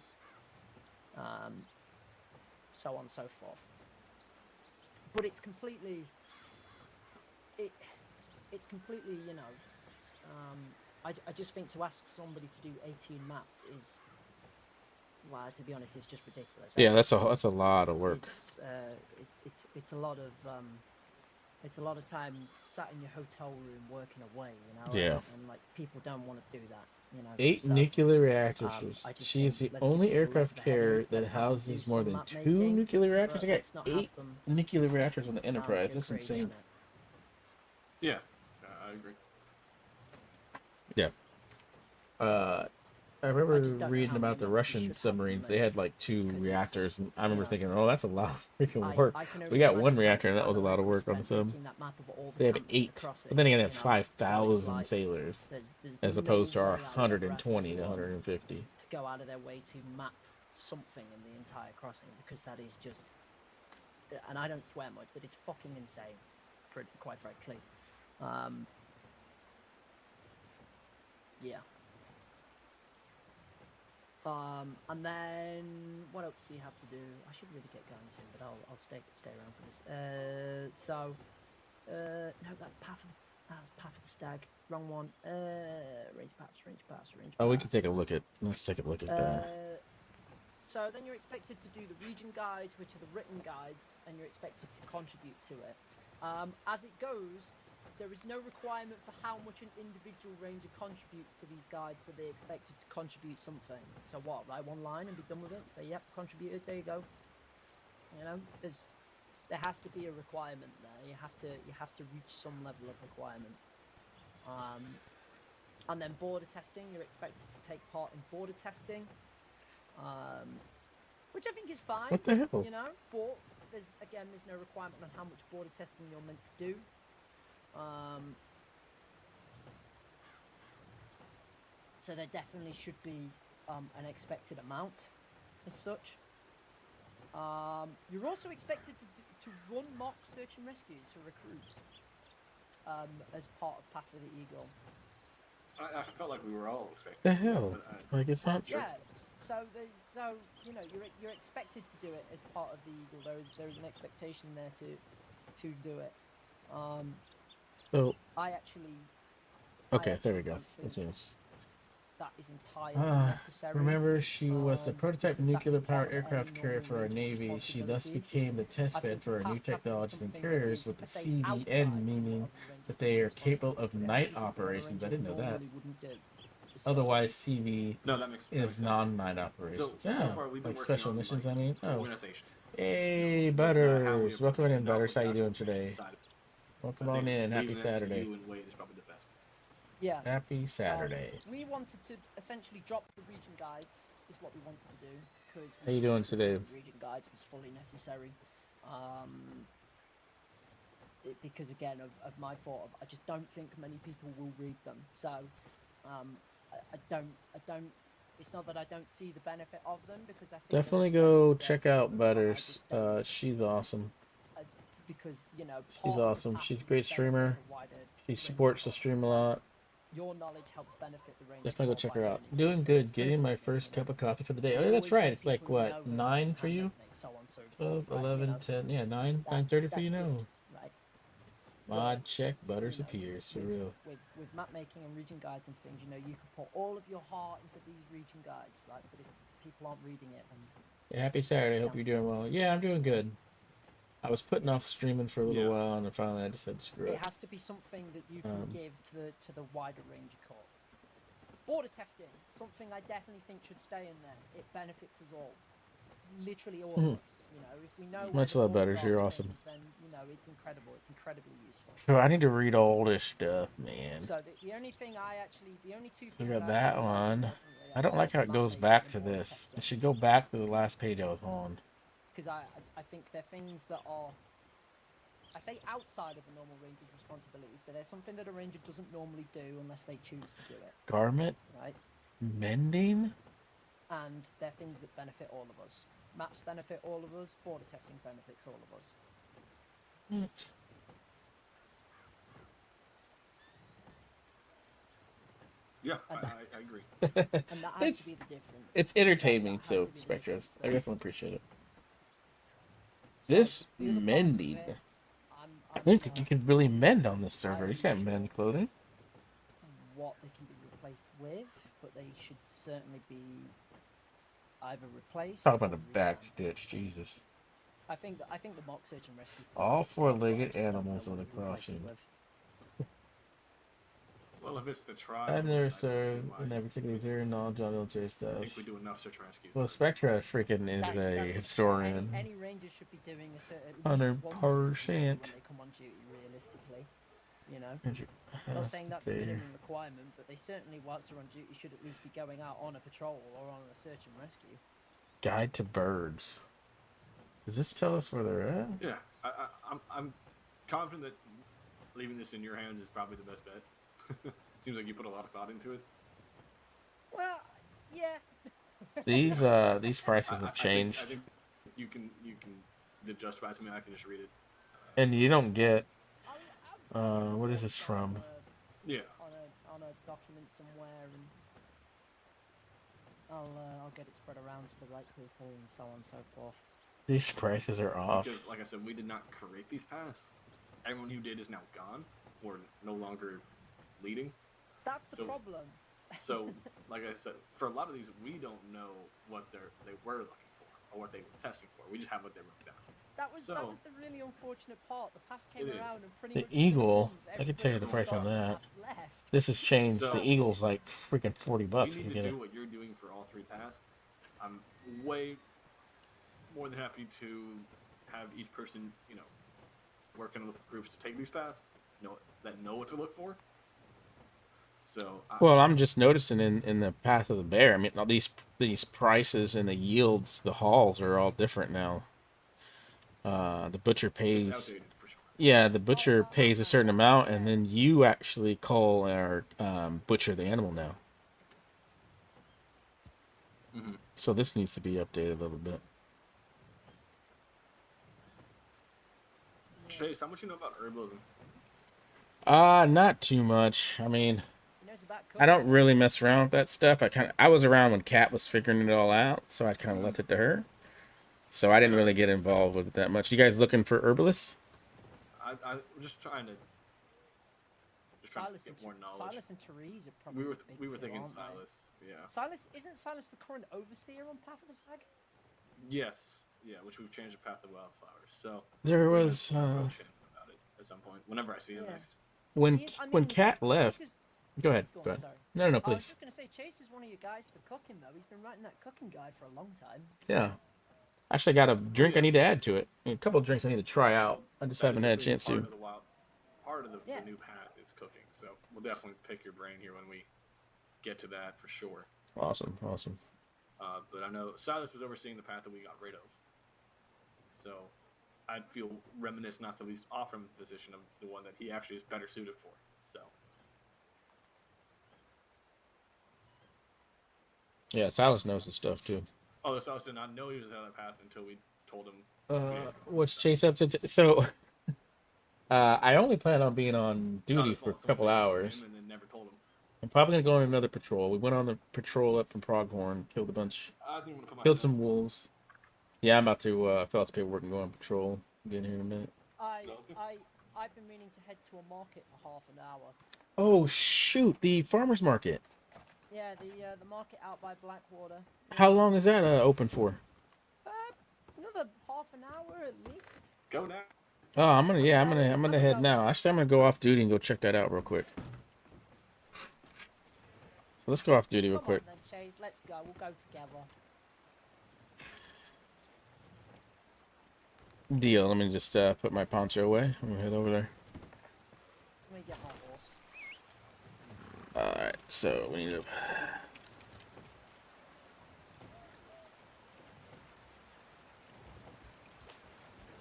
Speaker 6: so on and so forth. But it's completely, it's completely, you know, I just think to ask somebody to do 18 maps is, well, to be honest, it's just ridiculous.
Speaker 1: Yeah, that's a lot of work.
Speaker 6: It's a lot of time sat in your hotel room working away, you know.
Speaker 1: Yeah.
Speaker 6: And like people don't want to do that, you know.
Speaker 1: 8
Speaker 6: so,
Speaker 1: nuclear reactors.
Speaker 6: I just
Speaker 1: She's the
Speaker 6: think let's
Speaker 1: only
Speaker 6: give people less
Speaker 1: aircraft
Speaker 6: of a
Speaker 1: carrier
Speaker 6: headache,
Speaker 1: that
Speaker 6: let them have to
Speaker 1: houses
Speaker 6: do
Speaker 1: more
Speaker 6: some
Speaker 1: than
Speaker 6: map
Speaker 1: 2
Speaker 6: making,
Speaker 1: nuclear reactors.
Speaker 6: but
Speaker 1: I got
Speaker 6: let's not have
Speaker 1: 8
Speaker 6: them,
Speaker 1: nuclear reactors on the
Speaker 6: go
Speaker 1: Enterprise. That's
Speaker 6: crazy
Speaker 1: insane.
Speaker 6: on it.
Speaker 5: Yeah, I agree.
Speaker 1: Yeah. I
Speaker 6: I
Speaker 1: remember
Speaker 6: just don't know
Speaker 1: reading
Speaker 6: how
Speaker 1: about the
Speaker 6: many we
Speaker 1: Russian
Speaker 6: should have
Speaker 1: submarines.
Speaker 6: them
Speaker 1: They had like 2
Speaker 6: because it's,
Speaker 1: reactors, and I
Speaker 6: you
Speaker 1: remember
Speaker 6: know,
Speaker 1: thinking, "Oh, that's a lot of freaking
Speaker 6: I
Speaker 1: work."
Speaker 6: can
Speaker 1: We
Speaker 6: only
Speaker 1: got 1
Speaker 6: imagine how
Speaker 1: reactor, and
Speaker 6: much
Speaker 1: that was a
Speaker 6: time
Speaker 1: lot of
Speaker 6: I
Speaker 1: work on the
Speaker 6: spent
Speaker 1: sub.
Speaker 6: making that map of all the
Speaker 1: They have
Speaker 6: camps
Speaker 1: 8,
Speaker 6: across
Speaker 1: but
Speaker 6: it,
Speaker 1: then again, they
Speaker 6: you
Speaker 1: have
Speaker 6: know. So it's
Speaker 1: 5,000
Speaker 6: like
Speaker 1: sailors,
Speaker 6: there's
Speaker 1: as
Speaker 6: no
Speaker 1: opposed to our
Speaker 6: way I would ever ask
Speaker 1: 120 to
Speaker 6: anyone
Speaker 1: 150.
Speaker 6: to go out of their way to map something in the entire crossing, because that is just, and I don't swear much, but it's fucking insane, quite frankly. Yeah. And then what else do you have to do? I should really get going soon, but I'll stay around for this. No, that's Path of the Stag. Wrong one. Range pass.
Speaker 1: Oh, we can take a look at. Let's take a look at that.
Speaker 6: So then you're expected to do the region guides, which are the written guides, and you're expected to contribute to it. As it goes, there is no requirement for how much an individual ranger contributes to these guides, but they're expected to contribute something. So what, write one line and be done with it? Say, yep, contributed, there you go. You know, there has to be a requirement there. You have to reach some level of requirement. And then border testing, you're expected to take part in border testing. Which I think is fine.
Speaker 1: What the hell?
Speaker 6: You know, but there's no requirement on how much border testing you're meant to do. So there definitely should be an expected amount as such. You're also expected to run mock search and rescues for recruits as part of Path of the Eagle.
Speaker 5: I felt like we were all expecting.
Speaker 1: The hell?
Speaker 5: But
Speaker 1: Like it's not.
Speaker 6: Yeah, so you know you're expected to do it as part of the Eagle. There's an expectation there to do it.
Speaker 1: So
Speaker 6: I actually.
Speaker 1: okay, there we go.
Speaker 6: don't think
Speaker 1: Yes.
Speaker 6: that is entirely necessary.
Speaker 1: Remember, she was the prototype
Speaker 6: that
Speaker 1: nuclear-powered
Speaker 6: can
Speaker 1: aircraft
Speaker 6: any
Speaker 1: carrier for our
Speaker 6: normal
Speaker 1: Navy.
Speaker 6: range
Speaker 1: She thus
Speaker 6: responsibility.
Speaker 1: became the
Speaker 6: I
Speaker 1: test bed
Speaker 6: think
Speaker 1: for our new
Speaker 6: perhaps having
Speaker 1: technologies and
Speaker 6: something that
Speaker 1: carriers
Speaker 6: is,
Speaker 1: with the
Speaker 6: I say,
Speaker 1: CVN,
Speaker 6: outside
Speaker 1: meaning
Speaker 6: of the range
Speaker 1: that they are
Speaker 6: responsibility
Speaker 1: capable of
Speaker 6: for the
Speaker 1: night
Speaker 6: activities that a
Speaker 1: operations. I
Speaker 6: ranger
Speaker 1: didn't know that.
Speaker 6: normally wouldn't do.
Speaker 1: Otherwise, CV
Speaker 5: no, that makes
Speaker 1: is
Speaker 5: sense.
Speaker 1: non-night operations.
Speaker 5: So
Speaker 1: Yeah,
Speaker 5: far we've been
Speaker 1: like
Speaker 5: working
Speaker 1: special
Speaker 5: on
Speaker 1: missions.
Speaker 5: like,
Speaker 1: I mean, oh,
Speaker 5: organization.
Speaker 1: hey,
Speaker 5: How we
Speaker 1: Butters, welcome
Speaker 5: approach
Speaker 1: in,
Speaker 5: the
Speaker 1: Butters. How you
Speaker 5: knowledge
Speaker 1: doing
Speaker 5: information
Speaker 1: today?
Speaker 5: side of it.
Speaker 1: Welcome
Speaker 5: I
Speaker 1: on
Speaker 5: think
Speaker 1: in. Happy
Speaker 5: leaving that to
Speaker 1: Saturday.
Speaker 5: you and Wade is probably the best.
Speaker 6: Yeah.
Speaker 1: Happy Saturday.
Speaker 6: We wanted to essentially drop the region guides, is what we wanted to do. Because
Speaker 1: How you doing today?
Speaker 6: The region guides was fully necessary. Because again, of my thought, I just don't think many people will read them. So, I don't. It's not that I don't see the benefit of them, because I think they're
Speaker 1: Definitely
Speaker 6: expensive,
Speaker 1: go
Speaker 6: they're
Speaker 1: check out
Speaker 6: important, but I
Speaker 1: Butters.
Speaker 6: just don't
Speaker 1: She's awesome.
Speaker 6: because you know
Speaker 1: She's
Speaker 6: part of the
Speaker 1: awesome.
Speaker 6: path
Speaker 1: She's a
Speaker 6: is
Speaker 1: great
Speaker 6: to benefit
Speaker 1: streamer.
Speaker 6: the wider
Speaker 1: She
Speaker 6: range
Speaker 1: supports the
Speaker 6: of
Speaker 1: stream a
Speaker 6: culture.
Speaker 1: lot.
Speaker 6: Your knowledge helps benefit the range.
Speaker 1: Definitely go
Speaker 6: of
Speaker 1: check
Speaker 6: by
Speaker 1: her out.
Speaker 6: learning.
Speaker 1: Doing good. Getting my
Speaker 6: Personally,
Speaker 1: first
Speaker 6: you know,
Speaker 1: cup of coffee for the day.
Speaker 6: we
Speaker 1: Oh, that's
Speaker 6: always
Speaker 1: right.
Speaker 6: get
Speaker 1: It's like
Speaker 6: people who
Speaker 1: what,
Speaker 6: know
Speaker 1: 9 for
Speaker 6: hand
Speaker 1: you?
Speaker 6: techniques, so on and so
Speaker 1: 12,
Speaker 6: forth, right,
Speaker 1: 11,
Speaker 6: you know?
Speaker 1: 10. Yeah, 9,
Speaker 6: That-
Speaker 1: 9:30 for
Speaker 6: that's
Speaker 1: you
Speaker 6: good,
Speaker 1: now.
Speaker 6: right?
Speaker 1: Mod check. Butters
Speaker 6: You know,
Speaker 1: appears for real.
Speaker 6: with map making and region guides and things, you know, you can put all of your heart into these region guides, right? But if people aren't reading it, then
Speaker 1: Yeah, happy Saturday. Hope
Speaker 6: Yeah.
Speaker 1: you're doing well. Yeah, I'm doing good. I was putting off streaming for a little
Speaker 5: Yeah.
Speaker 1: while, and then finally I just said screw
Speaker 6: it
Speaker 1: it.
Speaker 6: has to be something that you can give to the wider range of corps. Border testing, something I definitely think should stay in there. It benefits us all. Literally all of us. You know, if we know where
Speaker 1: Much
Speaker 6: the
Speaker 1: love,
Speaker 6: borders
Speaker 1: Butters.
Speaker 6: are
Speaker 1: You're
Speaker 6: for
Speaker 1: awesome.
Speaker 6: things, then you know it's incredible. It's incredibly useful.
Speaker 1: So I need to read all this stuff, man.
Speaker 6: So the only thing the only two
Speaker 1: We
Speaker 6: things
Speaker 1: got
Speaker 6: I
Speaker 1: that
Speaker 6: actually
Speaker 1: one.
Speaker 6: personally
Speaker 1: I don't like how it
Speaker 6: map
Speaker 1: goes
Speaker 6: making
Speaker 1: back
Speaker 6: and
Speaker 1: to
Speaker 6: border
Speaker 1: this.
Speaker 6: testing.
Speaker 1: It should go back to the last page I was on.
Speaker 6: Because I think they're things that are I say outside of a normal ranger's responsibilities, but there's something that a ranger doesn't normally do unless they choose to do it,
Speaker 1: Garment
Speaker 6: right?
Speaker 1: mending.
Speaker 6: And they're things that benefit all of us. Maps benefit all of us. Border testing benefits all of us.
Speaker 5: Yeah,
Speaker 6: And-
Speaker 5: I agree.
Speaker 6: And that has to be the difference.
Speaker 1: It's
Speaker 6: That
Speaker 1: entertaining,
Speaker 6: has
Speaker 1: so
Speaker 6: to be the
Speaker 1: Spectre,
Speaker 6: difference
Speaker 1: I
Speaker 6: there.
Speaker 1: definitely appreciate it.
Speaker 6: So,
Speaker 1: This
Speaker 6: the other part of
Speaker 1: mending.
Speaker 6: it,
Speaker 1: I don't think you can really mend on this server. You can't
Speaker 6: sure.
Speaker 1: mend clothing.
Speaker 6: what they can be replaced with, but they should certainly be either replaced.
Speaker 1: Talk about
Speaker 6: or
Speaker 1: the back
Speaker 6: revamped.
Speaker 1: stitch, Jesus.
Speaker 6: I think the mock search and rescue.
Speaker 1: All
Speaker 6: part is
Speaker 1: four-legged
Speaker 6: what I
Speaker 1: animals
Speaker 6: don't
Speaker 1: on
Speaker 6: know
Speaker 1: the
Speaker 6: what to replace it
Speaker 1: crossing.
Speaker 6: with.
Speaker 5: Well, if it's the tribe,
Speaker 1: I've
Speaker 5: I
Speaker 1: never
Speaker 5: don't see
Speaker 1: served
Speaker 5: why.
Speaker 1: in that particular zero knowledge on military
Speaker 5: I
Speaker 1: stuff.
Speaker 5: think we do enough search and rescues.
Speaker 1: Well,
Speaker 5: already.
Speaker 1: Spectre freaking is
Speaker 6: That's-
Speaker 1: a
Speaker 6: that's-
Speaker 1: historian.
Speaker 6: Any ranger should be doing a certain
Speaker 1: 100%.
Speaker 6: when they come on duty. Realistically, you know.
Speaker 1: And you-
Speaker 6: I'm not saying that's a
Speaker 1: there.
Speaker 6: minimum requirement, but they certainly, whilst they're on duty, should at least be going out on a patrol or on a search and rescue.
Speaker 1: Guide to birds. Does this tell us where they're at?
Speaker 5: Yeah, I'm confident that leaving this in your hands is probably the best bet. Seems like you put a lot of thought into it.
Speaker 6: Well, yeah.
Speaker 1: These prices
Speaker 5: I
Speaker 1: have changed,
Speaker 5: think you can justify to me. I can just read it.
Speaker 1: and you don't get.
Speaker 6: I'll
Speaker 1: What is this from?
Speaker 5: Yeah.
Speaker 6: On a document somewhere, and I'll get it spread around to the right people and so on and so forth.
Speaker 1: These prices are off.
Speaker 5: Because, like I said, we did not create these paths. Everyone who did is now gone or no longer leading.
Speaker 6: That's the
Speaker 5: So-
Speaker 6: problem.
Speaker 5: So, like I said, for a lot of these, we don't know what they were looking for or what they were testing for. We just have what they wrote down.
Speaker 6: That was
Speaker 5: So-
Speaker 6: the really unfortunate part. The pass came
Speaker 5: It is.
Speaker 6: around and pretty
Speaker 1: The
Speaker 6: much
Speaker 1: Eagle,
Speaker 6: removed
Speaker 1: I can tell you the
Speaker 6: everybody
Speaker 1: price on
Speaker 6: who
Speaker 1: that.
Speaker 6: was left.
Speaker 1: This has changed.
Speaker 5: So-
Speaker 1: The Eagle's like freaking $40.
Speaker 5: We
Speaker 1: You
Speaker 5: need
Speaker 1: get
Speaker 5: to
Speaker 1: it.
Speaker 5: do what you're doing for all three paths. I'm way more than happy to have each person, work in little groups to take these paths, know what to look for. So,
Speaker 1: Well, I'm just noticing in the Path of the Bear. I mean, all these prices and the yields, the hauls are all different now. The butcher
Speaker 5: it's
Speaker 1: pays.
Speaker 5: outdated for sure.
Speaker 1: Yeah, the butcher pays a certain amount, and then you actually call or butcher the animal now.
Speaker 5: Mhm.
Speaker 1: So this needs to be updated a little bit.
Speaker 5: Chase, how much you know about herbalism?
Speaker 1: Not too much. I mean,
Speaker 6: He knows about
Speaker 1: I don't really mess around with that stuff. I was around when Kat was figuring it all out, so I kind of left it to her. So I didn't really get involved with it that much. You guys looking for herbalists?
Speaker 5: I'm just trying to get more knowledge.
Speaker 6: Silas and Therese are probably the big
Speaker 5: We were
Speaker 6: two,
Speaker 5: thinking
Speaker 6: aren't they?
Speaker 5: Silas, yeah.
Speaker 6: Isn't Silas the current overseer on Path of the Stag?
Speaker 5: Yes, yeah, which we've changed the path of wildflowers. So
Speaker 1: There
Speaker 5: we're gonna
Speaker 1: was
Speaker 5: approach him about it at some point. Whenever I see him
Speaker 6: Yeah.
Speaker 5: next.
Speaker 1: when
Speaker 6: I
Speaker 1: when
Speaker 6: mean,
Speaker 1: Kat left.
Speaker 6: Chase is-
Speaker 1: Go ahead.
Speaker 6: Go on,
Speaker 1: Go ahead.
Speaker 6: sorry.
Speaker 1: No,
Speaker 6: I
Speaker 1: no,
Speaker 6: was
Speaker 1: please.
Speaker 6: just gonna say Chase is one of your guys for cooking though. He's been writing that cooking guide for a long time.
Speaker 1: Yeah. Actually, I got a drink I need to add to it. A couple of drinks I need to try out. I just
Speaker 5: That
Speaker 1: haven't
Speaker 5: is
Speaker 1: had a
Speaker 5: definitely
Speaker 1: chance to.
Speaker 5: Part of the
Speaker 6: Yeah.
Speaker 5: new path is cooking. So we'll definitely pick your brain here when we get to that for sure.
Speaker 1: Awesome.
Speaker 5: But I know Silas was overseeing the path that we got rid of. So I'd feel remiss not to at least offer him the position of the one that he actually is better suited for. So
Speaker 1: Yeah, Silas knows the stuff too.
Speaker 5: although Silas did not know he was on that path until we told him. 2 days ago.
Speaker 1: What's Chase up to? So, I only plan on being on
Speaker 5: Not
Speaker 1: duty
Speaker 5: his
Speaker 1: for a
Speaker 5: fault.
Speaker 1: couple
Speaker 5: Someone told
Speaker 1: hours.
Speaker 5: him and then never told him.
Speaker 1: I'm probably gonna go on another patrol. We went on the patrol up from Pronghorn, killed a bunch,
Speaker 5: I think I'm gonna put my
Speaker 1: killed
Speaker 5: hand
Speaker 1: some wolves. Yeah, I'm about to fill out some paperwork and go on patrol. Get here in a minute.
Speaker 6: I've been meaning to head to a market for half an hour.
Speaker 1: Oh shoot, the farmers market.
Speaker 6: Yeah, the market out by Blackwater.
Speaker 1: How long is that open for?
Speaker 6: Another half an hour at least.
Speaker 5: Go now.
Speaker 1: Oh, I'm gonna head now. Actually, I'm gonna go off duty and go check that out real quick. So let's go off duty real
Speaker 6: Come
Speaker 1: quick.
Speaker 6: on then, Chase. Let's go. We'll go together.
Speaker 1: Deal. Let me just put my poncho away. I'm gonna head over there.
Speaker 6: Let me get my horse.
Speaker 1: Alright, so we need to.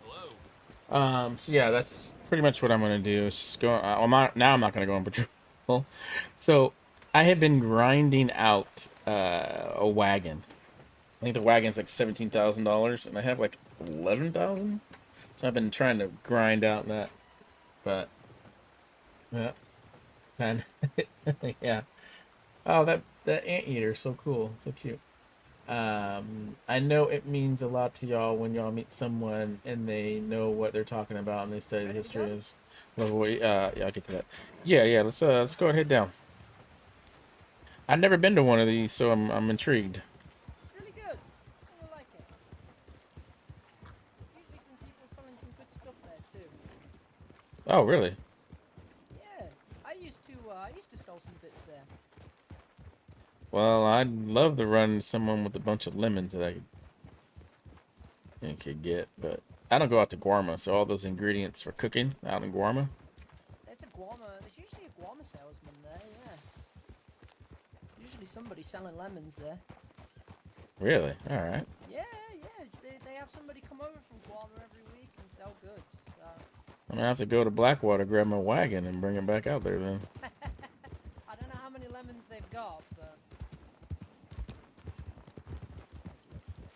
Speaker 7: Hello.
Speaker 1: So yeah, that's pretty much what I'm gonna do. Is just go. I'm not now. I'm not gonna go on patrol. So I have been grinding out a wagon. I think the wagon's like $17,000, and I have like 11,000. So I've been trying to grind out that, but yeah, 10. Yeah. Oh, that anteater is so cool, so cute. I know it means a lot to y'all when y'all meet someone and they know what they're talking about and they study the history. Is yeah, I'll get to that. Yeah. Let's go and head down. I've never been to one of these, so I'm intrigued.
Speaker 6: Really good. I like it. Usually some people selling some good stuff there too.
Speaker 1: Oh, really?
Speaker 6: Yeah, I used to sell some bits there.
Speaker 1: Well, I'd love to run someone with a bunch of lemons that I could get, but I don't go out to Guarma, so all those ingredients for cooking out in Guarma.
Speaker 6: There's usually a Guarma salesman there, yeah. Usually somebody selling lemons there.
Speaker 1: Really? All right.
Speaker 6: Yeah. They have somebody come over from Guarma every week and sell goods. So
Speaker 1: I'm gonna have to go to Blackwater, grab my wagon, and bring it back out there then.
Speaker 6: I don't know how many lemons they've got, but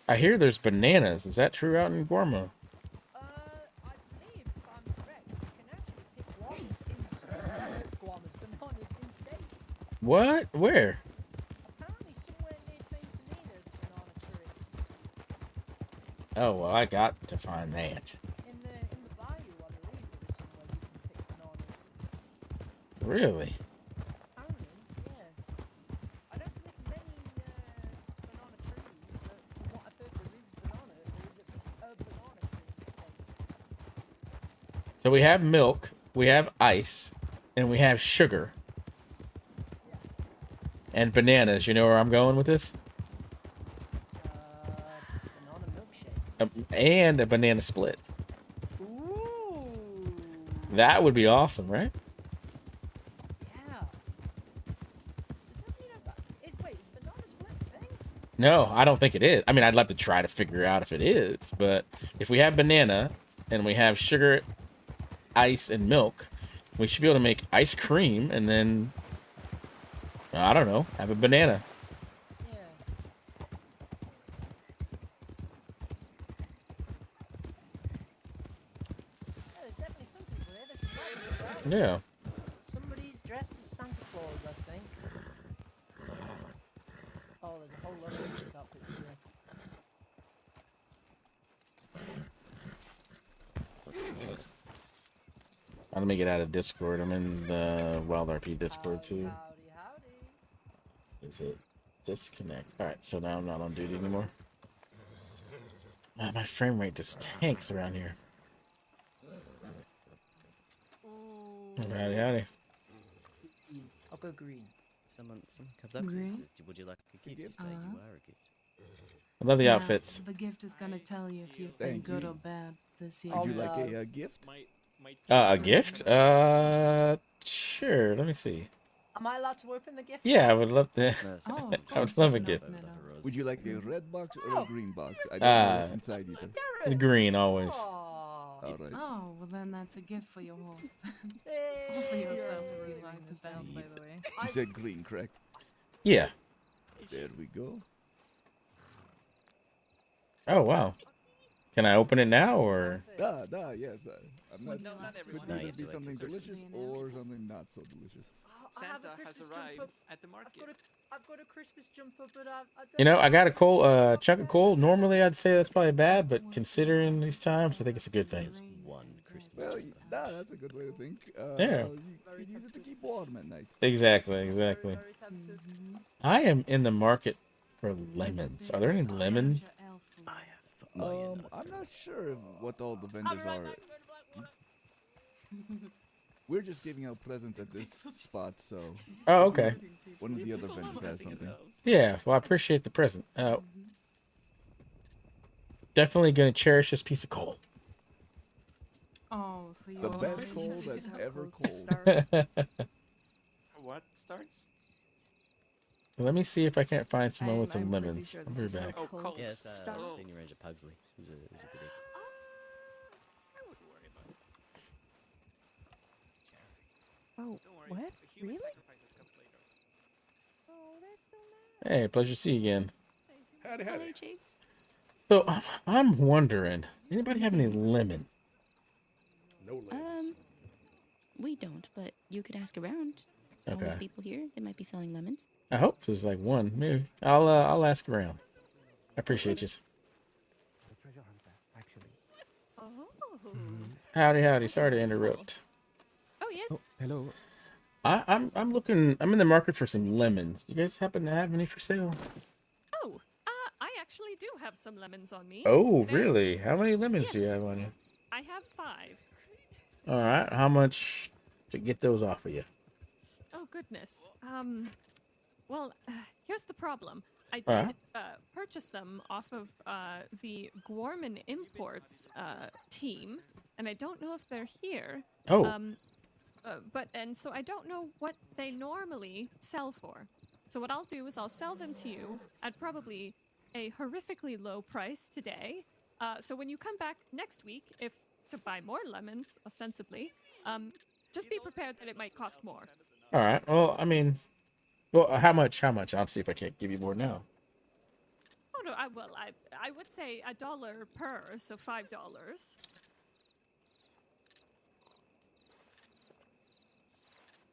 Speaker 1: I hear there's bananas. Is that true out in Guarma?
Speaker 6: I believe if I'm correct, you can actually pick Guarmas in state. Bananas in state.
Speaker 1: What? Where?
Speaker 6: Apparently somewhere near St. Anita's banana tree.
Speaker 1: Oh, well, I got to find that.
Speaker 6: In the bayou, I believe there is somewhere you can pick bananas.
Speaker 1: Really?
Speaker 6: Apparently, yeah. I don't think there's many banana trees, but from what I've heard, there is at least a banana tree in the state.
Speaker 1: So we have milk, we have ice, and we have sugar.
Speaker 6: Yeah.
Speaker 1: And bananas. You know where I'm going with this?
Speaker 6: Banana milkshake.
Speaker 1: And a banana split.
Speaker 6: Ooh.
Speaker 1: That would be awesome, right?
Speaker 6: Yeah. Wait, is banana split a thing?
Speaker 1: No, I don't think it is. I mean, I'd love to try to figure out if it is, but if we have banana and we have sugar, ice, and milk, we should be able to make ice cream and then, I don't know, have a banana.
Speaker 6: Yeah. There's definitely some people here. There's some people around.
Speaker 1: Yeah.
Speaker 6: Somebody's dressed as Santa Claus, I think. Oh, there's a whole lot of these outfits here.
Speaker 1: Let me get out of Discord. I'm in the WildRP Discord too.
Speaker 6: Howdy.
Speaker 1: Is it disconnect? Alright, so now I'm not on duty anymore. My frame rate just tanks around here. Howdy.
Speaker 6: I'll go green.
Speaker 7: Someone comes up to you and says, would you like a gift? You say you are a gift.
Speaker 1: I love the outfits.
Speaker 8: The gift is gonna tell you if you've been
Speaker 9: Thank
Speaker 8: good
Speaker 9: you.
Speaker 8: or bad this year.
Speaker 9: Would you like a gift?
Speaker 1: A gift? Sure. Let me see.
Speaker 6: Am I allowed to open the gift?
Speaker 1: Yeah, I would love to.
Speaker 8: Oh,
Speaker 1: I would love a gift.
Speaker 9: Would you like a red box or a green box? I don't know what's inside either.
Speaker 1: The green always.
Speaker 6: Aw.
Speaker 9: All right.
Speaker 8: Oh, well then that's a gift for your horse.
Speaker 6: Hey,
Speaker 8: Or for yourself
Speaker 6: you're
Speaker 8: if you
Speaker 6: really
Speaker 8: like
Speaker 6: nice
Speaker 8: to
Speaker 6: now.
Speaker 8: bend, by the way.
Speaker 9: You said green, correct?
Speaker 1: Yeah.
Speaker 9: There we go.
Speaker 1: Oh wow. Can I open it now or?
Speaker 9: Yes. I'm not.
Speaker 8: No, not
Speaker 9: Could
Speaker 8: everyone.
Speaker 7: No, you
Speaker 9: either
Speaker 7: have
Speaker 9: be
Speaker 7: to
Speaker 9: something
Speaker 7: like the
Speaker 9: delicious
Speaker 8: search.
Speaker 9: or something not so delicious.
Speaker 6: I have a
Speaker 10: Santa has
Speaker 6: Christmas
Speaker 10: arrived
Speaker 6: jumper.
Speaker 10: at the market.
Speaker 6: I've got a Christmas jumper, but I don't
Speaker 1: You know, I got a coal,
Speaker 6: know
Speaker 1: chunk of coal. Normally, I'd say that's probably bad, but considering these times, I think it's a good thing.
Speaker 7: One Christmas
Speaker 9: Well,
Speaker 7: jumper.
Speaker 9: that's a good way to think.
Speaker 1: Yeah.
Speaker 9: You could use it to keep warm at night.
Speaker 1: Exactly.
Speaker 6: Very, very tempted.
Speaker 1: I am in the market for lemons. Are there any lemons?
Speaker 9: I'm not sure what all the vendors
Speaker 6: I'll be right
Speaker 9: are.
Speaker 6: back, I'm going to Blackwater.
Speaker 9: We're just giving out presents at this spot, so
Speaker 1: Oh, okay.
Speaker 9: one of the other vendors has something.
Speaker 1: Yeah. Well, I appreciate the present. Definitely gonna cherish this piece of coal.
Speaker 8: Oh, so you
Speaker 9: The
Speaker 8: always
Speaker 9: best coal
Speaker 8: use
Speaker 9: that's
Speaker 8: your
Speaker 9: ever
Speaker 8: cold
Speaker 9: cold.
Speaker 8: start.
Speaker 10: What starts?
Speaker 1: Let me see if I can't find someone with some
Speaker 8: I'm pretty
Speaker 1: lemons.
Speaker 8: sure
Speaker 1: I'll
Speaker 8: this
Speaker 1: be
Speaker 8: is how
Speaker 10: Oh,
Speaker 1: back.
Speaker 10: cold
Speaker 7: Yes,
Speaker 8: start.
Speaker 10: Oh.
Speaker 7: Senior Ranger Pugsley. He's a good egg.
Speaker 10: I would worry
Speaker 11: Oh,
Speaker 10: Don't worry,
Speaker 11: what?
Speaker 10: the human
Speaker 11: Really?
Speaker 10: sacrifices comes later.
Speaker 11: Oh, that's so nice.
Speaker 1: Hey, pleasure to see you again.
Speaker 3: Howdy, howdy.
Speaker 4: Hi, Chase.
Speaker 1: So I'm wondering, anybody have any lemon?
Speaker 3: No lemons.
Speaker 4: We don't, but you could ask around. All
Speaker 1: Okay.
Speaker 4: these people here, they might be selling lemons.
Speaker 1: I hope there's like one. Maybe I'll ask around. I appreciate you.
Speaker 11: Oh.
Speaker 1: Howdy, howdy.
Speaker 11: That's
Speaker 1: Sorry to
Speaker 11: wonderful.
Speaker 1: interrupt.
Speaker 11: Oh, yes.
Speaker 9: Hello.
Speaker 1: I'm looking. I'm in the market for some lemons. You guys happen to have any for sale?
Speaker 11: Oh, I actually do have some lemons on me.
Speaker 1: Oh,
Speaker 11: today.
Speaker 1: really? How many lemons do you
Speaker 11: Yes.
Speaker 1: have on you?
Speaker 11: I have 5.
Speaker 1: All right. How much to get those off of you?
Speaker 11: Oh, goodness. Well, here's the problem. I did
Speaker 1: Uh-huh.
Speaker 11: purchase them off of the Gorman Imports team, and I don't know if they're here.
Speaker 1: Oh.
Speaker 11: And so I don't know what they normally sell for. So what I'll do is I'll sell them to you at probably a horrifically low price today. So when you come back next week, if to buy more lemons, ostensibly, just be prepared that it might cost more.
Speaker 1: All right. Well, I mean, how much? How much? I'll see if I can't give you more now.
Speaker 11: Oh no, I would say $1 per, so $5.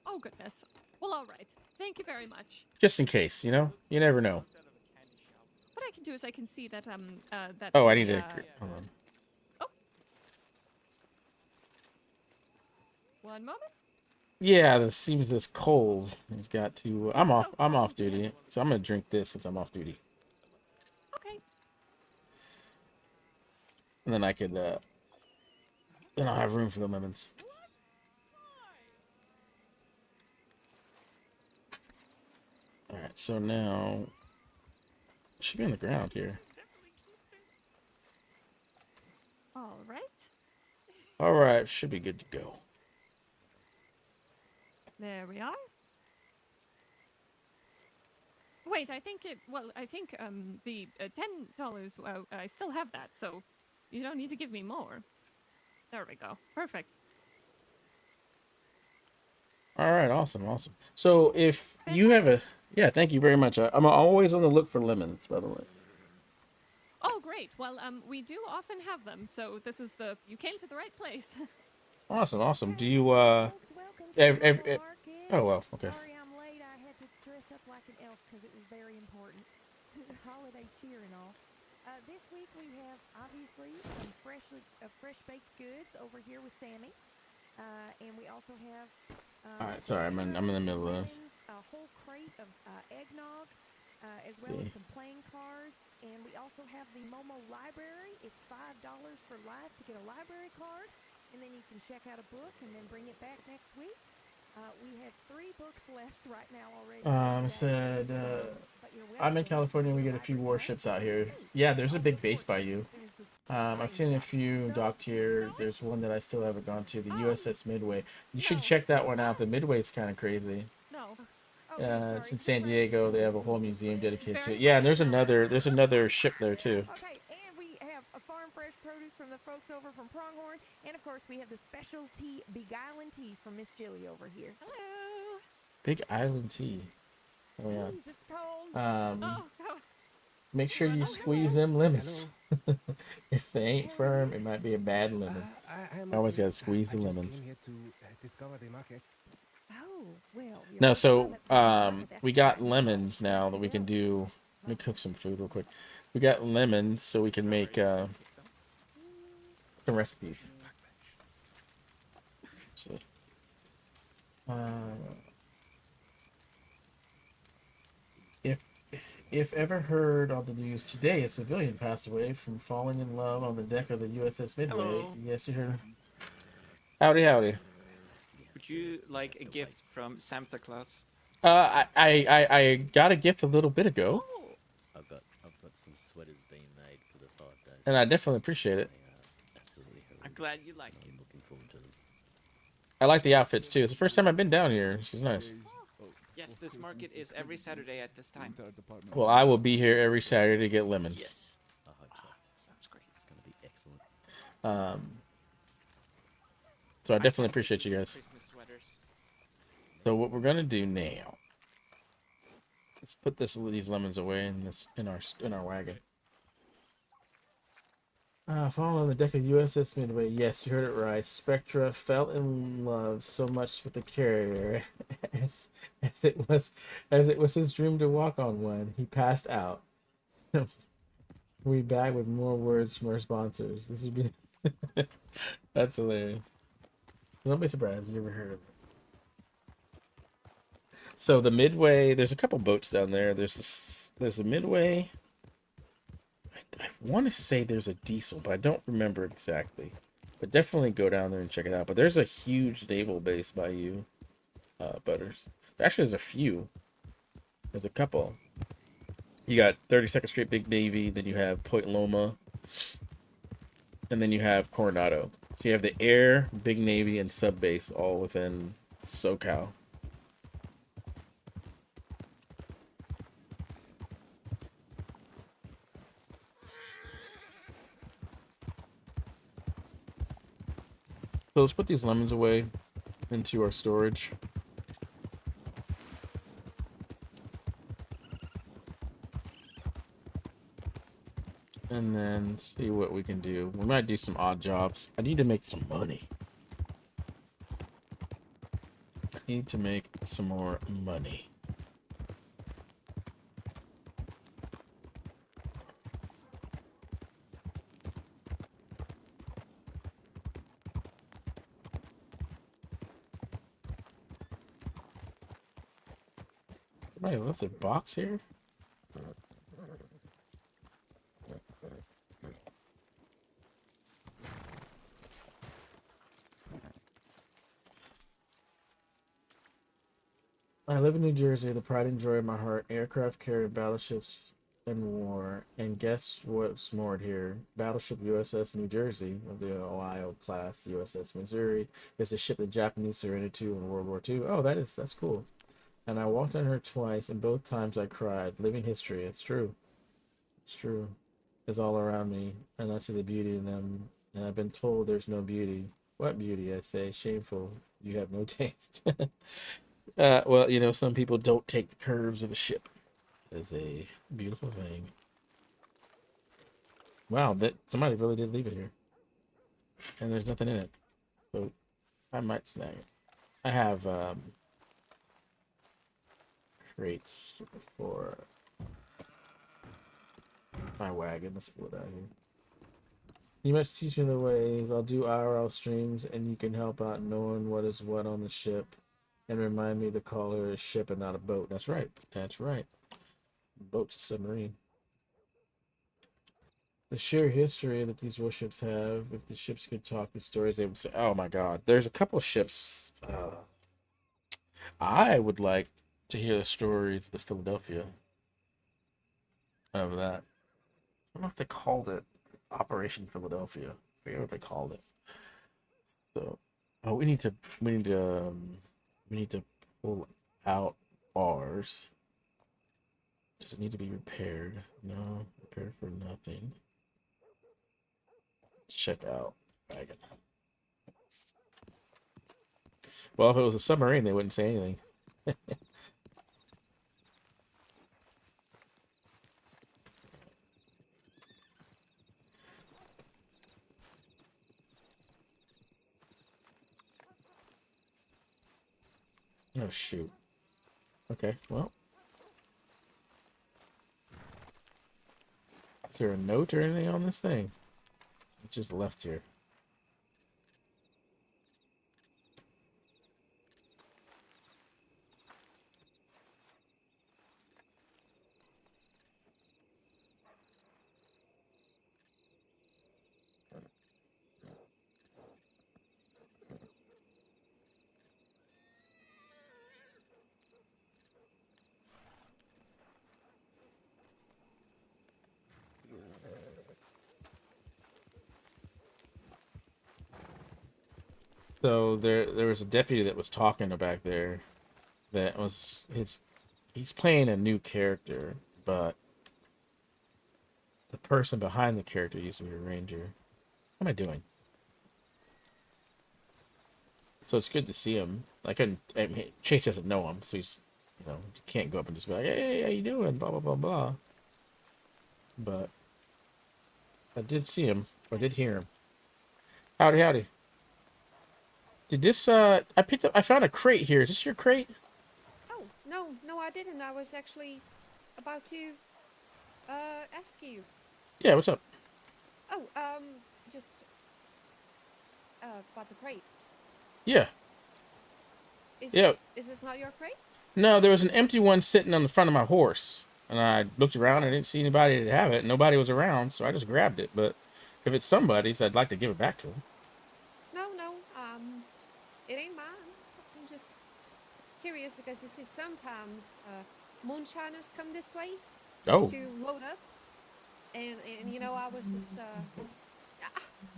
Speaker 11: Oh goodness. Well, all right. Thank you very much.
Speaker 1: Just in case, you know. You never know.
Speaker 11: What I can do is I can see that that.
Speaker 1: Oh, I
Speaker 11: the,
Speaker 1: need to. Hold on.
Speaker 11: Oh. One moment.
Speaker 1: Yeah, it seems this cold. He's got to. I'm
Speaker 11: It's
Speaker 1: off.
Speaker 11: so
Speaker 1: I'm off
Speaker 11: cold,
Speaker 1: duty,
Speaker 11: yes.
Speaker 1: so I'm gonna drink this since I'm off duty,
Speaker 11: Okay.
Speaker 1: and then I could. Then I'll have room for the lemons. All right. So now, it should be on the ground here.
Speaker 11: All right.
Speaker 1: All right. Should be good to go.
Speaker 11: There we are. Wait, I think it. Well, I think the $10. I still have that, so you don't need to give me more. There we go. Perfect.
Speaker 1: All right. Awesome. Awesome. So if you have a, yeah, thank you very much. I'm always on the look for lemons, by the way.
Speaker 11: Oh, great. Well, we do often have them, so this is the. You came to the right place.
Speaker 1: Awesome. Awesome. Do you
Speaker 11: Welcome to
Speaker 1: oh well. Okay.
Speaker 11: Sorry I'm late. I had to dress up like an elf because it was very important. Holiday cheer and all. This week we have obviously some fresh baked goods over here with Sammy, and we also have.
Speaker 1: All right. Sorry, I'm in the middle of.
Speaker 11: A whole crate of eggnog, as well as some playing cards, and we also have the Momo Library. It's $5 for life to get a library card, and then you can check out a book and then bring it back next week. We have 3 books left right now already.
Speaker 1: Said I'm in California. We get a few warships out here. Yeah, there's a big base by you. I've seen a few docked here. There's one that I still haven't gone to, the USS Midway. You should check that one out. The Midway's kind of crazy.
Speaker 11: No.
Speaker 1: It's in San Diego. They have a whole museum dedicated to it. Yeah, and there's another ship there too.
Speaker 11: Okay, and we have a farm fresh produce from the folks over from Pronghorn, and of course we have the specialty Big Island teas from Miss Jilly over here. Hello.
Speaker 1: Big Island tea. Oh yeah.
Speaker 11: Please, it's cold. Oh,
Speaker 1: Make sure you squeeze them lemons. If they ain't firm, it might be a bad lemon. I always gotta squeeze the lemons.
Speaker 11: Oh, well.
Speaker 1: No, so we got lemons now that we can do. Let me cook some food real quick. We got lemons so we can make some recipes. So, if ever heard on the news today, a civilian passed away from falling in love on the deck of the USS Midway.
Speaker 10: Hello.
Speaker 1: Yes, you heard. Howdy, howdy.
Speaker 10: Would you like a gift from Santa Claus?
Speaker 1: I got a gift a little bit ago,
Speaker 7: I've got some sweaters being made for the 5 days.
Speaker 1: and I definitely appreciate it.
Speaker 7: Absolutely.
Speaker 10: I'm glad you like it.
Speaker 7: I'm looking forward to them.
Speaker 1: I like the outfits too. It's the first time I've been down here. She's nice.
Speaker 10: Yes, this market is every Saturday at this time.
Speaker 1: Well, I will be here every Saturday to get lemons.
Speaker 7: Yes. I hope so.
Speaker 10: Sounds great.
Speaker 7: It's going to be excellent.
Speaker 1: So I definitely appreciate you guys.
Speaker 10: Christmas sweaters.
Speaker 1: So what we're gonna do now? Let's put these lemons away in our wagon. Falling on the deck of USS Midway. Yes, you heard it right. Spectra fell in love so much with the carrier as, as it was his dream to walk on one. He passed out. We back with more words from our sponsors. This would be that's hilarious. Don't be surprised if you ever heard of it. So the Midway, there's a couple boats down there. There's a Midway. I want to say there's a diesel, but I don't remember exactly. But definitely go down there and check it out. But there's a huge naval base by you, Butters. Actually, there's a few. There's a couple. You got 32nd Street Big Navy, then you have Point Loma, and then you have Coronado. So you have the air, Big Navy, and sub base all within SoCal. So let's put these lemons away into our storage. And then see what we can do. We might do some odd jobs. I need to make some money. I need to make some more money. Somebody left their box here? I live in New Jersey, the pride and joy of my heart. Aircraft carrier, battleships, and war. And guess what's moored here? Battleship USS New Jersey of the Ohio class USS Missouri is a ship the Japanese surrendered to in World War II. Oh, that's cool. And I walked on her twice, and both times I cried. Living history. It's true. It's true. It's all around me, and I see the beauty in them. And I've been told there's no beauty. What beauty? I say. Shameful. You have no taste. Well, you know, some people don't take the curves of a ship as a beautiful thing. Wow, that somebody really did leave it here, and there's nothing in it, so I might snag it. I have crates for my wagon. Let's pull it out here. You must teach me the ways. I'll do IRL streams, and you can help out knowing what is what on the ship. And remind me to call her a ship and not a boat. That's right. That's right. Boat's a submarine. The sheer history that these warships have. If the ships could talk, the stories they would say. Oh my God. There's a couple of ships. I would like to hear the story of the Philadelphia of that. I don't know if they called it Operation Philadelphia. I forget what they called it. So, oh, we need to pull out ours. Does it need to be repaired? No, repaired for nothing. Check out Wagon. Well, if it was a submarine, they wouldn't say anything. Oh, shoot. Okay, well. Is there a note or anything on this thing? It's just left here. So there was a deputy that was talking back there that was he's playing a new character, but the person behind the character used to be a ranger. What am I doing? So it's good to see him. I mean, Chase doesn't know him, so he's, you know, you can't go up and just be like, "Hey, how you doing?" Blah blah blah blah. But I did see him. I did hear him. Howdy, howdy. Did this? I found a crate here. Is this your crate?
Speaker 11: Oh, no, I didn't. I was actually about to ask you.
Speaker 1: Yeah. What's up?
Speaker 11: Oh, just about the crate.
Speaker 1: Yeah. Yeah.
Speaker 11: Is this not your crate?
Speaker 1: No, there was an empty one sitting on the front of my horse, and I looked around and didn't see anybody to have it. Nobody was around, so I just grabbed it. But if it's somebody's, I'd like to give it back to him.
Speaker 11: No, it ain't mine. I'm just curious because this is sometimes moonshiners come this way
Speaker 1: Oh,
Speaker 11: to load up, and you know I was just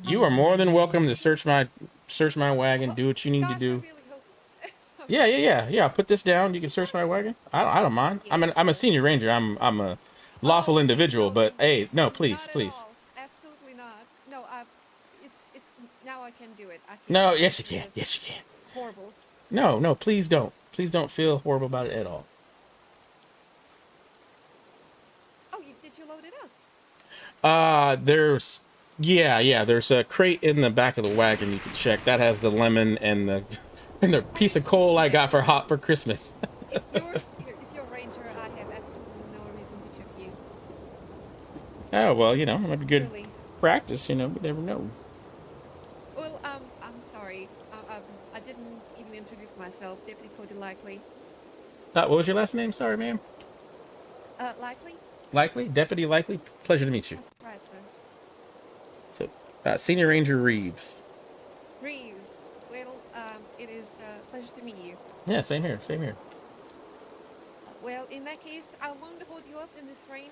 Speaker 1: you are more than welcome to search my wagon. Do what you need to
Speaker 11: gosh, I
Speaker 1: do.
Speaker 11: really hope.
Speaker 1: Yeah. I'll put this down. You can search my wagon. I don't mind. I'm a senior ranger. I'm a lawful individual. But hey, no, please,
Speaker 11: Not at
Speaker 1: please.
Speaker 11: all. Absolutely not. No, it's now I can do it. I can.
Speaker 1: No, yes you
Speaker 11: This
Speaker 1: can.
Speaker 11: is
Speaker 1: Yes you can.
Speaker 11: Horrible.
Speaker 1: No, please don't. Please don't feel horrible about it at all.
Speaker 11: Oh, did you load it up?
Speaker 1: There's a crate in the back of the wagon you can check. That has the lemon and the piece of coal I got for Christmas.
Speaker 11: If you're a ranger, I have absolutely no reason to trick you.
Speaker 1: Oh well, you know, it might be good
Speaker 11: Truly.
Speaker 1: practice. You know, we never know.
Speaker 11: Well, I'm sorry. I didn't even introduce myself. Deputy Cody Likely.
Speaker 1: What was your last name? Sorry, ma'am.
Speaker 11: Likely?
Speaker 1: Likely, Deputy Likely. Pleasure to meet you.
Speaker 11: That's right, sir.
Speaker 1: So, Senior Ranger Reeves.
Speaker 11: Reeves. Well, it is a pleasure to meet you.
Speaker 1: Yeah, same here. Same here.
Speaker 11: Well, in that case, I won't hold you up in this rain.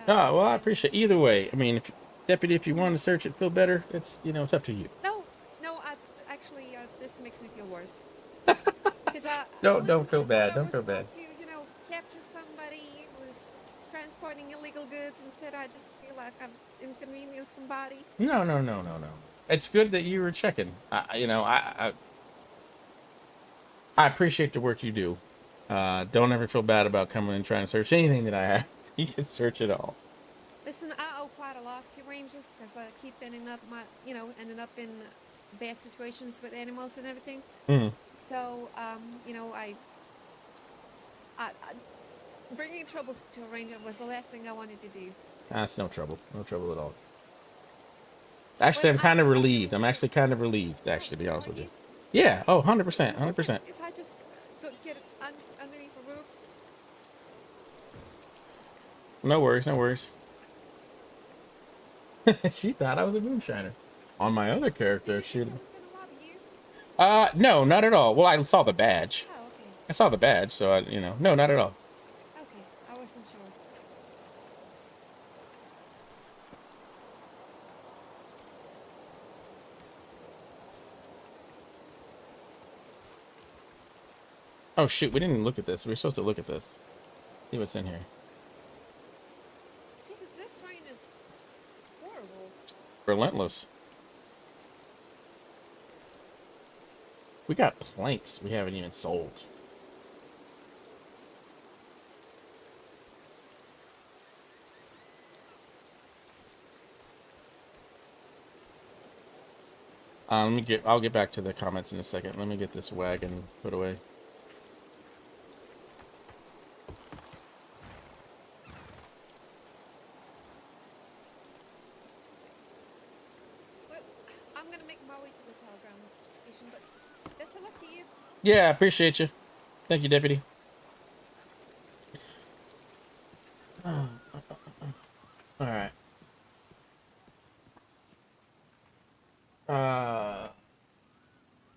Speaker 1: Well, I appreciate either way. I mean, Deputy, if you want to search it, feel better. It's it's up to you.
Speaker 11: No, actually, this makes me feel worse. 'Cause
Speaker 1: Don't feel bad.
Speaker 11: I
Speaker 1: Don't
Speaker 11: was
Speaker 1: feel
Speaker 11: about
Speaker 1: bad.
Speaker 11: to, capture somebody who was transporting illegal goods. Instead, I just feel like I've inconvenienced somebody.
Speaker 1: No. It's good that you were checking. I appreciate the work you do. Don't ever feel bad about coming and trying to search anything that I have. You can search it all.
Speaker 11: Listen, I owe quite a lot to rangers because I keep ending up in bad situations with animals and everything.
Speaker 1: Mm.
Speaker 11: So, I bringing trouble to a ranger was the last thing I wanted to do.
Speaker 1: That's no trouble. No trouble at all. Actually, I'm kind of relieved. I'm actually kind of relieved, actually, to be honest with you. Yeah. Oh, 100%. 100%.
Speaker 11: If I just could get it underneath the roof.
Speaker 1: No worries. No worries. She thought I was a moonshiner. On my other character,
Speaker 11: Did
Speaker 1: she...
Speaker 11: you think I was gonna rob you?
Speaker 1: No, not at all. Well, I saw the badge.
Speaker 11: Oh, okay.
Speaker 1: I saw the badge, so no, not at all.
Speaker 11: Okay, I wasn't sure.
Speaker 1: Oh shoot, we didn't even look at this. We were supposed to look at this. See what's in here.
Speaker 11: Jesus, this rain is horrible.
Speaker 1: Relentless. We got planks we haven't even sold. I'll get back to the comments in a second. Let me get this wagon put away.
Speaker 11: Well, I'm gonna make my way to the telegram station, but best of luck to you.
Speaker 1: Yeah, I appreciate you. Thank you, Deputy. All right.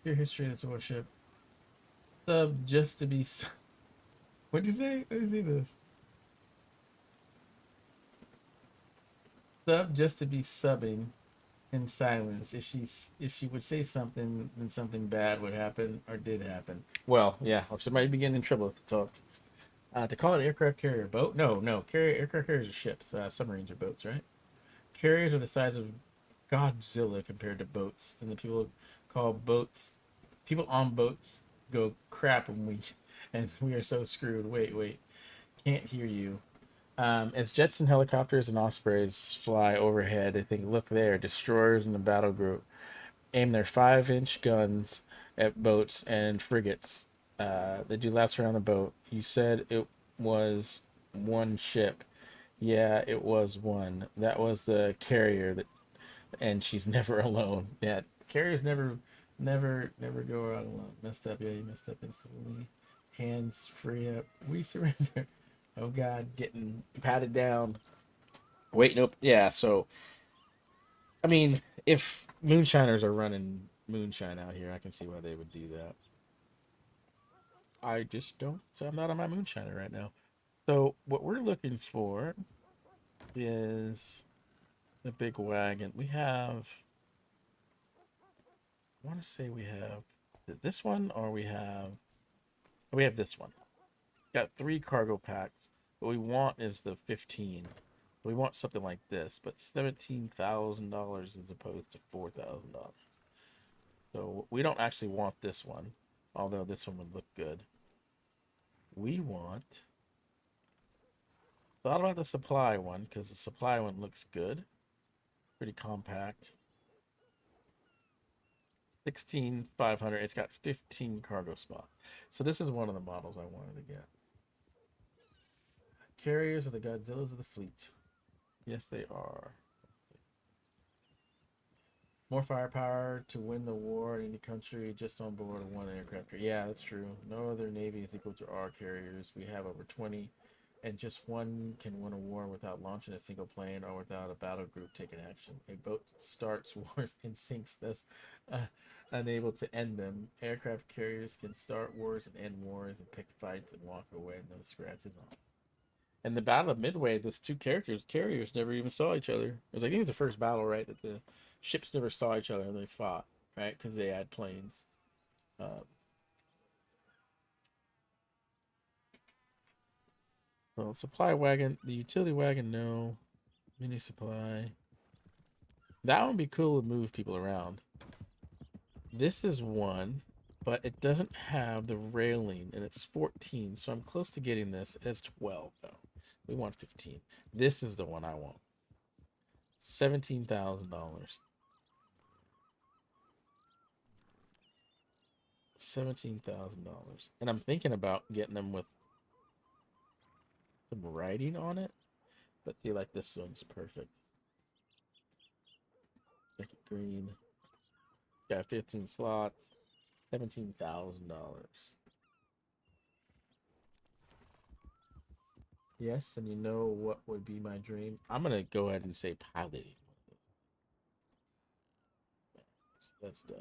Speaker 1: Your history of worship. Sub just to be. What'd you say? Let me see this. Sub just to be subbing in silence. If she would say something, then something bad would happen or did happen. Well, yeah, or somebody be getting in trouble to talk. To call it aircraft carrier boat? No. Aircraft carriers are ships. Submarines are boats, right? Carriers are the size of Godzilla compared to boats, and the people call boats. People on boats go crap, and we are so screwed. Wait, can't hear you. As jets and helicopters and ospreys fly overhead, I think look there, destroyers in the battle group aim their 5-inch guns at boats and frigates. They do laps around the boat. You said it was one ship. Yeah, it was one. That was the carrier that, and she's never alone. Yeah, carriers never go out alone. Messed up. Yeah, you messed up instantly. Hands free up. We surrender. Oh God, getting patted down. Wait, nope. Yeah, so I mean, if moonshiners are running moonshine out here, I can see why they would do that. I just don't. So I'm not on my moonshiner right now. So what we're looking for is the big wagon. We have. I want to say we have this one, or we have this one. Got 3 cargo packs. What we want is the 15. We want something like this, but $17,000 as opposed to $4,000. So we don't actually want this one, although this one would look good. We want. Thought about the supply one because the supply one looks good, pretty compact. 16,500. It's got 15 cargo spots. So this is one of the models I wanted to get. Carriers are the Godzillas of the fleet. Yes, they are. More firepower to win the war in any country just on board of one aircraft carrier. Yeah, that's true. No other navy is equal to our carriers. We have over 20, and just one can win a war without launching a single plane or without a battle group taking action. A boat starts wars and sinks, thus unable to end them. Aircraft carriers can start wars and end wars and pick fights and walk away, no scratches on. In the Battle of Midway, those two carriers never even saw each other. I think it was the first battle, right, that the ships never saw each other and they fought, right, because they had planes. Well, supply wagon, the utility wagon, no. Mini supply. That one would be cool to move people around. This is one, but it doesn't have the railing, and it's 14, so I'm close to getting this. It's 12, though. We want 15. This is the one I want. $17,000. $17,000. And I'm thinking about getting them with some writing on it. But see, like this one's perfect. Make it green. Got 15 slots. $17,000. Yes, and you know what would be my dream? I'm gonna go ahead and say piloting. That's done.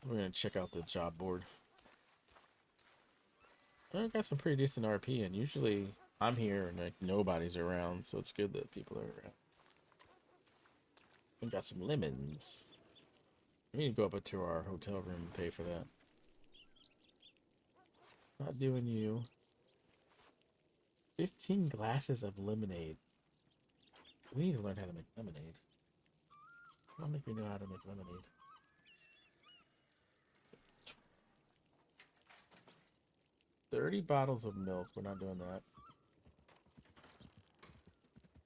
Speaker 1: We're gonna check out the job board. I got some pretty decent RP, and usually I'm here and like nobody's around, so it's good that people are around. We got some lemons. We need to go up to our hotel room and pay for that. Not doing you. 15 glasses of lemonade. We need to learn how to make lemonade. I don't think we know how to make lemonade. 30 bottles of milk. We're not doing that.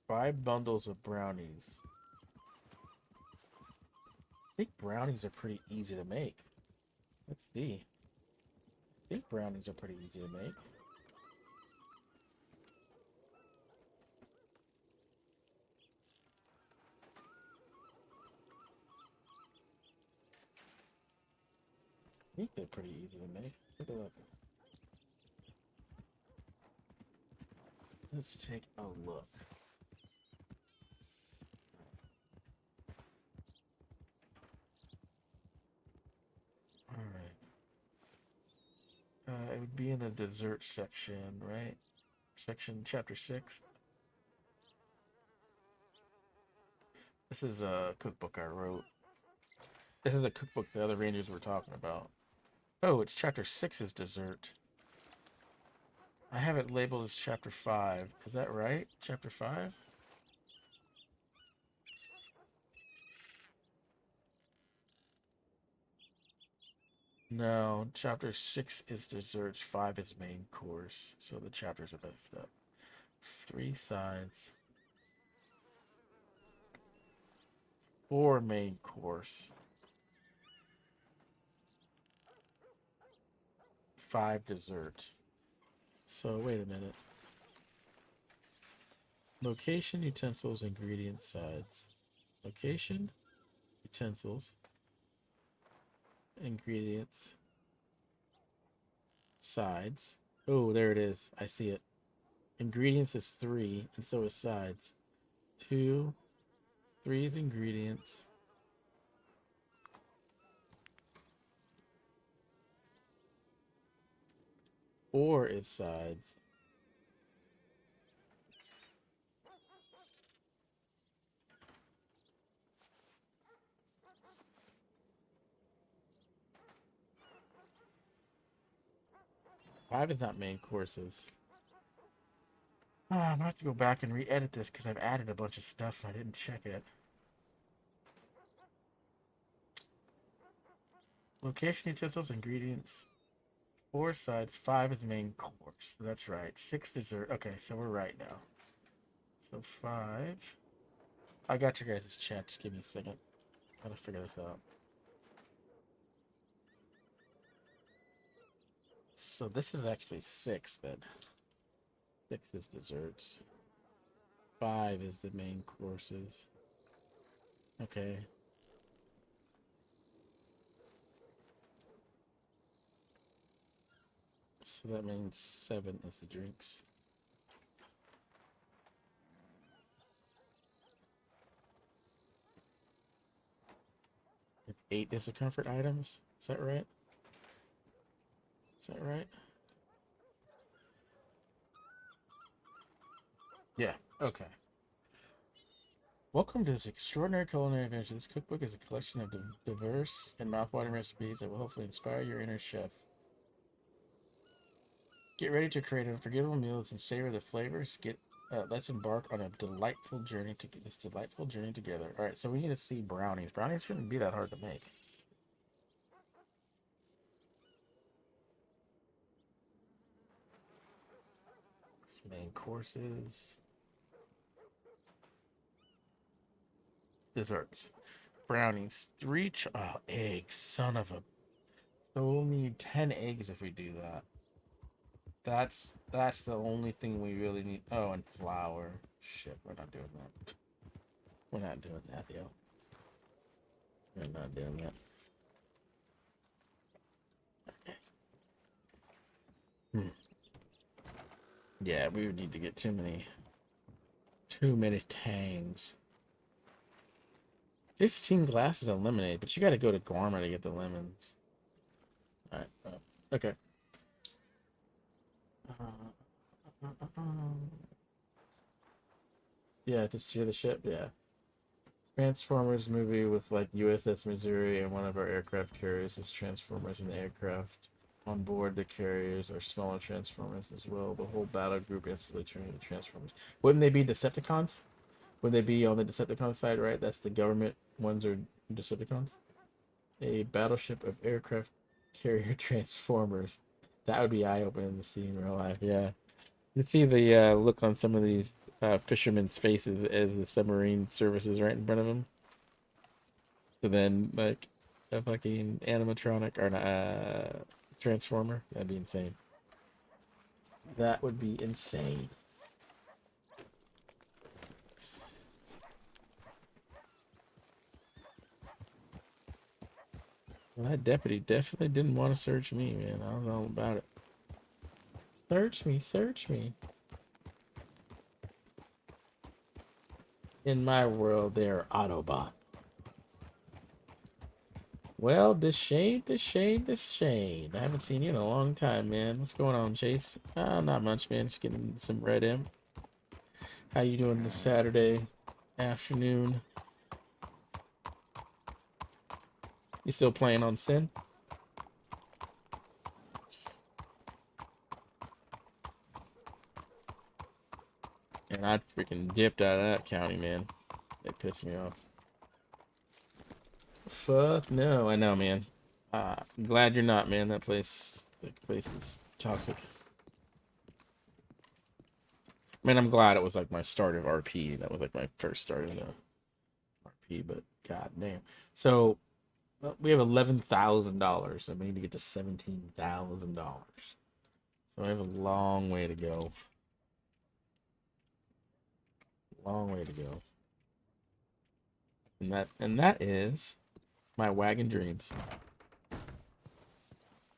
Speaker 1: 5 bundles of brownies. I think brownies are pretty easy to make. Let's see. I think brownies are pretty easy to make. I think they're pretty easy to make. Take a look. Let's take a look. Alright. It would be in the dessert section, right? Chapter 6. This is a cookbook I wrote. This is a cookbook the other rangers were talking about. Oh, it's chapter 6 is dessert. I have it labeled as chapter 5. Is that right? Chapter 5? No, chapter 6 is desserts, 5 is main course. So the chapters are messed up. 3 sides, 4 main course, 5 dessert. So wait a minute. Location, utensils, ingredients, sides. Location, utensils, ingredients, sides. Oh, there it is. I see it. Ingredients is 3, and so is sides. 2, 3 is ingredients. 4 is sides. Five is not main courses. I'm gonna have to go back and re-edit this because I've added a bunch of stuff and I didn't check it. Location, utensils, ingredients. 4 sides, 5 is main course. That's right. 6 dessert. Okay, so we're right now. So 5. I got your guys' chat. Just give me a second. Gotta figure this out. So this is actually 6 then. 6 is desserts. 5 is the main courses. Okay. So that means 7 is the drinks. And 8 is the comfort items. Is that right? Is that right? Yeah, okay. Welcome to this extraordinary culinary adventure. This cookbook is a collection of diverse and mouthwatering recipes that will hopefully inspire your inner chef. Get ready to create unforgettable meals and savor the flavors. Let's embark on a delightful journey together. All right, so we need to see brownies. Brownies shouldn't be that hard to make. Main courses. Desserts. Brownies. 3 eggs. Son of a... So we'll need 10 eggs if we do that. That's the only thing we really need. Oh, and flour. Shit, we're not doing that. We're not doing that, yo. We're not doing that. Okay. Yeah, we would need to get too many tangs. 15 glasses of lemonade, but you gotta go to Gorma to get the lemons. Alright, okay. Yeah, just steer the ship, yeah. Transformers movie with like USS Missouri and one of our aircraft carriers is Transformers and the aircraft on board the carriers are smaller Transformers as well. The whole battle group instantly turning into Transformers. Wouldn't they be Decepticons? Would they be on the Decepticon side, right? That's the government ones are Decepticons. A battleship of aircraft carrier Transformers. That would be eye-opening to see in real life, yeah. You see the look on some of these fishermen's faces as the submarine services right in front of them. So then, like, a fucking animatronic or a transformer. That'd be insane. That would be insane. Well, that deputy definitely didn't want to search me, man. I don't know about it. Search me, search me. In my world, they're Autobot. Well, Deshade. I haven't seen you in a long time, man. What's going on, Chase? Not much, man. Just getting some red M. How you doing this Saturday afternoon? You still playing on Sin? And I freaking dipped out of that county, man. They pissed me off. Fuck no, I know, man. Glad you're not, man. That place is toxic. Man, I'm glad it was like my start of RP. That was like my first start of the RP, but god damn. So we have $11,000, and we need to get to $17,000. So I have a long way to go. Long way to go. And that is my wagon dreams.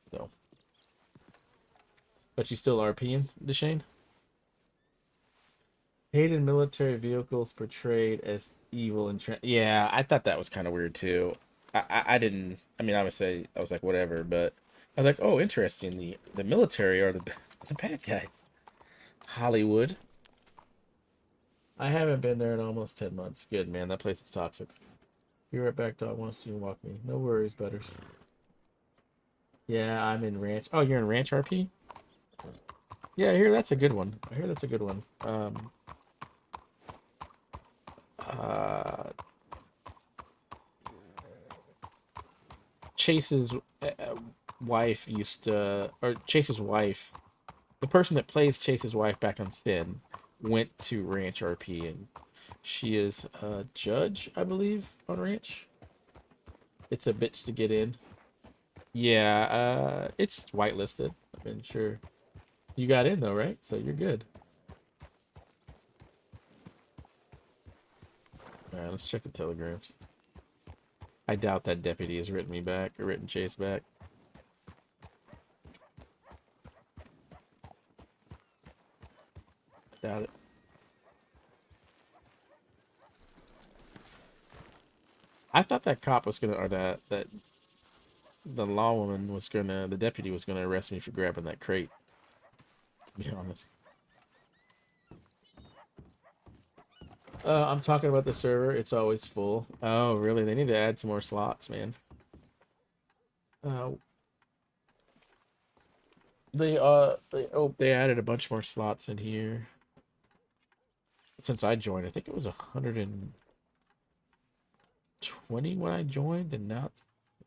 Speaker 1: So, but you still RPing, Deshane? Hated military vehicles portrayed as evil and yeah, I thought that was kind of weird too. I didn't. I mean, I would say I was like whatever, but I was like, oh, interesting. The military are the bad guys. Hollywood. I haven't been there in almost 10 months. Good, man. That place is toxic. Be right back, dog. Wants you to walk me. No worries, Butters. Yeah, I'm in Ranch. Oh, you're in Ranch RP? Yeah, I hear that's a good one. I hear that's a good one. Chase's wife used to, or Chase's wife, the person that plays Chase's wife back on Sin, went to Ranch RP, and she is a judge, I believe, on Ranch. It's a bitch to get in. Yeah, it's whitelisted. I mean, sure. You got in though, right? So you're good. All right, let's check the telegrams. I doubt that deputy has written me back or written Chase back. Doubt it. I thought that cop was gonna, or that the law woman was gonna, the deputy was gonna arrest me for grabbing that crate. To be honest. I'm talking about the server. It's always full. Oh, really? They need to add some more slots, man. They added a bunch more slots in here. Since I joined, I think it was 120 when I joined, and now it's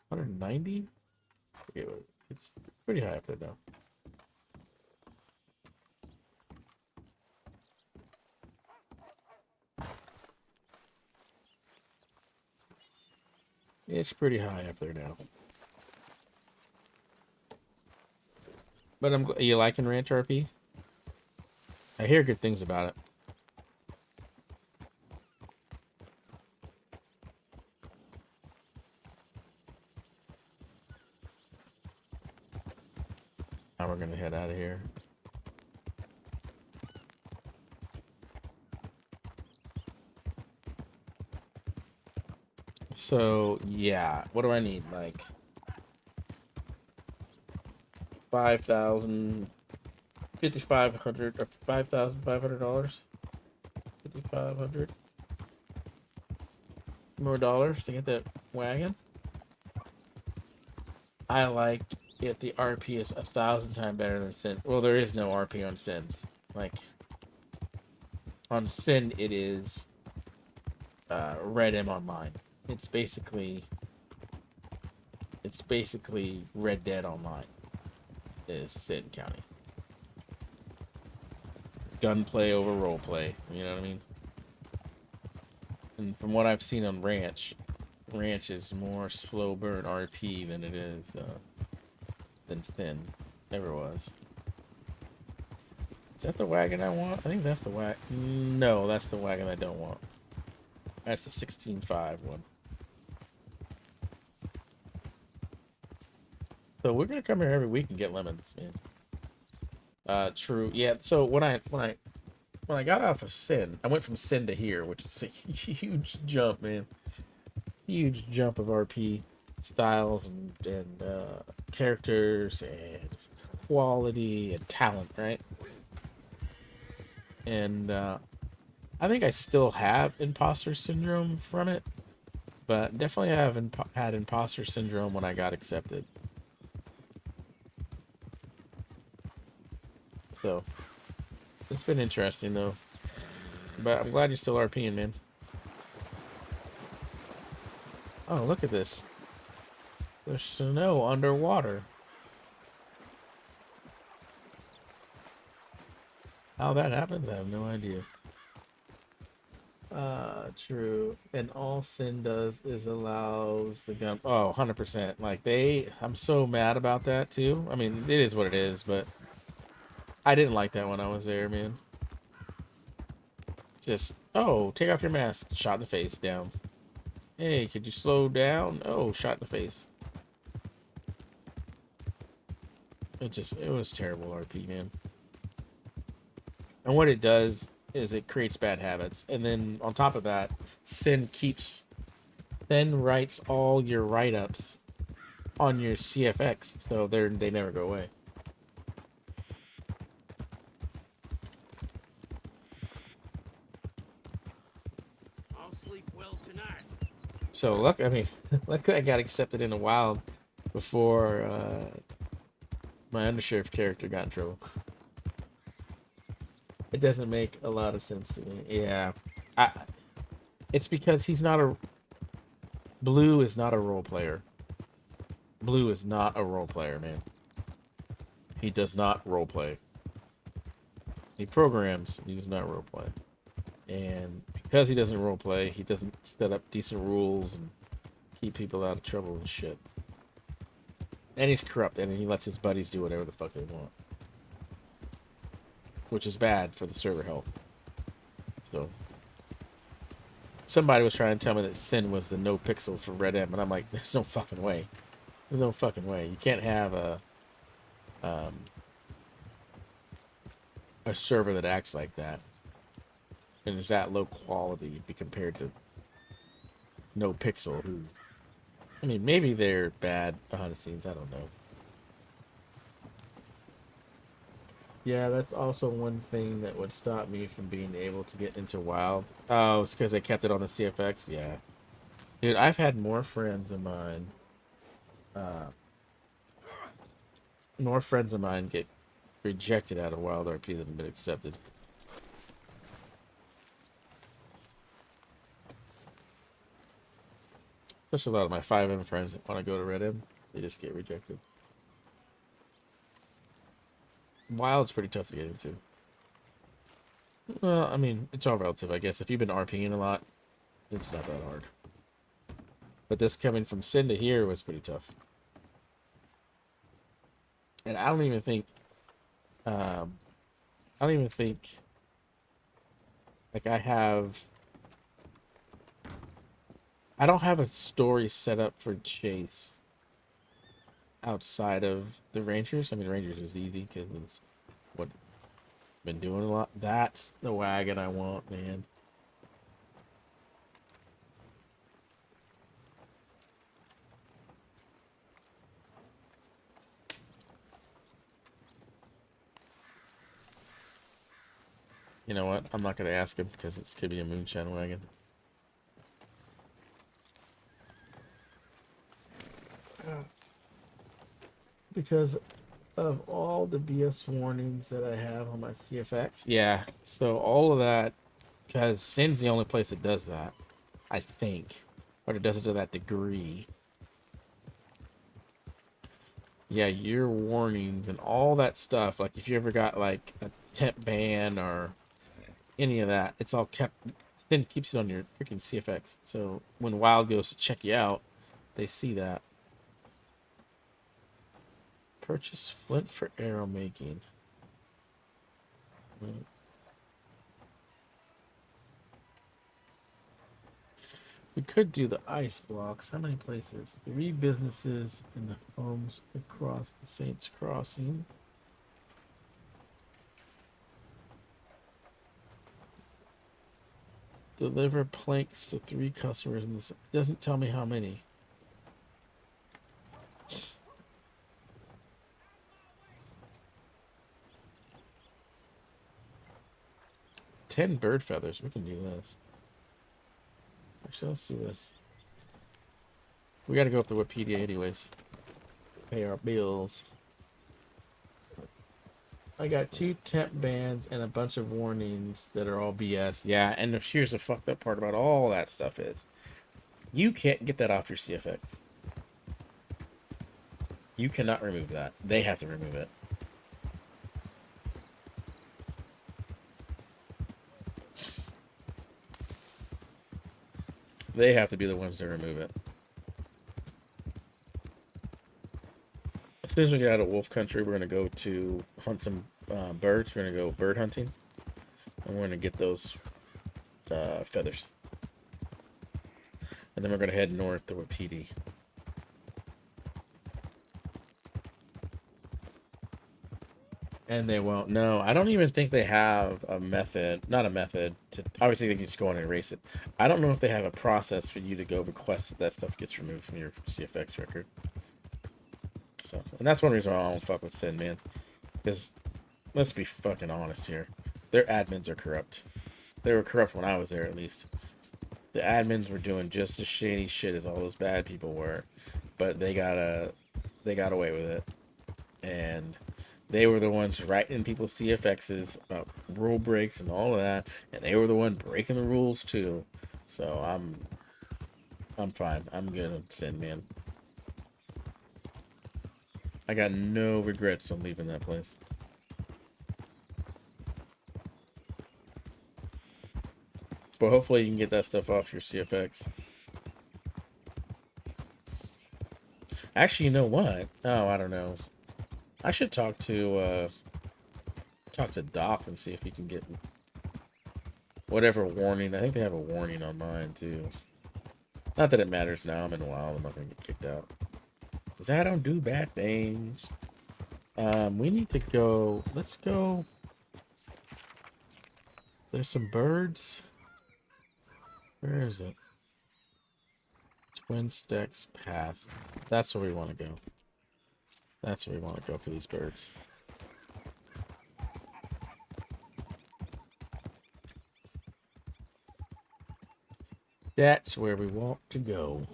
Speaker 1: 190. It's pretty high up there now. It's pretty high up there now. But you liking Ranch RP? I hear good things about it. Now we're gonna head out of here. So yeah, what do I need? Like 5,000, 5,500, or $5,500, 5,500 more dollars to get that wagon. I like it. The RP is 1,000 times better than Sin. Well, there is no RP on Sins. Like on Sin, it is Red M Online. It's basically Red Dead Online. Is Sin County. Gunplay over roleplay. You know what I mean? And from what I've seen on Ranch is more slow burn RP than it is than Sin. Never was. Is that the wagon I want? I think that's the wagon. No, that's the wagon I don't want. That's the 16.5 one. So we're gonna come here every week and get lemons, man. True. Yeah. So when I got off of Sin, I went from Sin to here, which is a huge jump, man. Huge jump of RP styles and characters and quality and talent, right? And I think I still have imposter syndrome from it, but definitely have had imposter syndrome when I got accepted. So it's been interesting though, but I'm glad you're still RPing, man. Oh, look at this. There's snow underwater. How that happens, I have no idea. True. And all Sin does is allows the gun. Oh, 100%. Like, I'm so mad about that, too. I mean, it is what it is, but I didn't like that when I was there, man. Just, oh, take off your mask. Shot in the face, down. Hey, could you slow down? Oh, shot in the face. It was terrible RP, man. And what it does is it creates bad habits. And then on top of that, Sin writes all your write-ups on your CFX, so they never go away.
Speaker 12: I'll sleep well tonight.
Speaker 1: So luckily I got accepted into Wild before my undersheriff character got in trouble. It doesn't make a lot of sense to me. Yeah, it's because Blue is not a role player. Blue is not a role player, man. He does not role play. He programs. He does not role play. And because he doesn't role play, he doesn't set up decent rules and keep people out of trouble and shit. And he's corrupt, and he lets his buddies do whatever the fuck they want. Which is bad for the server health. So somebody was trying to tell me that Sin was the no pixel for Red M, and I'm like, there's no fucking way. There's no fucking way. You can't have a server that acts like that and is that low quality be compared to no pixel, who, I mean, maybe they're bad behind the scenes, I don't know. Yeah, that's also one thing that would stop me from being able to get into WoW. Oh, it's because they kept it on the CFX? Yeah. Dude, I've had more friends of mine get rejected out of WildRP than have been accepted. Especially a lot of my FiveM friends that want to go to Red M, they just get rejected. Wild's pretty tough to get into. Well, I mean, it's all relative, I guess. If you've been RPing a lot, it's not that hard. But this coming from Sin to here was pretty tough. And I don't even think like I don't have a story set up for Chase outside of the Rangers. I mean, Rangers is easy because it's what I've been doing a lot. That's the wagon I want, man. You know what? I'm not going to ask him because it could be a moonshine wagon. Because of all the BS warnings that I have on my CFX. Yeah, so all of that, because Sin's the only place that does that, I think. Or it does it to that degree. Yeah, your warnings and all that stuff, like if you ever got like a temp ban or any of that, it's all kept, Sin keeps it on your freaking CFX. So when Wild goes to check you out, they see that. Purchase flint for arrow making. We could do the ice blocks. How many places? 3 businesses in the homes across the Saints Crossing. Deliver planks to 3 customers in this. It doesn't tell me how many. $10 bird feathers. We can do this. Actually, let's do this. We got to go up to Wikipedia anyways. Pay our bills. I got 2 temp bans and a bunch of warnings that are all BS. Yeah, and here's the fucked up part about all that stuff is you can't get that off your CFX. You cannot remove that. They have to remove it. They have to be the ones to remove it. As soon as we get out of wolf country, we're going to go to hunt some birds. We're going to go bird hunting. And we're going to get those feathers. And then we're going to head north to a PD. And they won't. No, I don't even think they have a method. Not a method. To obviously, they can just go on and erase it. I don't know if they have a process for you to go request that that stuff gets removed from your CFX record. So, and that's one reason why I don't fuck with Sin, man. Because, let's be fucking honest here. Their admins are corrupt. They were corrupt when I was there, at least. The admins were doing just as shady shit as all those bad people were. But they got away with it. And they were the ones writing people's CFXs about rule breaks and all of that. And they were the one breaking the rules, too. So, I'm fine. I'm good on Sin, man. I got no regrets on leaving that place. But hopefully you can get that stuff off your CFX. Actually, you know what? Oh, I don't know. I should talk to Doc and see if he can get whatever warning. I think they have a warning on mine too. Not that it matters now. I'm in a while. I'm not gonna get kicked out. Cause I don't do bad things. We need to go. Let's go. There's some birds. Where is it? Twin Stacks Pass. That's where we want to go. That's where we want to go for these birds. That's where we want to go.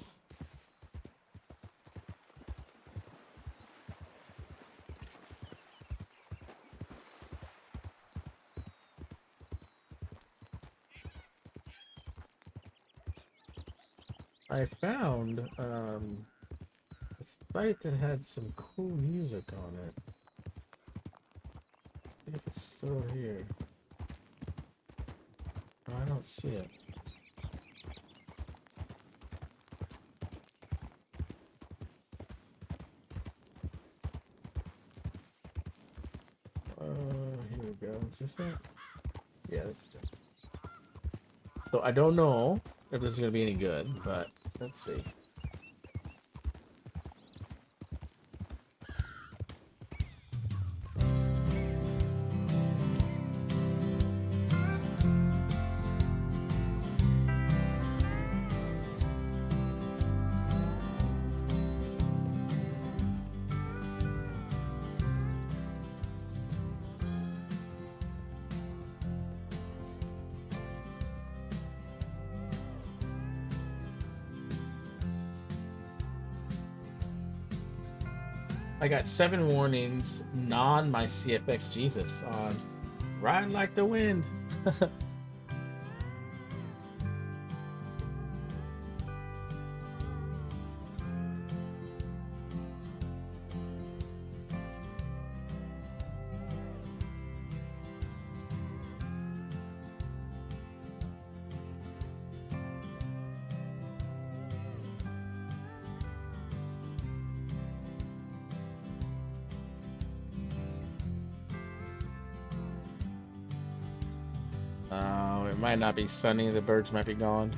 Speaker 1: I found a site that had some cool music on it. Let's see if it's still here. Oh, I don't see it. Here we go. Is this it? Yeah, this is it. So I don't know if this is gonna be any good, but let's see. I got 7 warnings, non my CFX Jesus on Ride Like the Wind. It might not be sunny, the birds might be gone.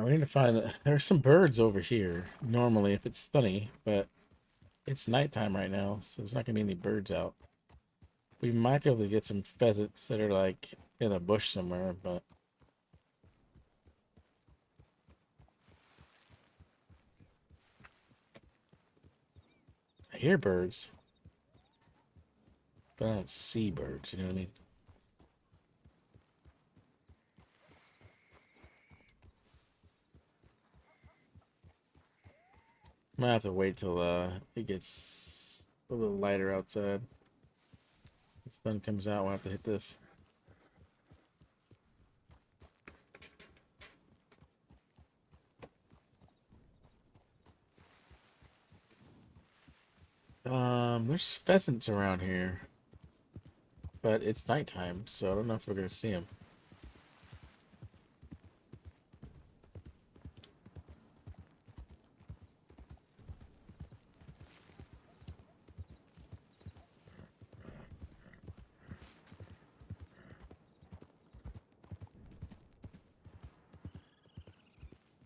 Speaker 1: We need to find. There's some birds over here. Normally, if it's sunny, but it's nighttime right now, so there's not gonna be any birds out. We might be able to get some pheasants that are like in a bush somewhere, but I hear birds, but I don't see birds. You know what I mean? I'm gonna have to wait till it gets a little lighter outside. The sun comes out, we'll have to hit this. There's pheasants around here, but it's nighttime, so I don't know if we're gonna see them.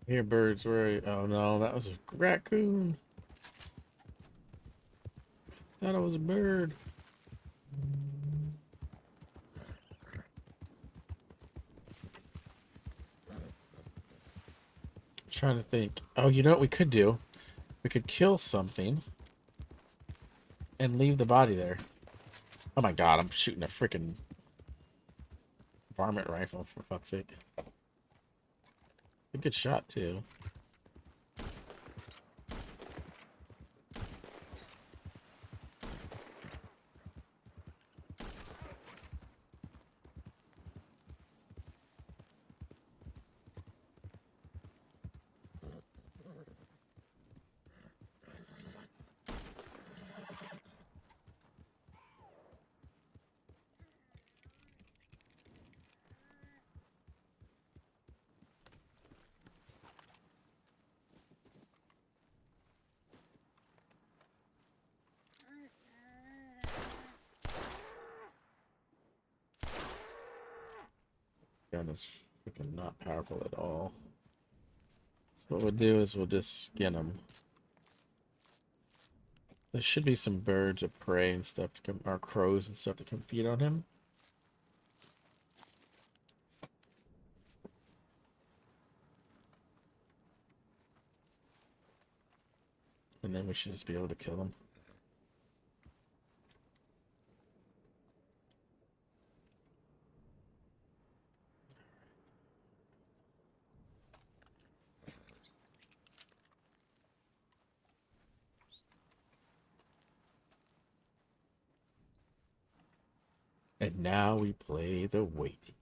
Speaker 1: Here, birds. Where are you? Oh no, that was a raccoon. Thought it was a bird. Trying to think. Oh, you know what we could do? We could kill something and leave the body there. Oh my god, I'm shooting a freaking varmint rifle, for fuck's sake. A good shot too. Gun is freaking not powerful at all. So what we'll do is we'll just skin them. There should be some birds of prey and stuff to come, or crows and stuff to come feed on him. And then we should just be able to kill them. And now we play the waiting.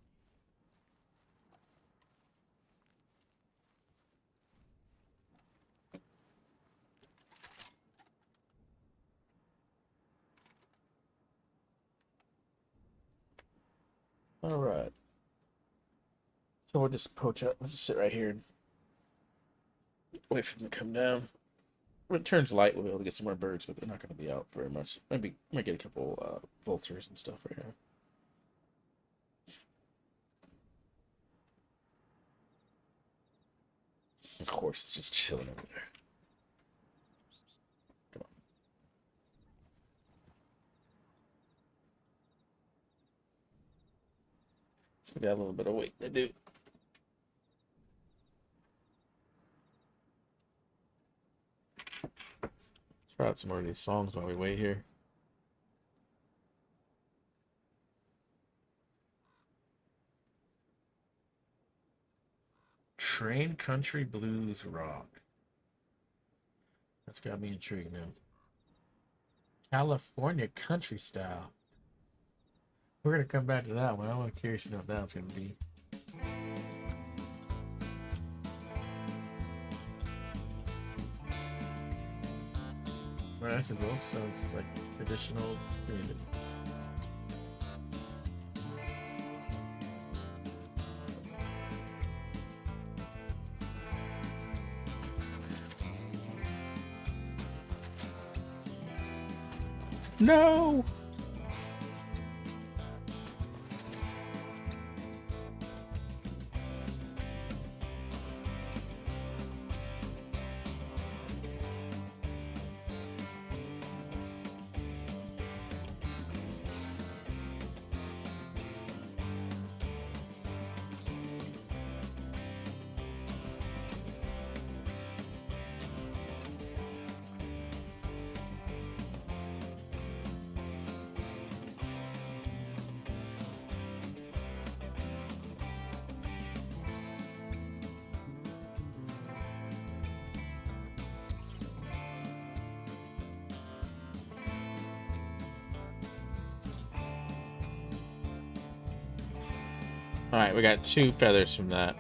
Speaker 1: All right. So we'll just poach up. We'll just sit right here and wait for them to come down. When it turns light, we'll be able to get some more birds, but they're not going to be out very much. Maybe might get a couple vultures and stuff right here. Of course, it's just chilling over there. Come on. So we got a little bit of waiting to do. Try out some more of these songs while we wait here. Train country blues rock. That's got me intrigued now. California country style. We're gonna come back to that one. I'm curious to know what that's gonna be. Very nice as well. Sounds like traditional music. No! All right, we got 2 feathers from that.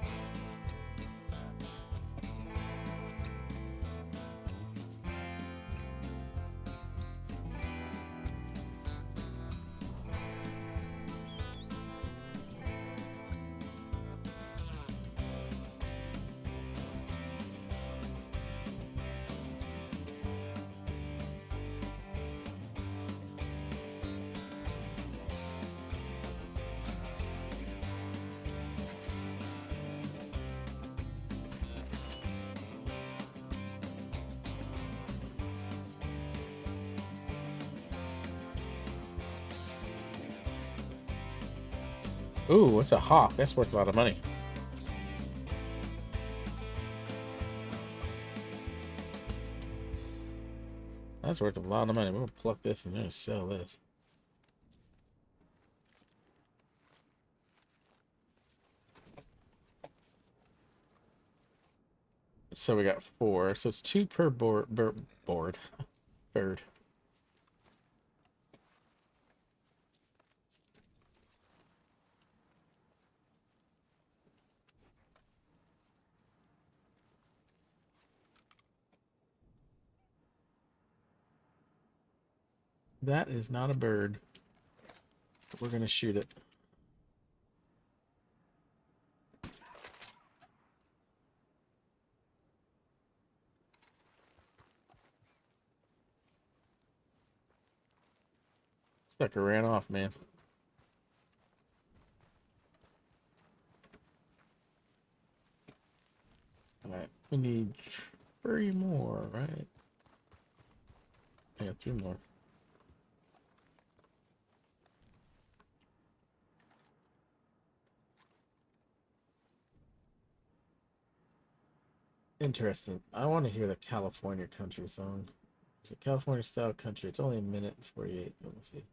Speaker 1: Ooh, what's a hawk? That's worth a lot of money. That's worth a lot of money. We're gonna pluck this and then sell this. So we got 4. So it's 2 per board. Bird. That is not a bird. We're gonna shoot it. Sucker ran off, man. Alright, we need 3 more, right? Yeah, 2 more. Interesting. I want to hear the California country song. It's a California style country. It's only 1:48. Let me see.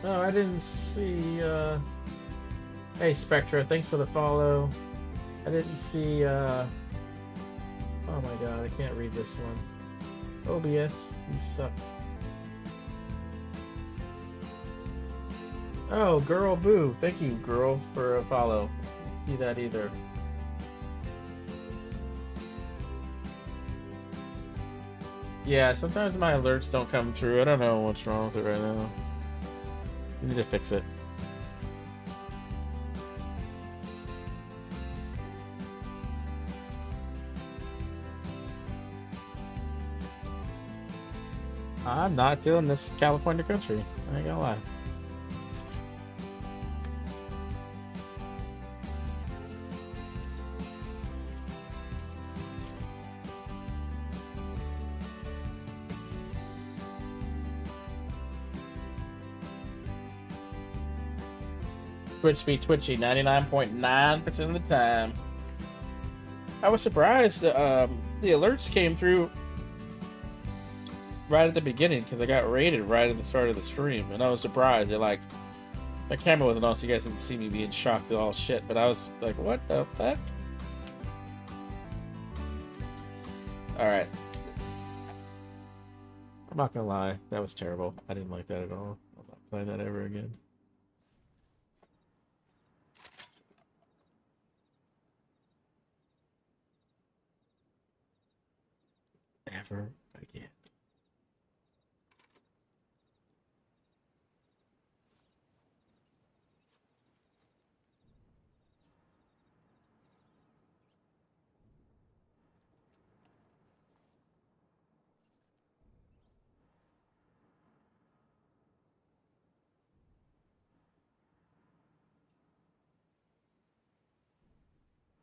Speaker 1: Oh, I didn't see, Hey, Spectra, thanks for the follow. I didn't see, Oh my god, I can't read this one. OBS, you suck. Oh, Girl Boo. Thank you, girl, for a follow. See that either. Yeah, sometimes my alerts don't come through. I don't know what's wrong with it right now. We need to fix it. I'm not feeling this California country. I ain't gonna lie. Twitch be twitchy 99.9% of the time. I was surprised the alerts came through right at the beginning because I got raided right at the start of the stream, and I was surprised. My camera wasn't on, so you guys didn't see me being shocked at all shit. But I was like, "What the fuck?" All right, I'm not gonna lie, that was terrible. I didn't like that at all. I'm not playing that ever again. Ever again.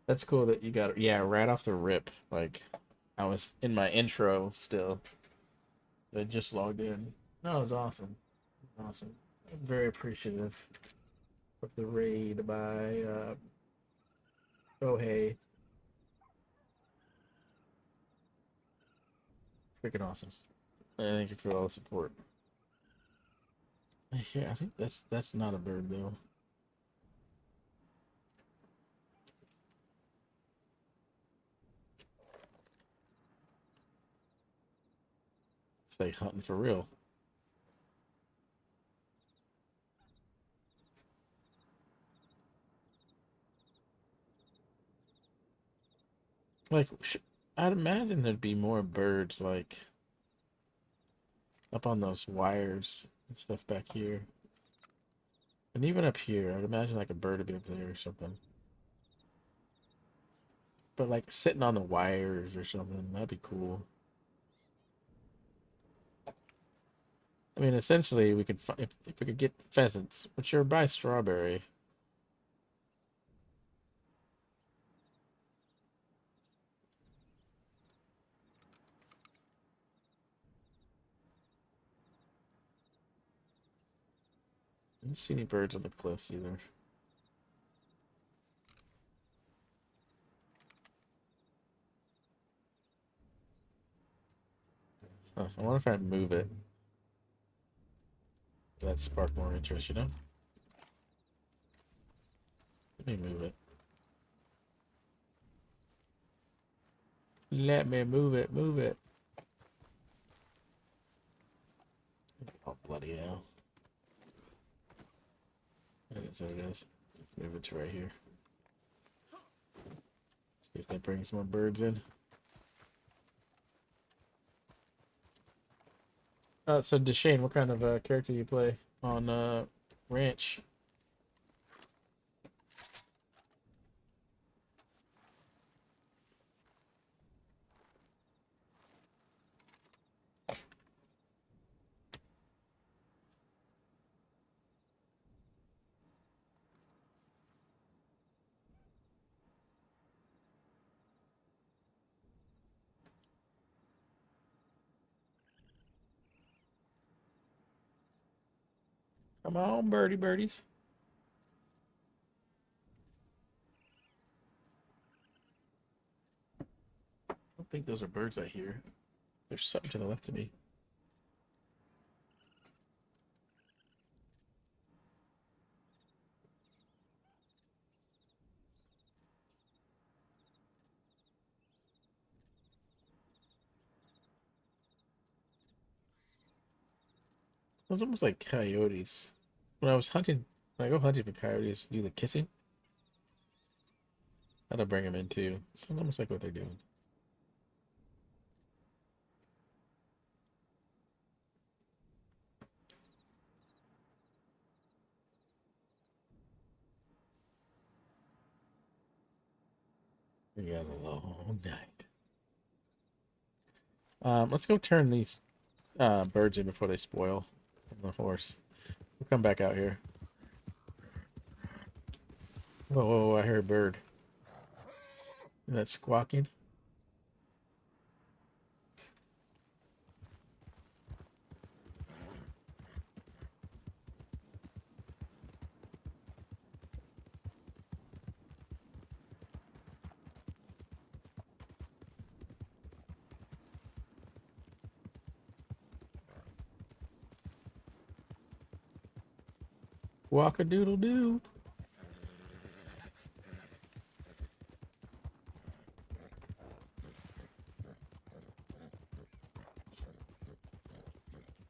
Speaker 1: That's cool that you got it. Yeah, right off the rip. Like, I was in my intro still. I just logged in. No, it was awesome. Awesome. I'm very appreciative of the raid by oh hey. Freaking awesome. Thank you for all the support. Yeah, I think that's not a bird though. It's like hunting for real. Like, I'd imagine there'd be more birds, like, up on those wires and stuff back here. And even up here, I'd imagine like a bird would be up there or something. But like sitting on the wires or something, that'd be cool. I mean, essentially, we could if we could get pheasants, which are by strawberry. I don't see any birds on the cliffs either. Oh, I wonder if I move it. That'd spark more interest, you know? Let me move it. Let me move it, move it. Oh, bloody hell. There it is, there it is. Let's move it to right here. See if that brings more birds in. So Deshane, what kind of character do you play on Ranch? Come on, birdies. I don't think those are birds I hear. There's something to the left of me. It was almost like coyotes. When I was hunting, when I go hunting for coyotes, do the kissing. That'll bring them in too. It's almost like what they're doing. We got a long night. Let's go turn these birds in before they spoil on the horse. We'll come back out here. Whoa, whoa, whoa, I hear a bird. Is that squawking? Walk-a-doodle-doo.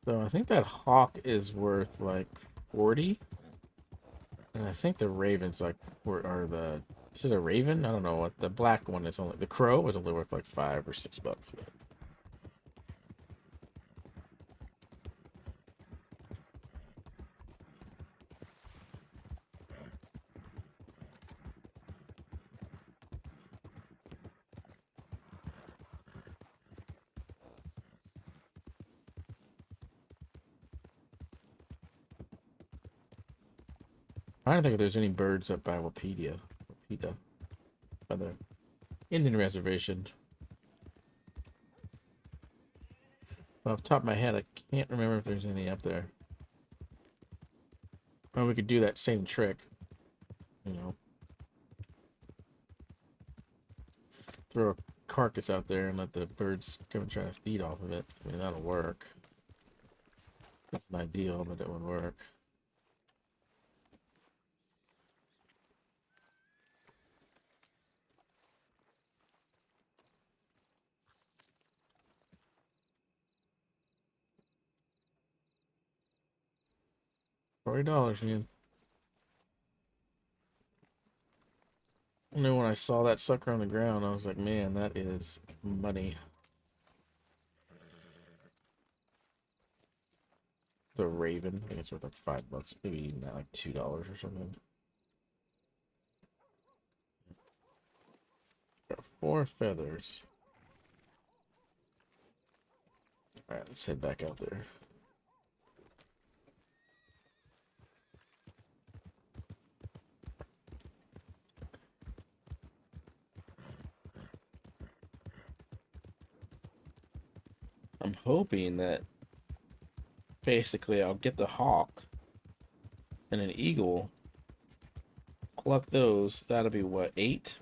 Speaker 1: So I think that hawk is worth like 40. And I think the ravens are the, is it a raven? I don't know what the black one is only, the crow is only worth like $5 or $6. I don't think there's any birds up by Wapita by the Indian reservation. But off the top of my head, I can't remember if there's any up there. Or we could do that same trick, you know. Throw a carcass out there and let the birds come and try to feed off of it. I mean, that'll work. It's an ideal, but it would work. $40, man. And then when I saw that sucker on the ground, I was like, man, that is money. The Raven, I think it's worth like $5, maybe not like $2 or something. Got 4 feathers. Alright, let's head back out there. I'm hoping that basically I'll get the hawk and an eagle, pluck those. That'll be what, 8?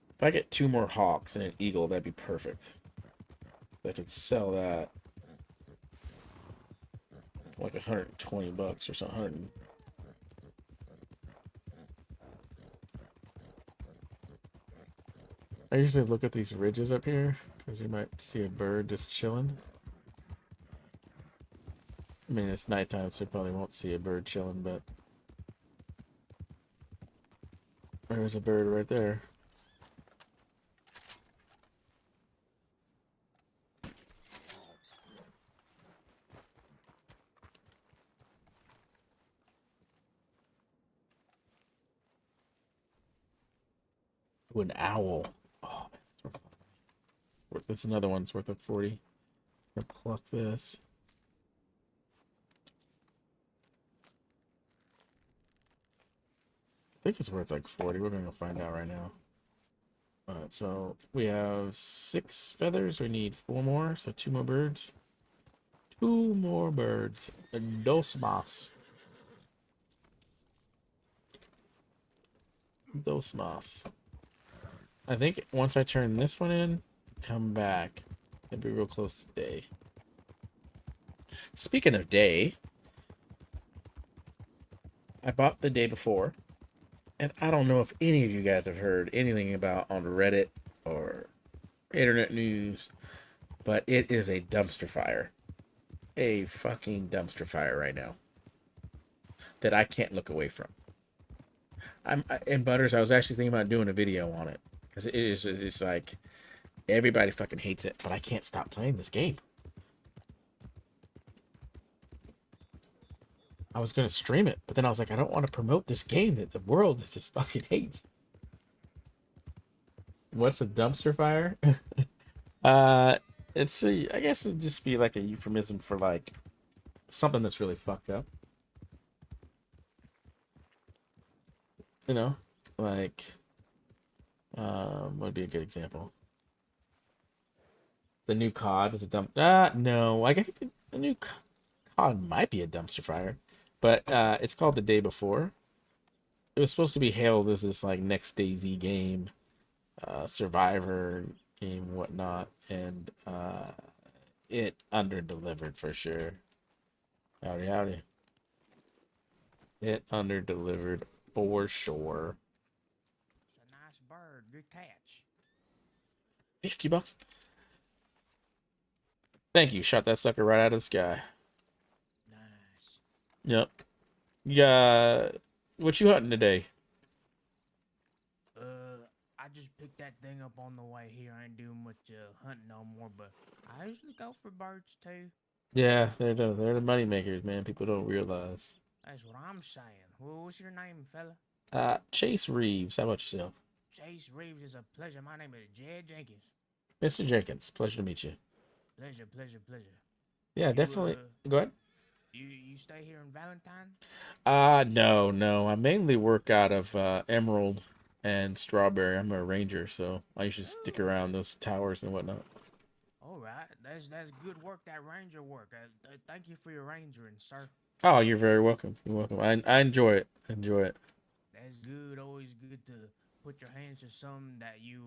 Speaker 1: If I get 2 more hawks and an eagle, that'd be perfect. I could sell that for like $120 or something. I usually look at these ridges up here because you might see a bird just chilling. I mean, it's nighttime, so you probably won't see a bird chilling, but there's a bird right there. Ooh, an owl. Oh, that's another one's worth of 40. I'm gonna pluck this. I think it's worth like 40. We're gonna go find out right now. Alright, so we have 6 feathers. We need 4 more, so 2 more birds. 2 more birds. Dos más. Dos más. I think once I turn this one in, come back, it'll be real close to day. Speaking of day, I bought the day before, and I don't know if any of you guys have heard anything about on Reddit or internet news, but it is a dumpster fire. A fucking dumpster fire right now that I can't look away from. In Butters, I was actually thinking about doing a video on it. Because it's like, everybody fucking hates it, but I can't stop playing this game. I was going to stream it, but then I was like, I don't want to promote this game that the world just fucking hates. What's a dumpster fire? It's I guess it'd just be like a euphemism for like something that's really fucked up. You know, like, would be a good example. The new COD is a dump. No, I think the new COD might be a dumpster fire, but it's called The Day Before. It was supposed to be hailed as this like next DayZ game, survivor game, whatnot, and it under-delivered for sure. Howdy, howdy. It under-delivered for sure.
Speaker 12: It's a nice bird. Good catch.
Speaker 1: $50. Thank you. Shot that sucker right out of the sky.
Speaker 12: Nice.
Speaker 1: Yep. Yeah. What you hunting today?
Speaker 12: I just picked that thing up on the way here. I ain't doing much hunting no more, but I usually go for birds too.
Speaker 1: Yeah, they're the money makers, man. People don't realize.
Speaker 12: That's what I'm saying. Well, what's your name, fella?
Speaker 1: Chase Reeves. How about yourself?
Speaker 12: Chase Reeves is a pleasure. My name is Jed Jenkins.
Speaker 1: Mr. Jenkins, pleasure to meet you.
Speaker 12: Pleasure, pleasure, pleasure.
Speaker 1: Yeah, definitely. Go ahead.
Speaker 12: You stay here in Valentine?
Speaker 1: No. I mainly work out of Emerald and Strawberry. I'm a ranger, so I usually stick around those towers and whatnot.
Speaker 12: All right, that's good work. That ranger work. Thank you for your rangering, sir.
Speaker 1: Oh, you're very welcome. You're welcome. I enjoy it.
Speaker 12: That's good. Always good to put your hands to something that you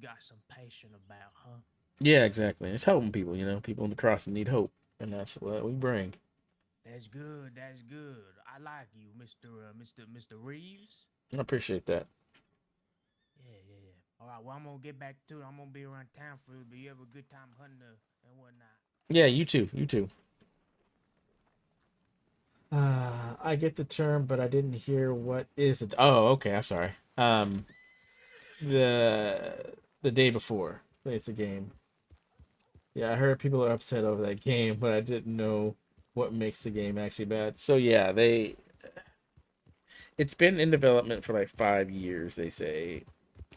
Speaker 12: got some passion about, huh?
Speaker 1: Yeah, exactly. It's helping people. People in the crossing need hope, and that's what we bring.
Speaker 12: That's good. That's good. I like you, Mr. Reeves.
Speaker 1: I appreciate that.
Speaker 12: Yeah. All right. Well, I'm gonna get back to it. I'm gonna be around town for you, but you have a good time hunting and whatnot.
Speaker 1: Yeah, you too. I get the term, but I didn't hear what is it. Oh, okay. I'm sorry. The day before it's a game. Yeah, I heard people are upset over that game, but I didn't know what makes the game actually bad. So yeah, it's been in development for like 5 years. They say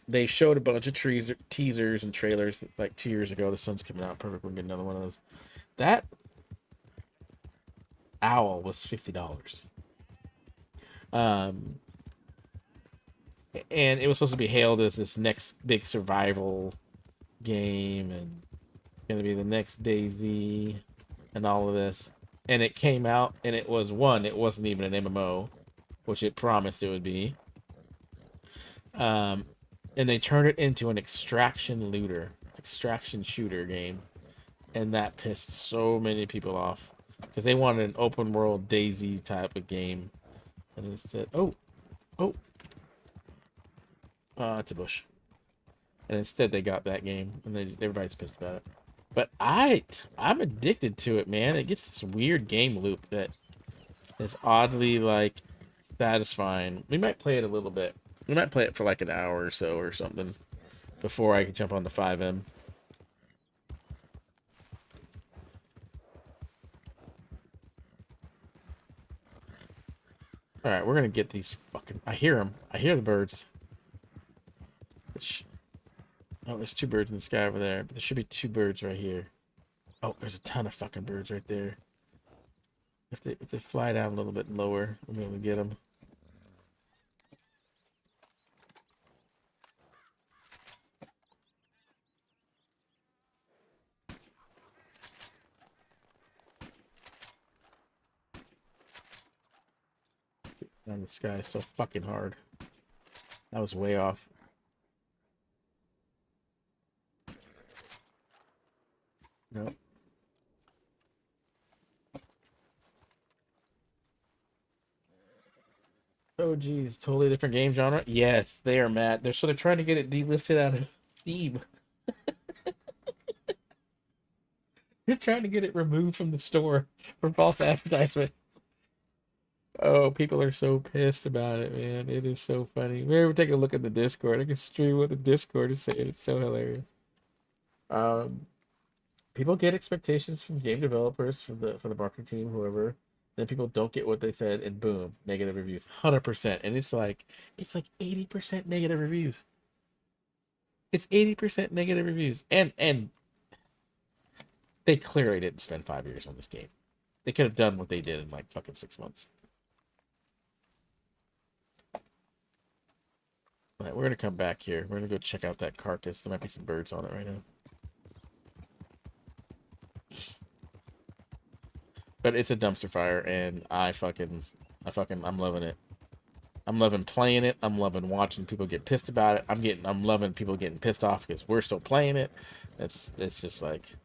Speaker 1: they showed a bunch of teasers and trailers like 2 years ago. The sun's coming out. Perfect. We're getting another one of those. That owl was $50. Um, and it was supposed to be hailed as this next big survival game, and it's gonna be the next Daisy, and all of this. And it came out, and it wasn't even an MMO, which it promised it would be. And they turned it into an extraction shooter game, and that pissed so many people off because they wanted an open world Daisy type of game, and instead, it's a bush. And instead, they got that game, and everybody's pissed about it. But I'm addicted to it, man. It gets this weird game loop that is oddly like satisfying. We might play it a little bit. We might play it for like an hour or so or something before I can jump on the FiveM. All right, we're gonna get these fucking. I hear them. I hear the birds. Oh, there's 2 birds in the sky over there, but there should be 2 birds right here. Oh, there's a ton of fucking birds right there. If they fly down a little bit lower, we'll be able to get them. Down the sky is so fucking hard. That was way off. Nope. Oh geez, totally different game genre. Yes, they are mad. They're trying to get it delisted out of Steam. They're trying to get it removed from the store for false advertisement. Oh, people are so pissed about it, man. It is so funny. Maybe take a look at the Discord. I can stream what the Discord is saying. It's so hilarious. People get expectations from game developers, from the marketing team, whoever. Then people don't get what they said, and boom, negative reviews, 100%. And it's like 80% negative reviews. It's 80% negative reviews, and they clearly didn't spend 5 years on this game. They could have done what they did in like fucking 6 months. All right, we're gonna come back here. We're gonna go check out that carcass. There might be some birds on it right now. But it's a dumpster fire, and I'm loving it. I'm loving playing it. I'm loving watching people get pissed about it. I'm loving people getting pissed off because we're still playing it. It's just like,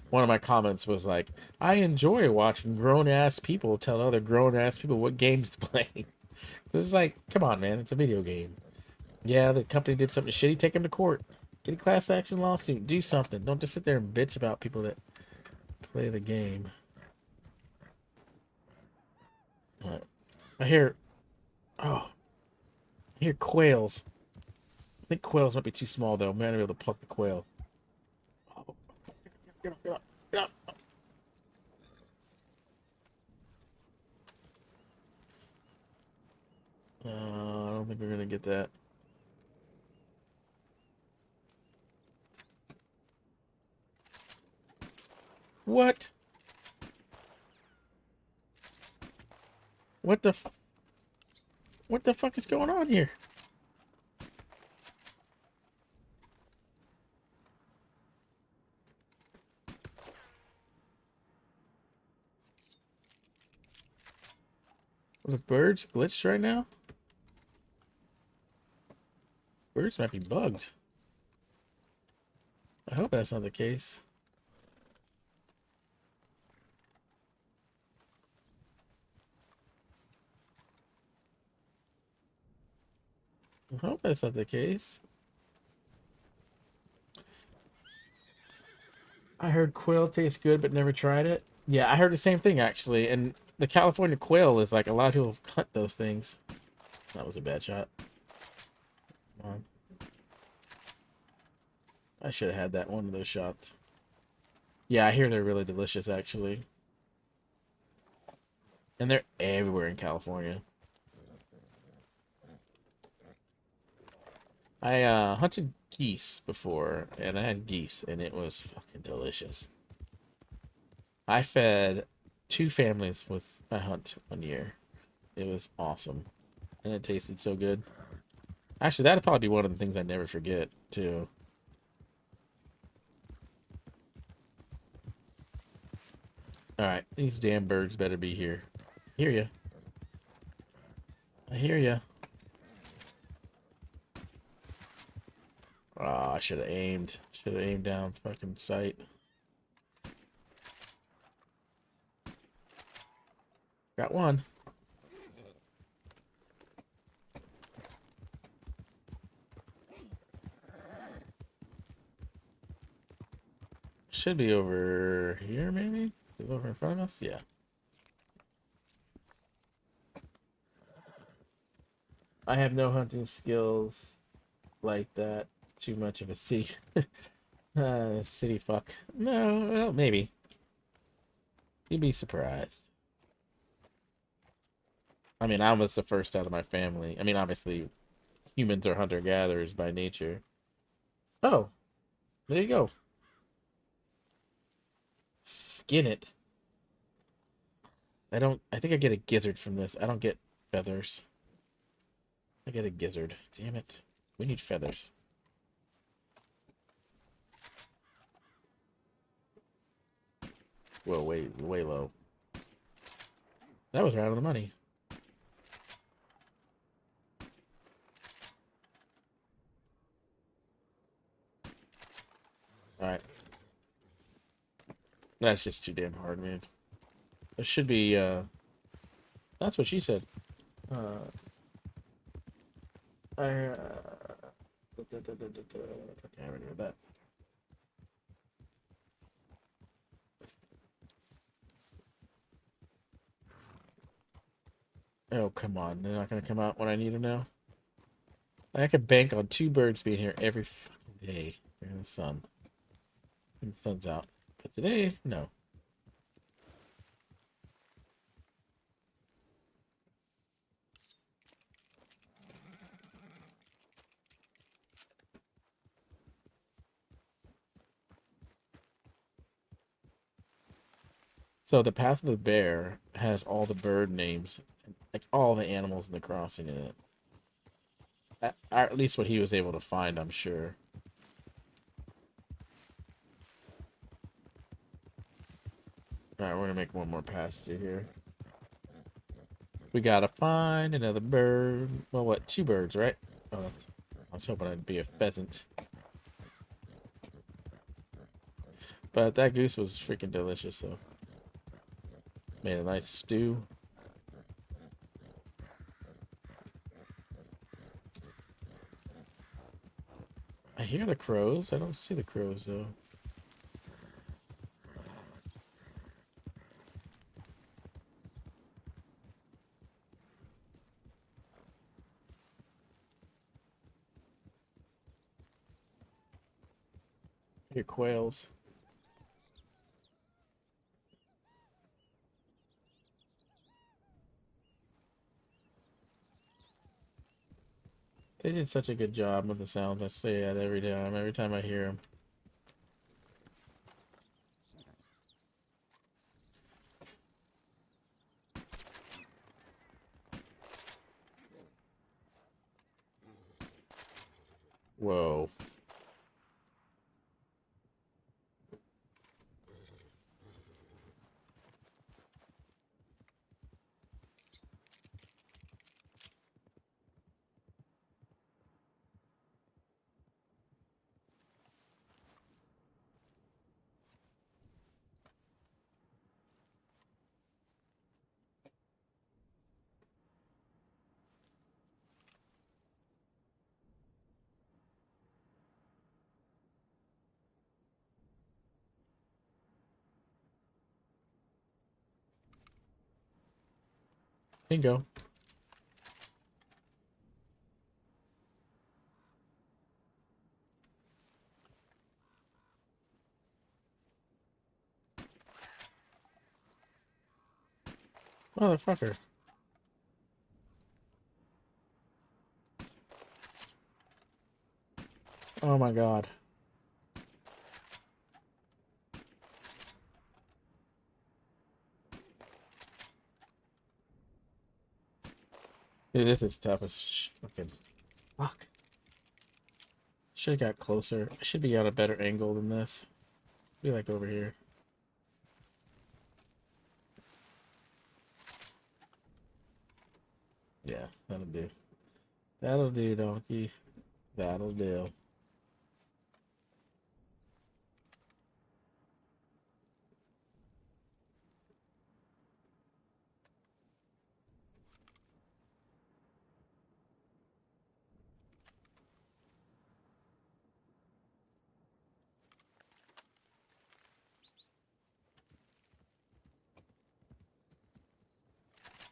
Speaker 1: one of my comments was like, I enjoy watching grown ass people tell other grown ass people what games to play. This is like, come on, man, it's a video game. Yeah, the company did something shitty. Take them to court. Get a class action lawsuit. Do something. Don't just sit there and bitch about people that play the game. All right. I hear quails. I think quails might be too small though. Man, I'll be able to pluck the quail. Oh, get up, get up, get up. I don't think we're gonna get that. What? What the fuck is going on here? Are the birds glitched right now? Birds might be bugged. I hope that's not the case. I hope that's not the case. I heard quail tastes good, but never tried it. Yeah, I heard the same thing actually, and the California quail is like a lot of people hunt those things. That was a bad shot. Come on. I should have had that one of those shots. Yeah, I hear they're really delicious actually. And they're everywhere in California. I hunted geese before, and I had geese, and it was fucking delicious. I fed 2 families with a hunt 1 year. It was awesome, and it tasted so good. Actually, that'd probably be one of the things I never forget, too. Alright, these damn birds better be here. Hear ya. I hear ya. Ah, I should have aimed. Should have aimed down fucking sight. Got one. Should be over here, maybe? Is it over in front of us? Yeah. I have no hunting skills like that. Too much of a city. City fuck. No, well, maybe. You'd be surprised. I mean, I was the first out of my family. I mean, obviously, humans are hunter-gatherers by nature. Oh, there you go. Skin it. I think I get a gizzard from this. I don't get feathers. I get a gizzard. Damn it. We need feathers. Whoa, way low. That was right on the money. Alright. That's just too damn hard, man. There should be, that's what she said. Okay, I already read that. Oh, come on. They're not going to come out when I need them now? I could bank on 2 birds being here every fucking day during the sun. And the sun's out. But today, no. So the Path of the Bear has all the bird names, like all the animals in the crossing in it. At least what he was able to find, I'm sure. Alright, we're gonna make one more pass through here. We gotta find another bird. Well, what? 2 birds, right? Oh, I was hoping I'd be a pheasant. But that goose was freaking delicious, so. Made a nice stew. I hear the crows. I don't see the crows, though. I hear quails. They did such a good job with the sounds. I say that every time I hear them. Whoa. Bingo. Motherfucker. Oh my god. Dude, this is tough as fucking fuck. Should have got closer. I should be on a better angle than this. Be like over here. Yeah, that'll do. That'll do, donkey. That'll do.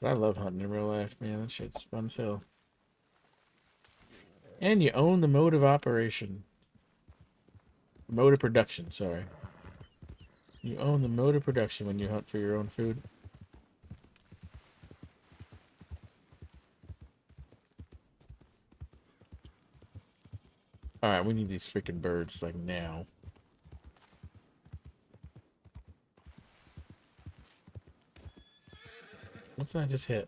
Speaker 1: But I love hunting in real life, man. That shit's fun as hell. And you own the mode of operation. Mode of production, sorry. You own the mode of production when you hunt for your own food. Alright, we need these freaking birds, like, now. What did I just hit?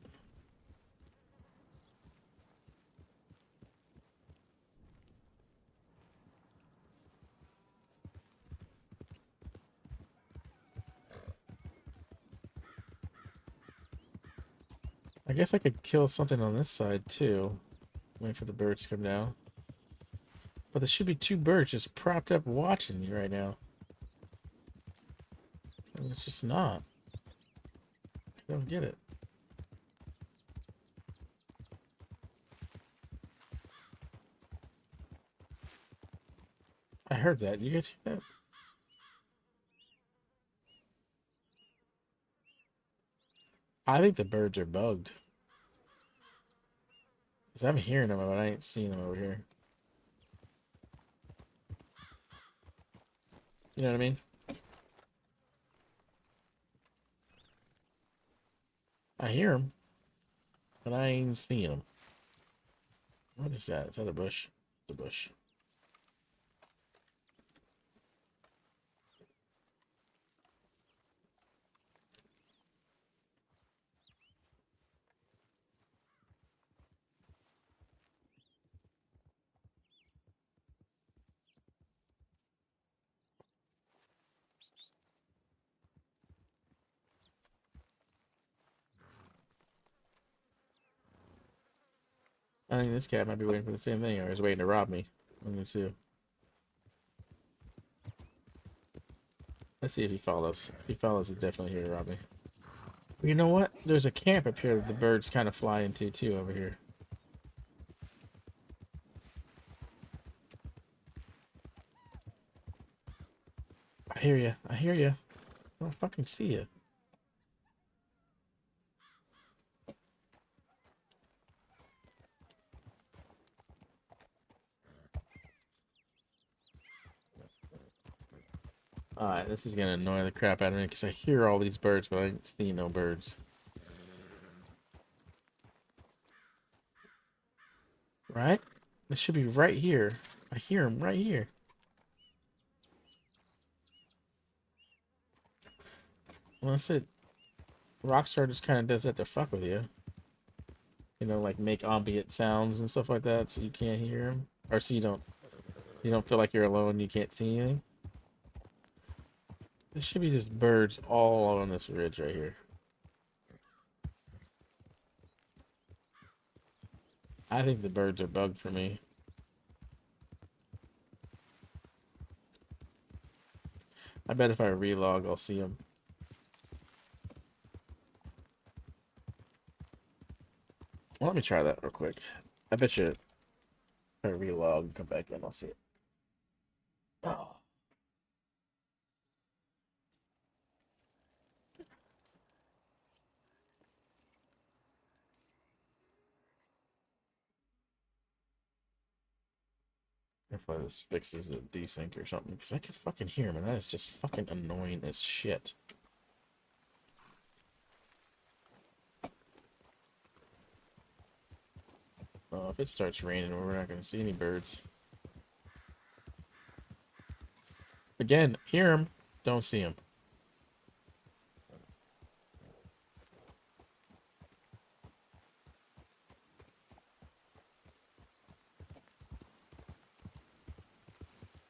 Speaker 1: I guess I could kill something on this side, too. Wait for the birds to come down. But there should be two birds just propped up watching me right now. And it's just not. I don't get it. I heard that. You guys hear that? I think the birds are bugged. Because I'm hearing them, but I ain't seeing them over here. You know what I mean? I hear them, but I ain't seeing them. What is that? Is that a bush? It's a bush. I think this cat might be waiting for the same thing, or is waiting to rob me. One of the two. Let's see if he follows. If he follows, he's definitely here to rob me. But you know what? There's a camp up here that the birds kind of fly into, too, over here. I hear you. I hear you. I don't fucking see you. Alright, this is gonna annoy the crap out of me because I hear all these birds, but I ain't see no birds. Right? This should be right here. I hear them right here. Well, I said Rockstar just kind of does that to fuck with you. You know, like make ambient sounds and stuff like that, so you can't hear them, or so you don't feel like you're alone. You can't see anything. There should be just birds all on this ridge right here. I think the birds are bugged for me. I bet if I relog, I'll see them. Well, let me try that real quick. I bet you if I relog and come back in, I'll see it. Oh. Hopefully this fixes a desync or something, because I can fucking hear him, and that is just fucking annoying as shit. Oh, if it starts raining, we're not going to see any birds. Again, hear him, don't see him.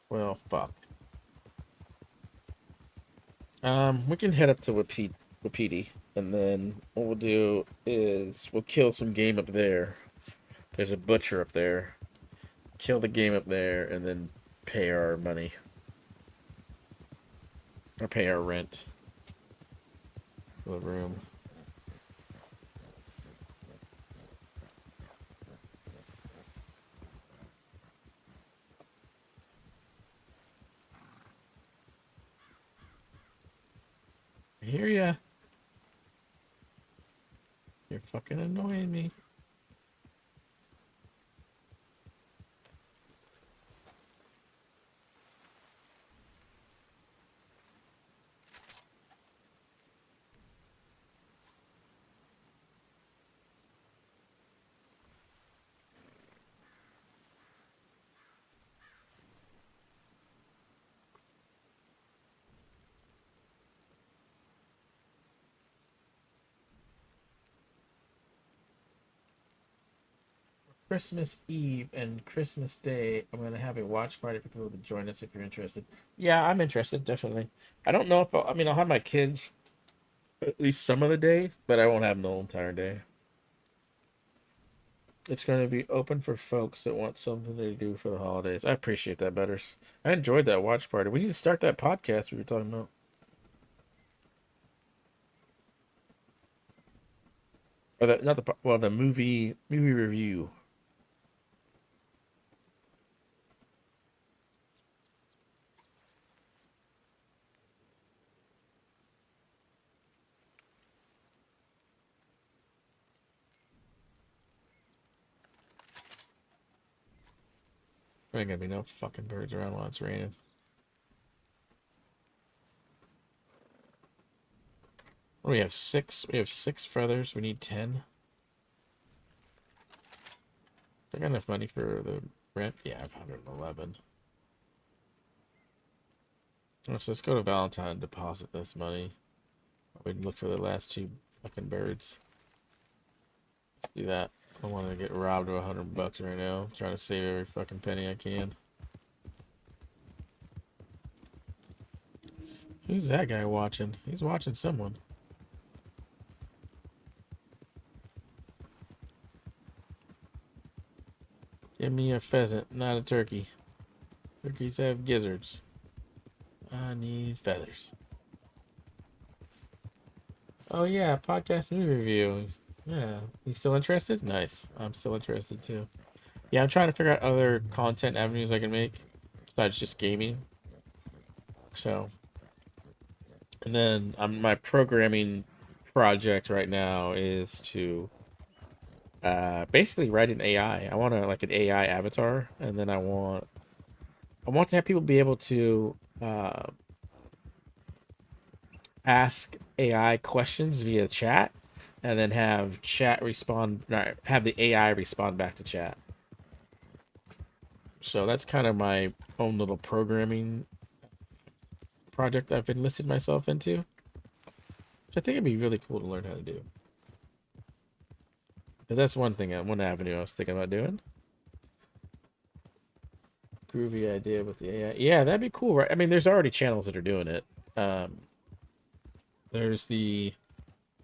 Speaker 1: Well, fuck. We can head up to Wapiti, and then what we'll do is we'll kill some game up there. There's a butcher up there. Kill the game up there, and then pay our money. Or pay our rent for the room. I hear ya. You're fucking annoying me. Christmas Eve and Christmas Day, I'm gonna have a watch party for people to join us if you're interested. Yeah, I'm interested, definitely. I don't know if I mean, I'll have my kids at least some of the day, but I won't have them the whole entire day. It's going to be open for folks that want something to do for the holidays. I appreciate that, Butters. I enjoyed that watch party. We need to start that podcast we were talking about. Or the not the well, the movie review. There ain't gonna be no fucking birds around while it's raining. What do we have? 6? We have 6 feathers. We need 10. I got enough money for the rent? Yeah, I have 111. Oh, so let's go to Valentine and deposit this money. We can look for the last 2 fucking birds. Let's do that. I don't want to get robbed of $100 right now. I'm trying to save every fucking penny I can. Who's that guy watching? He's watching someone. Give me a pheasant, not a turkey. Turkeys have gizzards. I need feathers. Oh yeah, podcast movie review. Yeah, you still interested? Nice. I'm still interested too. Yeah, I'm trying to figure out other content avenues I can make besides just gaming. So, and then my programming project right now is to basically write an AI. I want to like an AI avatar, and then I want to have people be able to ask AI questions via chat, and then have have the AI respond back to chat. So that's kind of my own little programming project I've enlisted myself into, which I think it'd be really cool to learn how to do. But that's one avenue I was thinking about doing. Groovy idea with the AI. Yeah, that'd be cool, right? I mean, there's already channels that are doing it. There's the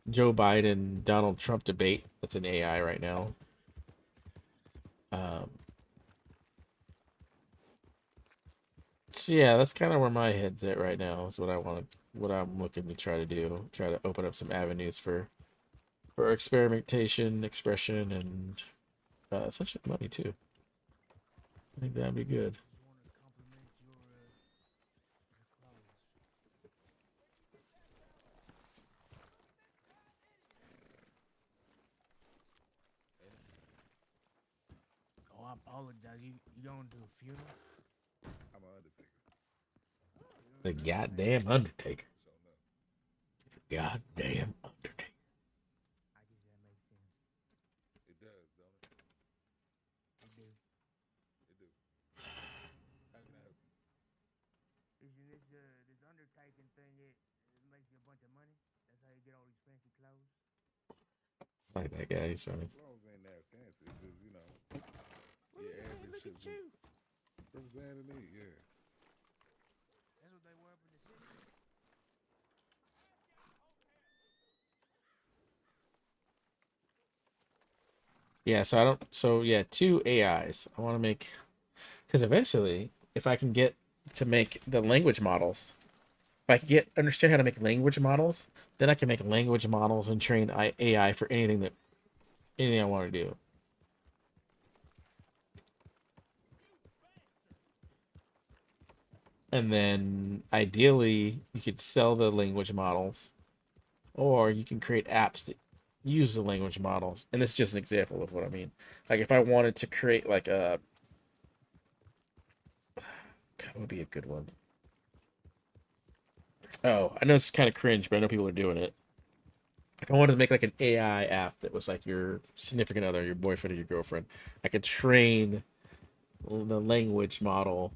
Speaker 1: Joe Biden Donald Trump debate that's an AI right now. So yeah, that's kind of where my head's at right now. Is what I'm looking to try to do. Try to open up some avenues for experimentation, expression, and essentially money too. I think that'd be good.
Speaker 12: Oh, I apologize. You going to a funeral?
Speaker 9: I'm an undertaker.
Speaker 1: The goddamn Undertaker. Goddamn Undertaker.
Speaker 12: I guess that makes sense.
Speaker 9: It does, don't it?
Speaker 12: It do.
Speaker 9: It do. How can I help you?
Speaker 12: This undertaking thing, it makes you a bunch of money. That's how you get all these fancy clothes.
Speaker 1: Like that guy, he's funny.
Speaker 9: Clothes ain't that fancy. It's just, you know.
Speaker 12: Look
Speaker 9: your
Speaker 12: at me,
Speaker 9: average
Speaker 12: look at
Speaker 9: shit
Speaker 12: you.
Speaker 9: from Saturday night, yeah.
Speaker 12: That's what they wear up in the city.
Speaker 1: Yeah, so I don't. So yeah, 2 AIs. I want to make, because eventually, if I can get to make the language models, if I can understand how to make language models, then I can make language models and train AI for anything I want to do. And then ideally, you could sell the language models, or you can create apps that use the language models. And this is just an example of what I mean. Like if I wanted to create like a, God, what would be a good one? Oh, I know it's kind of cringe, but I know people are doing it. If I wanted to make like an AI app that was like your significant other, your boyfriend or your girlfriend, I could train the language model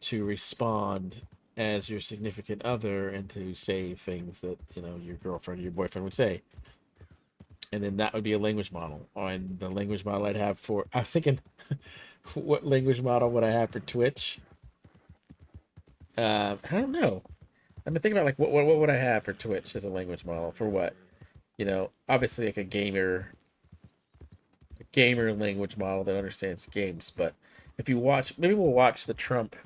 Speaker 1: to respond as your significant other and to say things that, you know, your girlfriend or your boyfriend would say. And then that would be a language model. And the language model I'd have for, I was thinking, what language model would I have for Twitch? I don't know. I've been thinking about like what would I have for Twitch as a language model for what? You know, obviously like a gamer language model that understands games. But if you watch, maybe we'll watch the Trump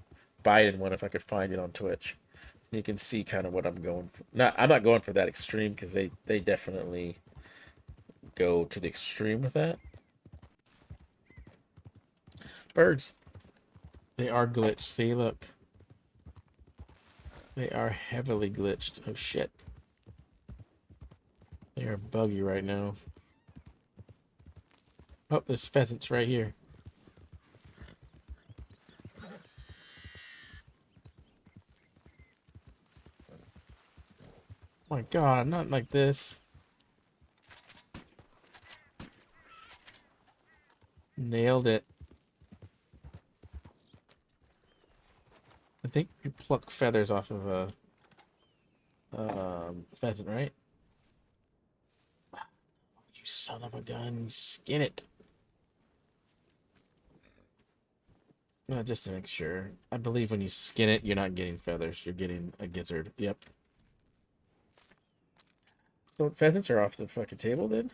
Speaker 1: Biden one if I could find it on Twitch. You can see kind of what I'm going for. I'm not going for that extreme because they definitely go to the extreme with that. Birds. They are glitched. See, look. They are heavily glitched. Oh shit. They are buggy right now. Oh, there's pheasants right here. My God, not like this. Nailed it. I think you pluck feathers off of a pheasant, right? You son of a gun, skin it. No, just to make sure. I believe when you skin it, you're not getting feathers. You're getting a gizzard. Yep. So pheasants are off the fucking table then?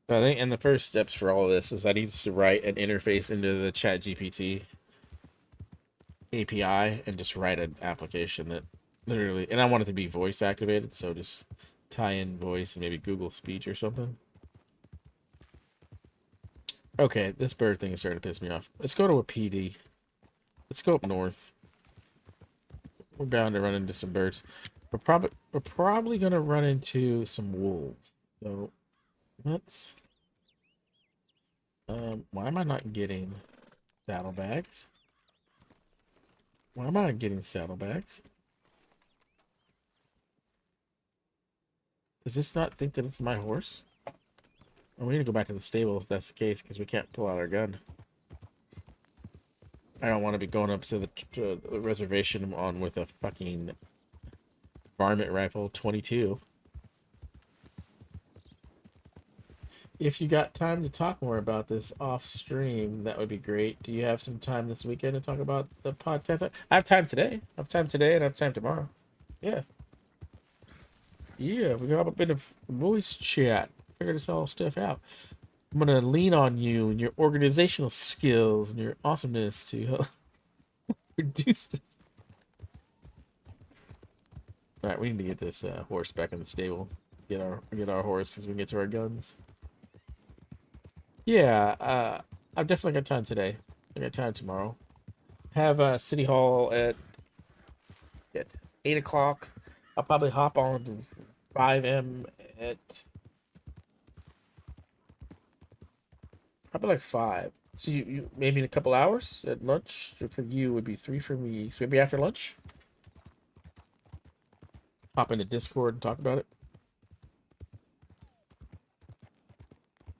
Speaker 1: I think, and the first steps for all of this is I need to write an interface into the ChatGPT API and just write an application that literally, and I want it to be voice activated, so just tie in voice and maybe Google Speech or something. Okay, this bird thing is starting to piss me off. Let's go to a PD. Let's go up north. We're bound to run into some birds. We're probably gonna run into some wolves. So let's. Why am I not getting saddlebags? Why am I not getting saddlebags? Does this not think that it's my horse? Oh, we need to go back to the stable if that's the case, because we can't pull out our gun. I don't want to be going up to the reservation on with a fucking varmint rifle 22. If you got time to talk more about this off stream, that would be great. Do you have some time this weekend to talk about the podcast? I have time today. I have time today and I have time tomorrow. Yeah. Yeah, we got a bit of voice chat. Figure this all stuff out. I'm gonna lean on you and your organizational skills and your awesomeness to help reduce this. All right, we need to get this horse back in the stable. Get our horse so we can get to our guns. Yeah, I've definitely got time today. I got time tomorrow. Have City Hall at 8 o'clock. I'll probably hop on to FiveM at probably like 5. So you maybe in a couple hours at lunch. So for you would be 3 for me. So maybe after lunch. Hop into Discord and talk about it.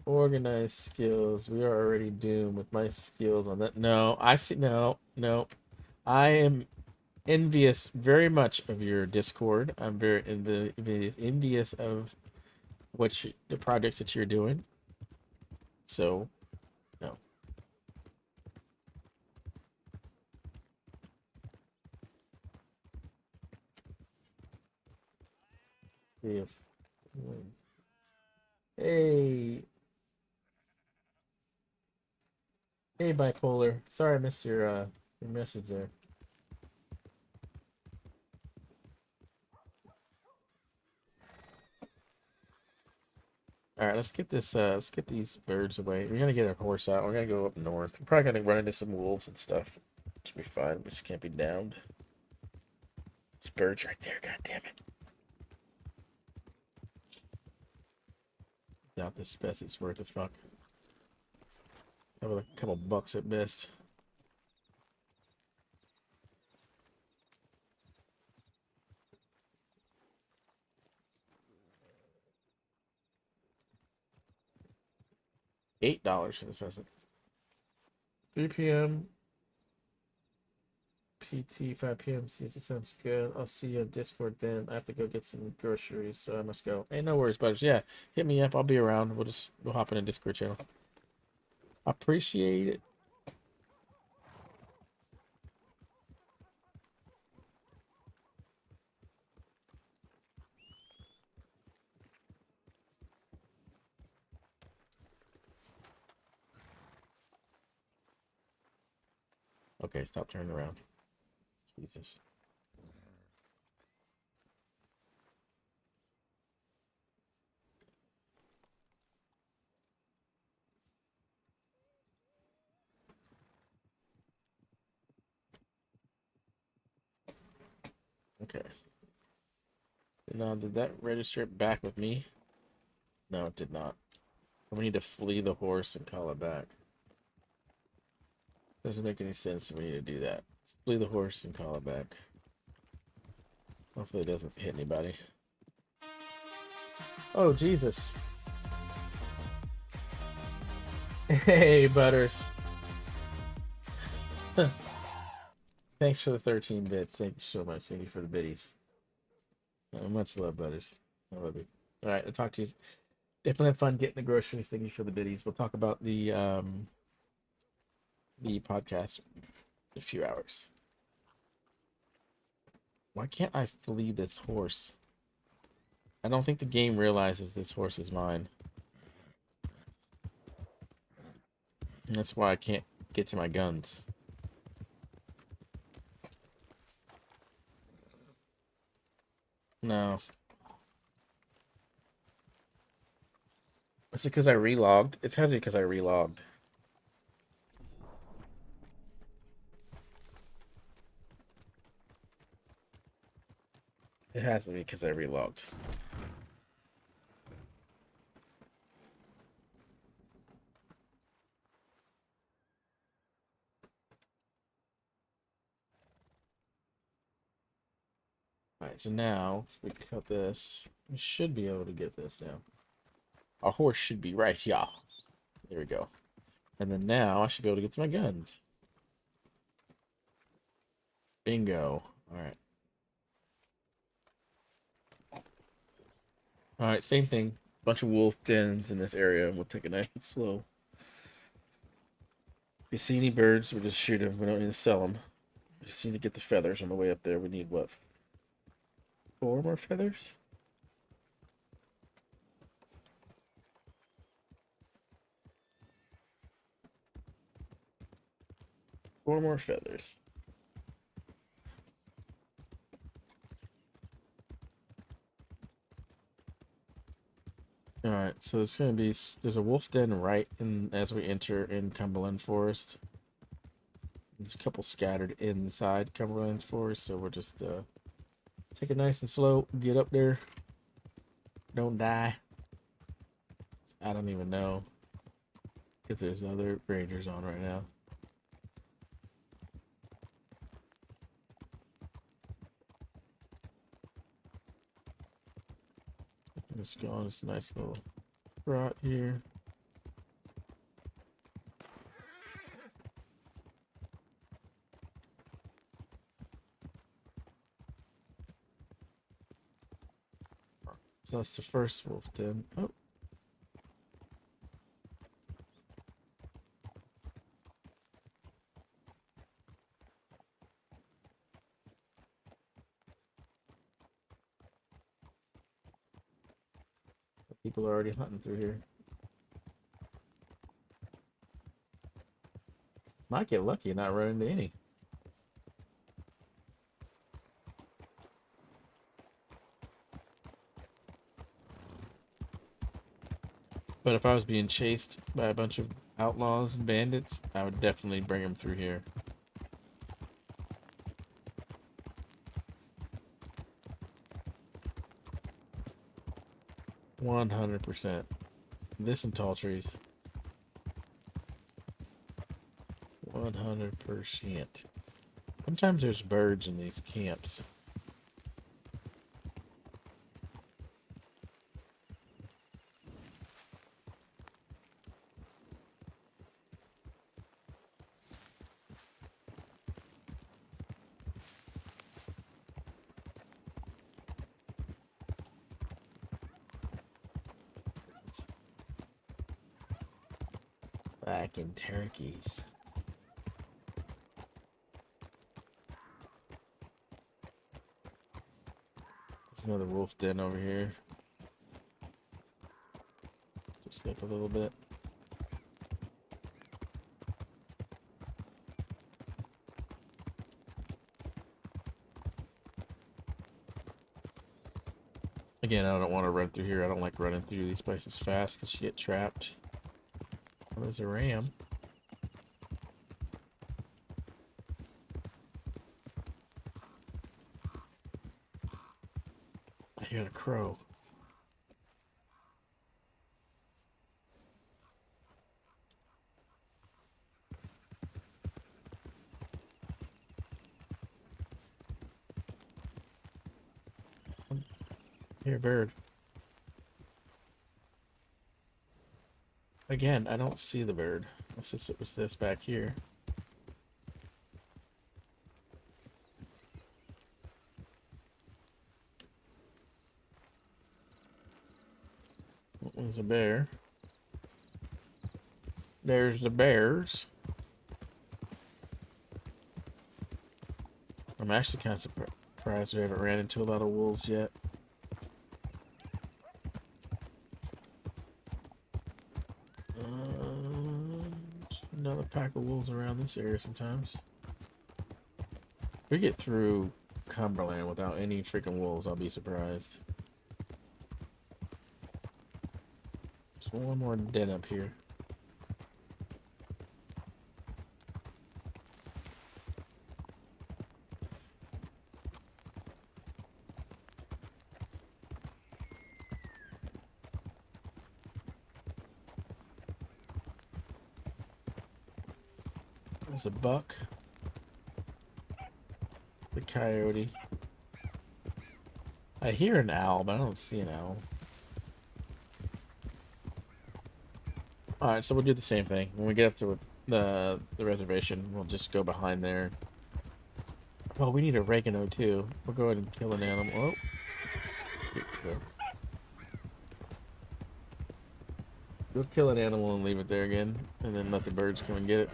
Speaker 1: Organized skills. We are already doomed with my skills on that. No, I see. No. I am envious very much of your Discord. I'm very envious of the projects that you're doing. So, no. See if. Hey, bipolar. Sorry I missed your message there. All right, let's get this. Let's get these birds away. We're gonna get our horse out. We're gonna go up north. We're probably gonna run into some wolves and stuff. Should be fine. We just can't be downed. There's birds right there. God damn it! Doubt this is worth a fuck. Have a couple bucks at best. $8 for the pheasant. 3 p.m. PT, 5 p.m. It sounds good. I'll see you on Discord then. I have to go get some groceries, so I must go. Hey, no worries, buddies. Yeah, hit me up. I'll be around. We'll hop in a Discord channel. Appreciate it. Okay, stop turning around. Jesus. Okay. Now, did that register it back with me? No, it did not. We need to flee the horse and call it back. Doesn't make any sense for me to do that. Let's flee the horse and call it back. Hopefully it doesn't hit anybody. Oh, Jesus. Hey, Butters. Thanks for the 13 bits. Thank you so much. Thank you for the biddies. Much love, Butters. I love you. All right, I'll talk to you. Definitely have fun getting the groceries. Thank you for the biddies. We'll talk about the podcast in a few hours. Why can't I flee this horse? I don't think the game realizes this horse is mine. And that's why I can't get to my guns. No. Is it because I relogged? It has to be because I relogged. It has to be because I relogged. Alright, so now, if we cut this, we should be able to get this now. Our horse should be right here. There we go. And then now, I should be able to get to my guns. Bingo. Alright. Alright, same thing. Bunch of wolf dens in this area. We'll take it nice and slow. If you see any birds, we'll just shoot them. We don't need to sell them. We just need to get the feathers on the way up there. We need, what, 4 more feathers? 4 more feathers. All right, so there's a wolf den right in as we enter in Cumberland Forest. There's a couple scattered inside Cumberland Forest, so we'll just take it nice and slow. Get up there. Don't die. I don't even know if there's other rangers on right now. Let's go on this nice little trot here. So that's the first wolf den. Oh. People are already hunting through here. Might get lucky and not run into any. But if I was being chased by a bunch of outlaws and bandits, I would definitely bring them through here. %. This and tall trees. 100%. Sometimes there's birds in these camps. Fucking turkeys. There's another wolf den over here. Just skip a little bit. Again, I don't want to run through here. I don't like running through these places fast because you get trapped. Oh, there's a ram. I hear a crow. Here, bird. Again, I don't see the bird. Unless it was this back here. There's a bear. There's the bears. I'm actually kind of surprised we haven't ran into a lot of wolves yet. Another pack of wolves around this area sometimes. If we get through Cumberland without any freaking wolves, I'll be surprised. There's one more den up here. There's a buck. The coyote. I hear an owl, but I don't see an owl. Alright, so we'll do the same thing. When we get up to the reservation, we'll just go behind there. Well, we need oregano too. We'll go ahead and kill an animal. Oh. We'll kill an animal and leave it there again, and then let the birds come and get it.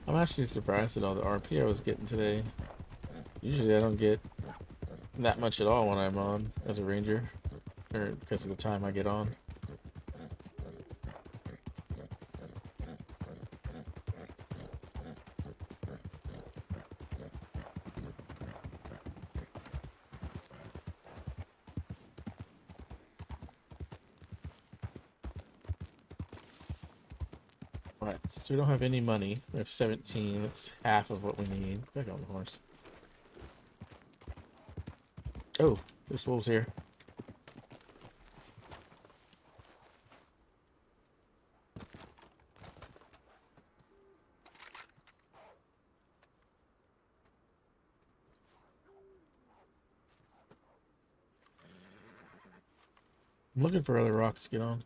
Speaker 1: I'm actually surprised at all the RP I was getting today. Usually I don't get that much at all when I'm on as a ranger, or because of the time I get on. Alright, since we don't have any money, we have 17. That's half of what we need. Back on the horse. Oh, there's wolves here. I'm looking for other rocks to get on.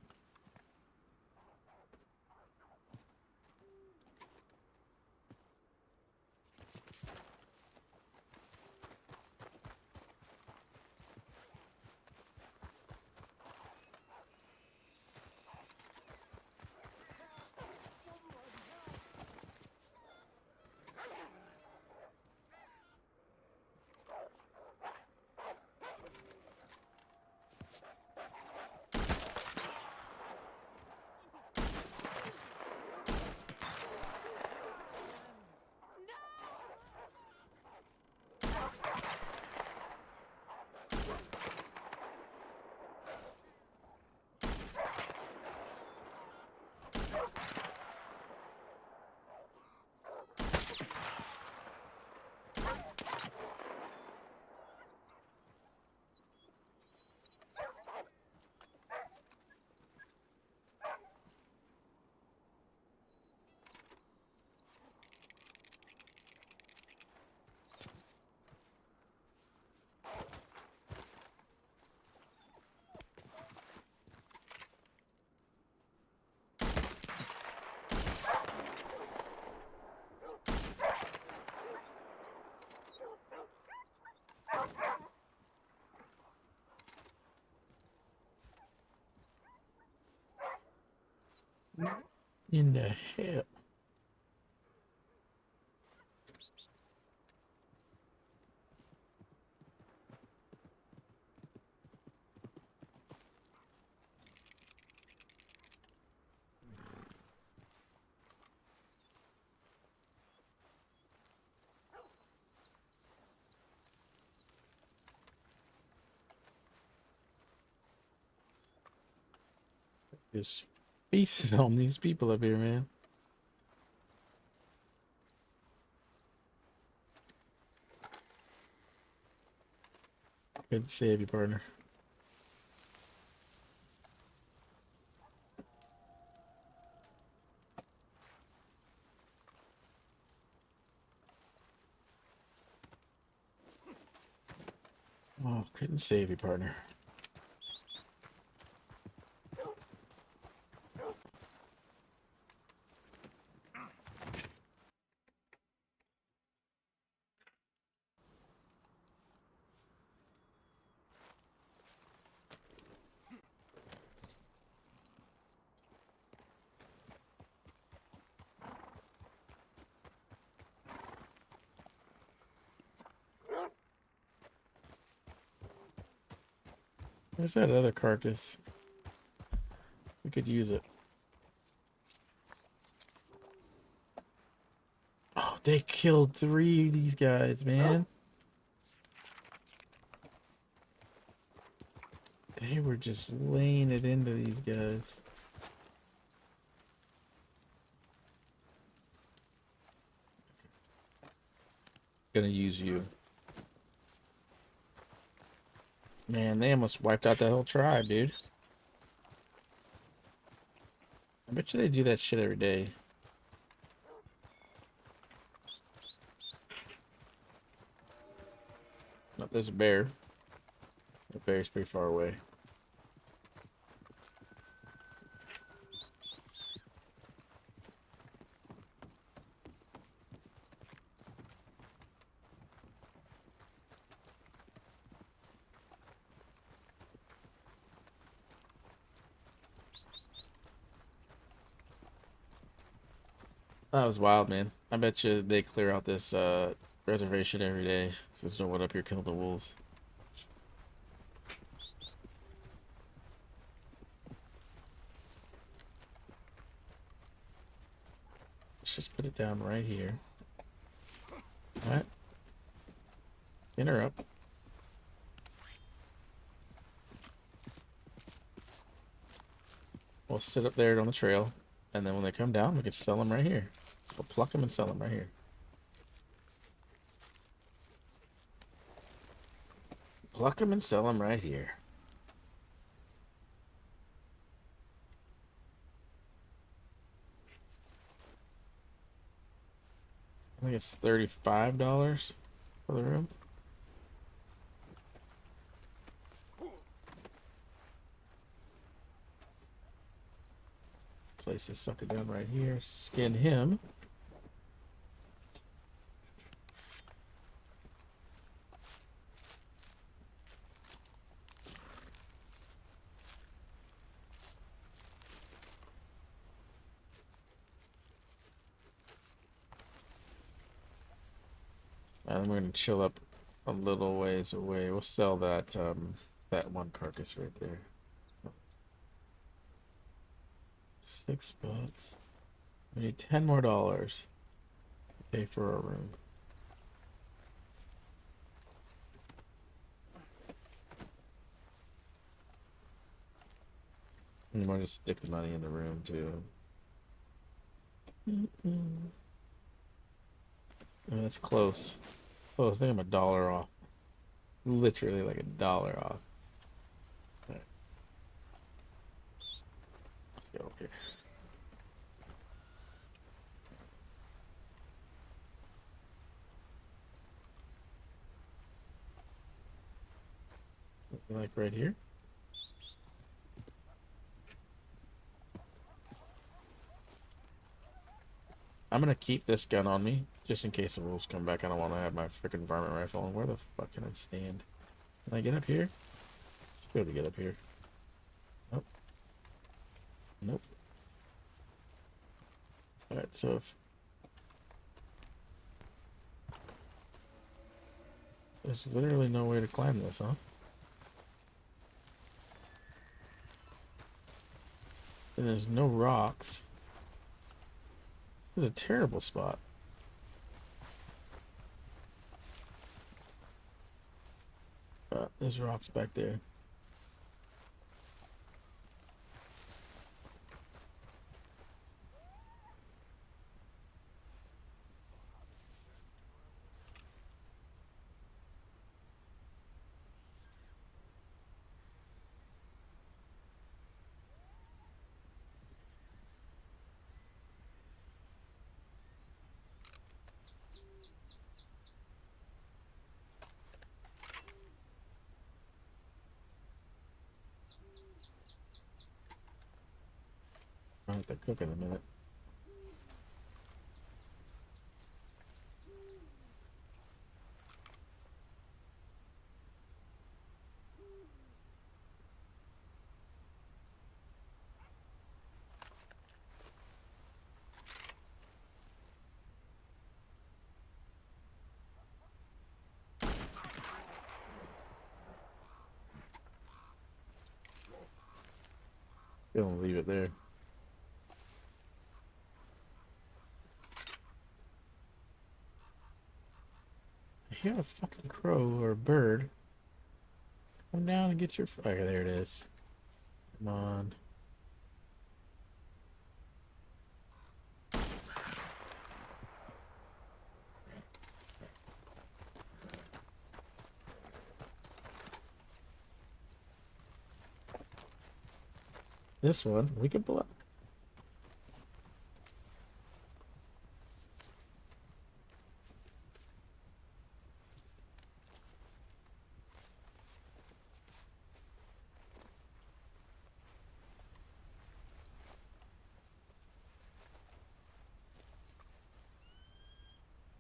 Speaker 1: In the hell? Just feasting on these people up here, man. Good to save you, partner. Oh, couldn't save you, partner. Where's that other carcass? We could use it. Oh, they killed 3 of these guys, man. They were just laying it into these guys. Gonna use you. Man, they almost wiped out that whole tribe, dude. I bet you they do that shit every day. Oh, there's a bear. The bear's pretty far away. That was wild, man. I bet you they clear out this reservation every day. So there's no one up here killing the wolves. Let's just put it down right here. Alright. Get her up. We'll sit up there on the trail. And then when they come down, we can sell them right here. We'll pluck them and sell them right here. Pluck them and sell them right here. I think it's $35 for the room. Place this sucker down right here. Skin him. And we're gonna chill up a little ways away. We'll sell that that one carcass right there. $6. We need $10 more to pay for our room. And you want to stick the money in the room too. I mean, that's close. Close. I think I'm $1 off. Literally like $1 off. Right. Let's go over here. Like right here. I'm gonna keep this gun on me just in case the wolves come back. I don't want to have my freaking varmint rifle on. Where the fuck can I stand? Can I get up here? Should be able to get up here. Nope. Nope. Alright, so if there's literally no way to climb this, huh? And there's no rocks. This is a terrible spot. But there's rocks back there. I'll have to cook in a minute. Gonna leave it there. I hear a fucking crow or a bird. Come down and get your. Okay, there it is. Come on. This one we can block.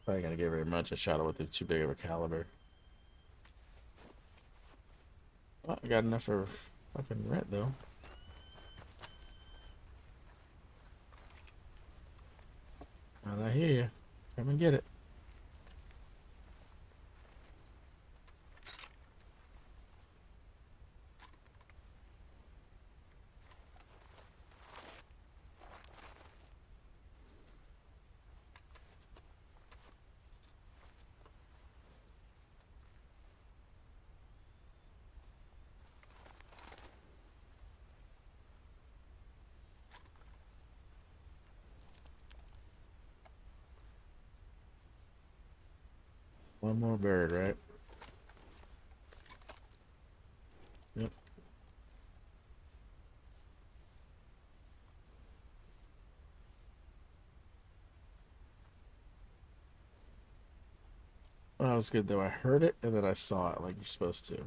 Speaker 1: Probably gonna get very much. I shot it with it too big of a caliber. Oh, I got enough for fucking rent though. And I hear you. Come and get it. One more bird, right? Yep. Oh, that was good though. I heard it and then I saw it like you're supposed to.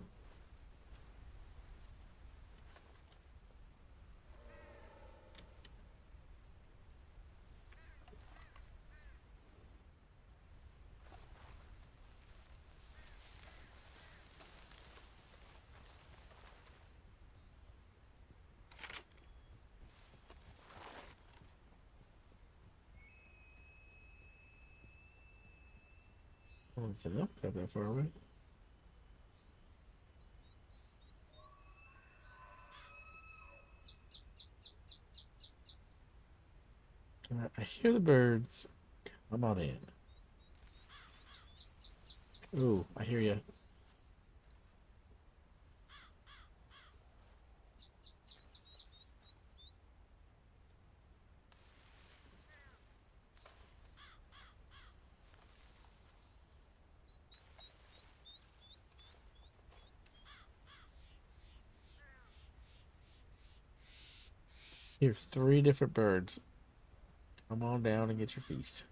Speaker 1: Oh, it's enough. Not that far away. Alright, I hear the birds. Come on in. Ooh, I hear you. Here's 3 different birds. Come on down and get your feast.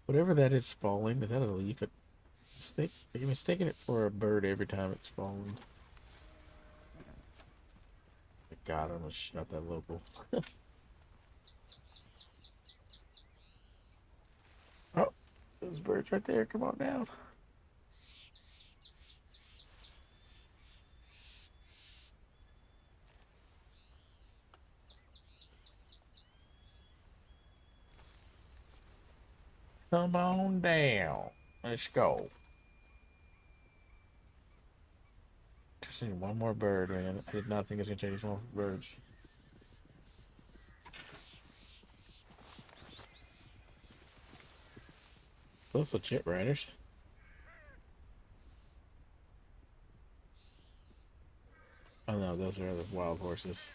Speaker 1: Whatever that is falling, is that a leaf? You're mistaking it for a bird every time it's falling. God, I almost shot that local. Oh, those birds right there. Come on down. Come on down. Let's go. Just need one more bird, man. I did not think it was going to take this long for birds. Those legit riders. Oh no, those are the wild horses.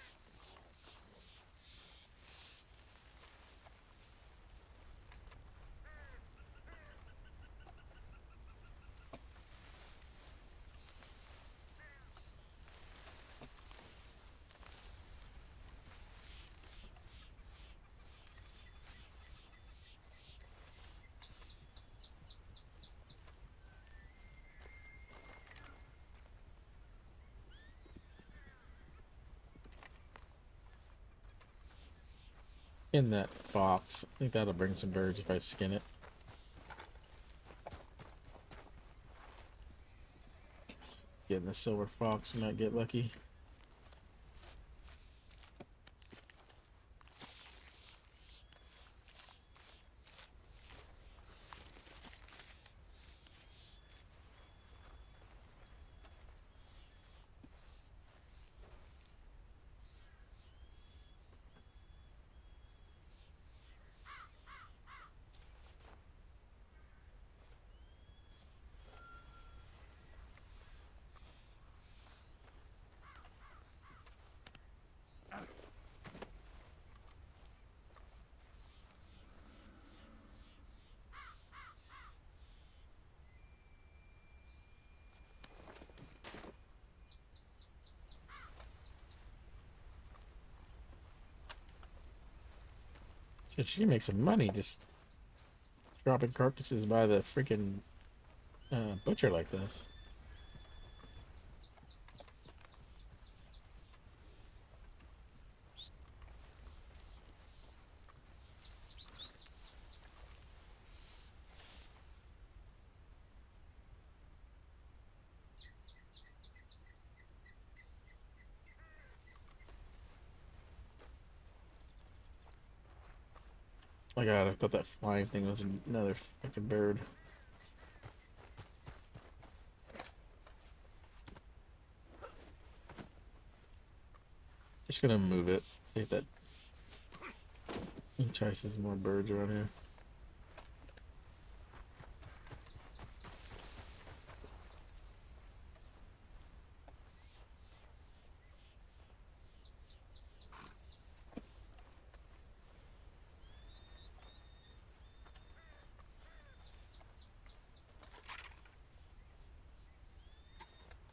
Speaker 1: In that fox. I think that'll bring some birds if I skin it. Getting the silver fox, we might get lucky. Shit, she makes some money just dropping carcasses by the freaking butcher like this. Oh my god, I thought that flying thing was another fucking bird. Just gonna move it. See if that entices more birds around here.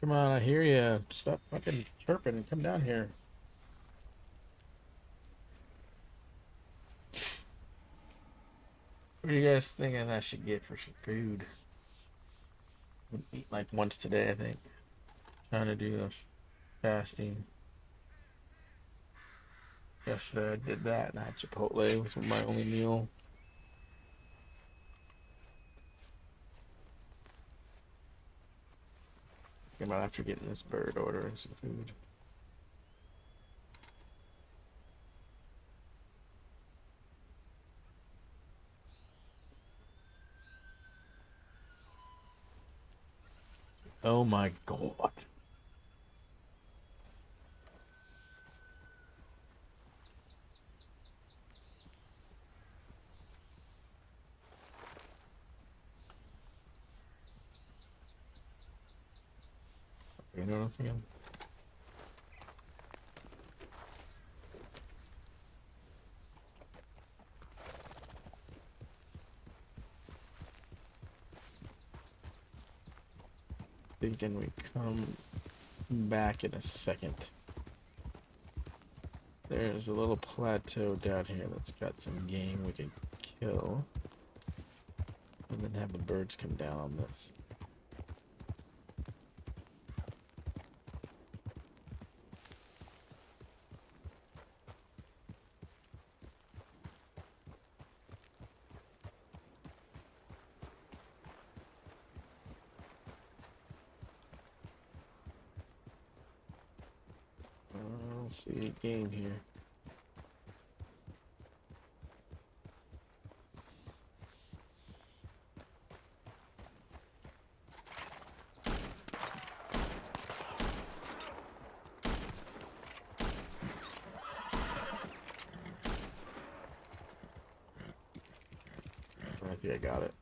Speaker 1: Come on, I hear you. Stop fucking chirping and come down here. What are you guys thinking I should get for some food? Eat like once today, I think. Trying to do a fasting. Yesterday I did that and I had Chipotle was my only meal. I'm about after getting this bird ordering some food. Oh my god. You know what I'm saying? Thinking we come back in a second. There's a little plateau down here that's got some game we can kill. And then have the birds come down on this. I don't see a game here. I think I got it.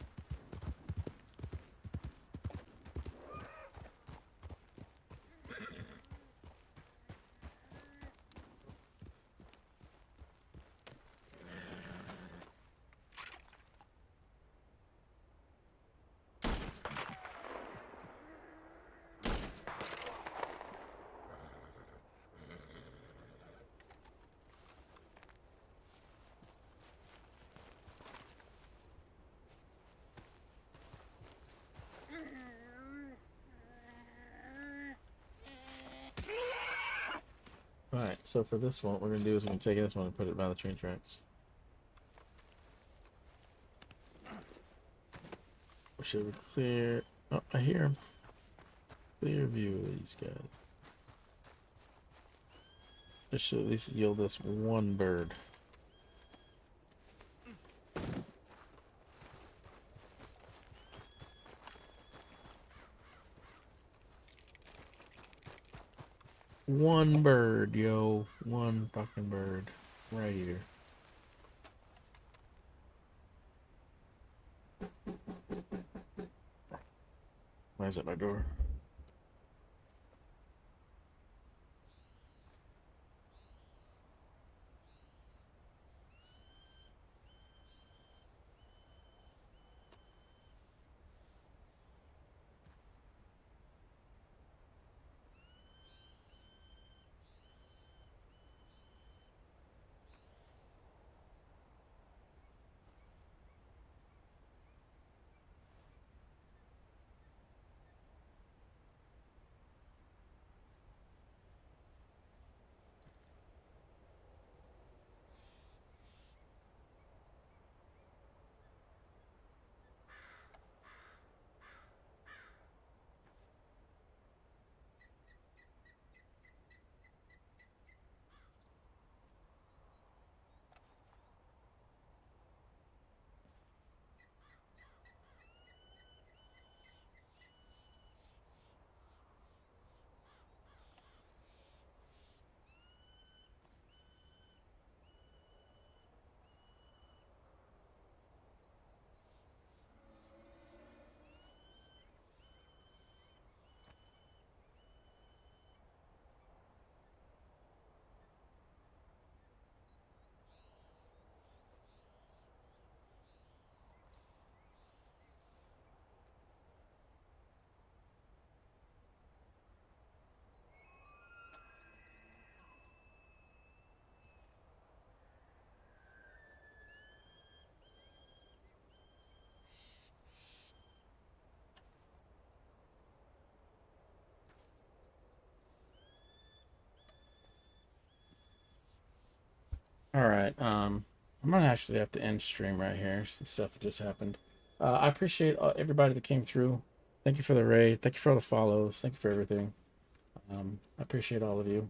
Speaker 1: Alright, so for this one, what we're going to do is we're going to take this one and put it by the train tracks. Should we clear... Oh, I hear him. Clear view of these guys. This should at least yield us one bird. One bird, yo. One fucking bird. Right here. Why is at my door? All right. I'm gonna actually have to end stream right here. Some stuff that just happened. I appreciate everybody that came through. Thank you for the raid. Thank you for all the follows. Thank you for everything. I appreciate all of you.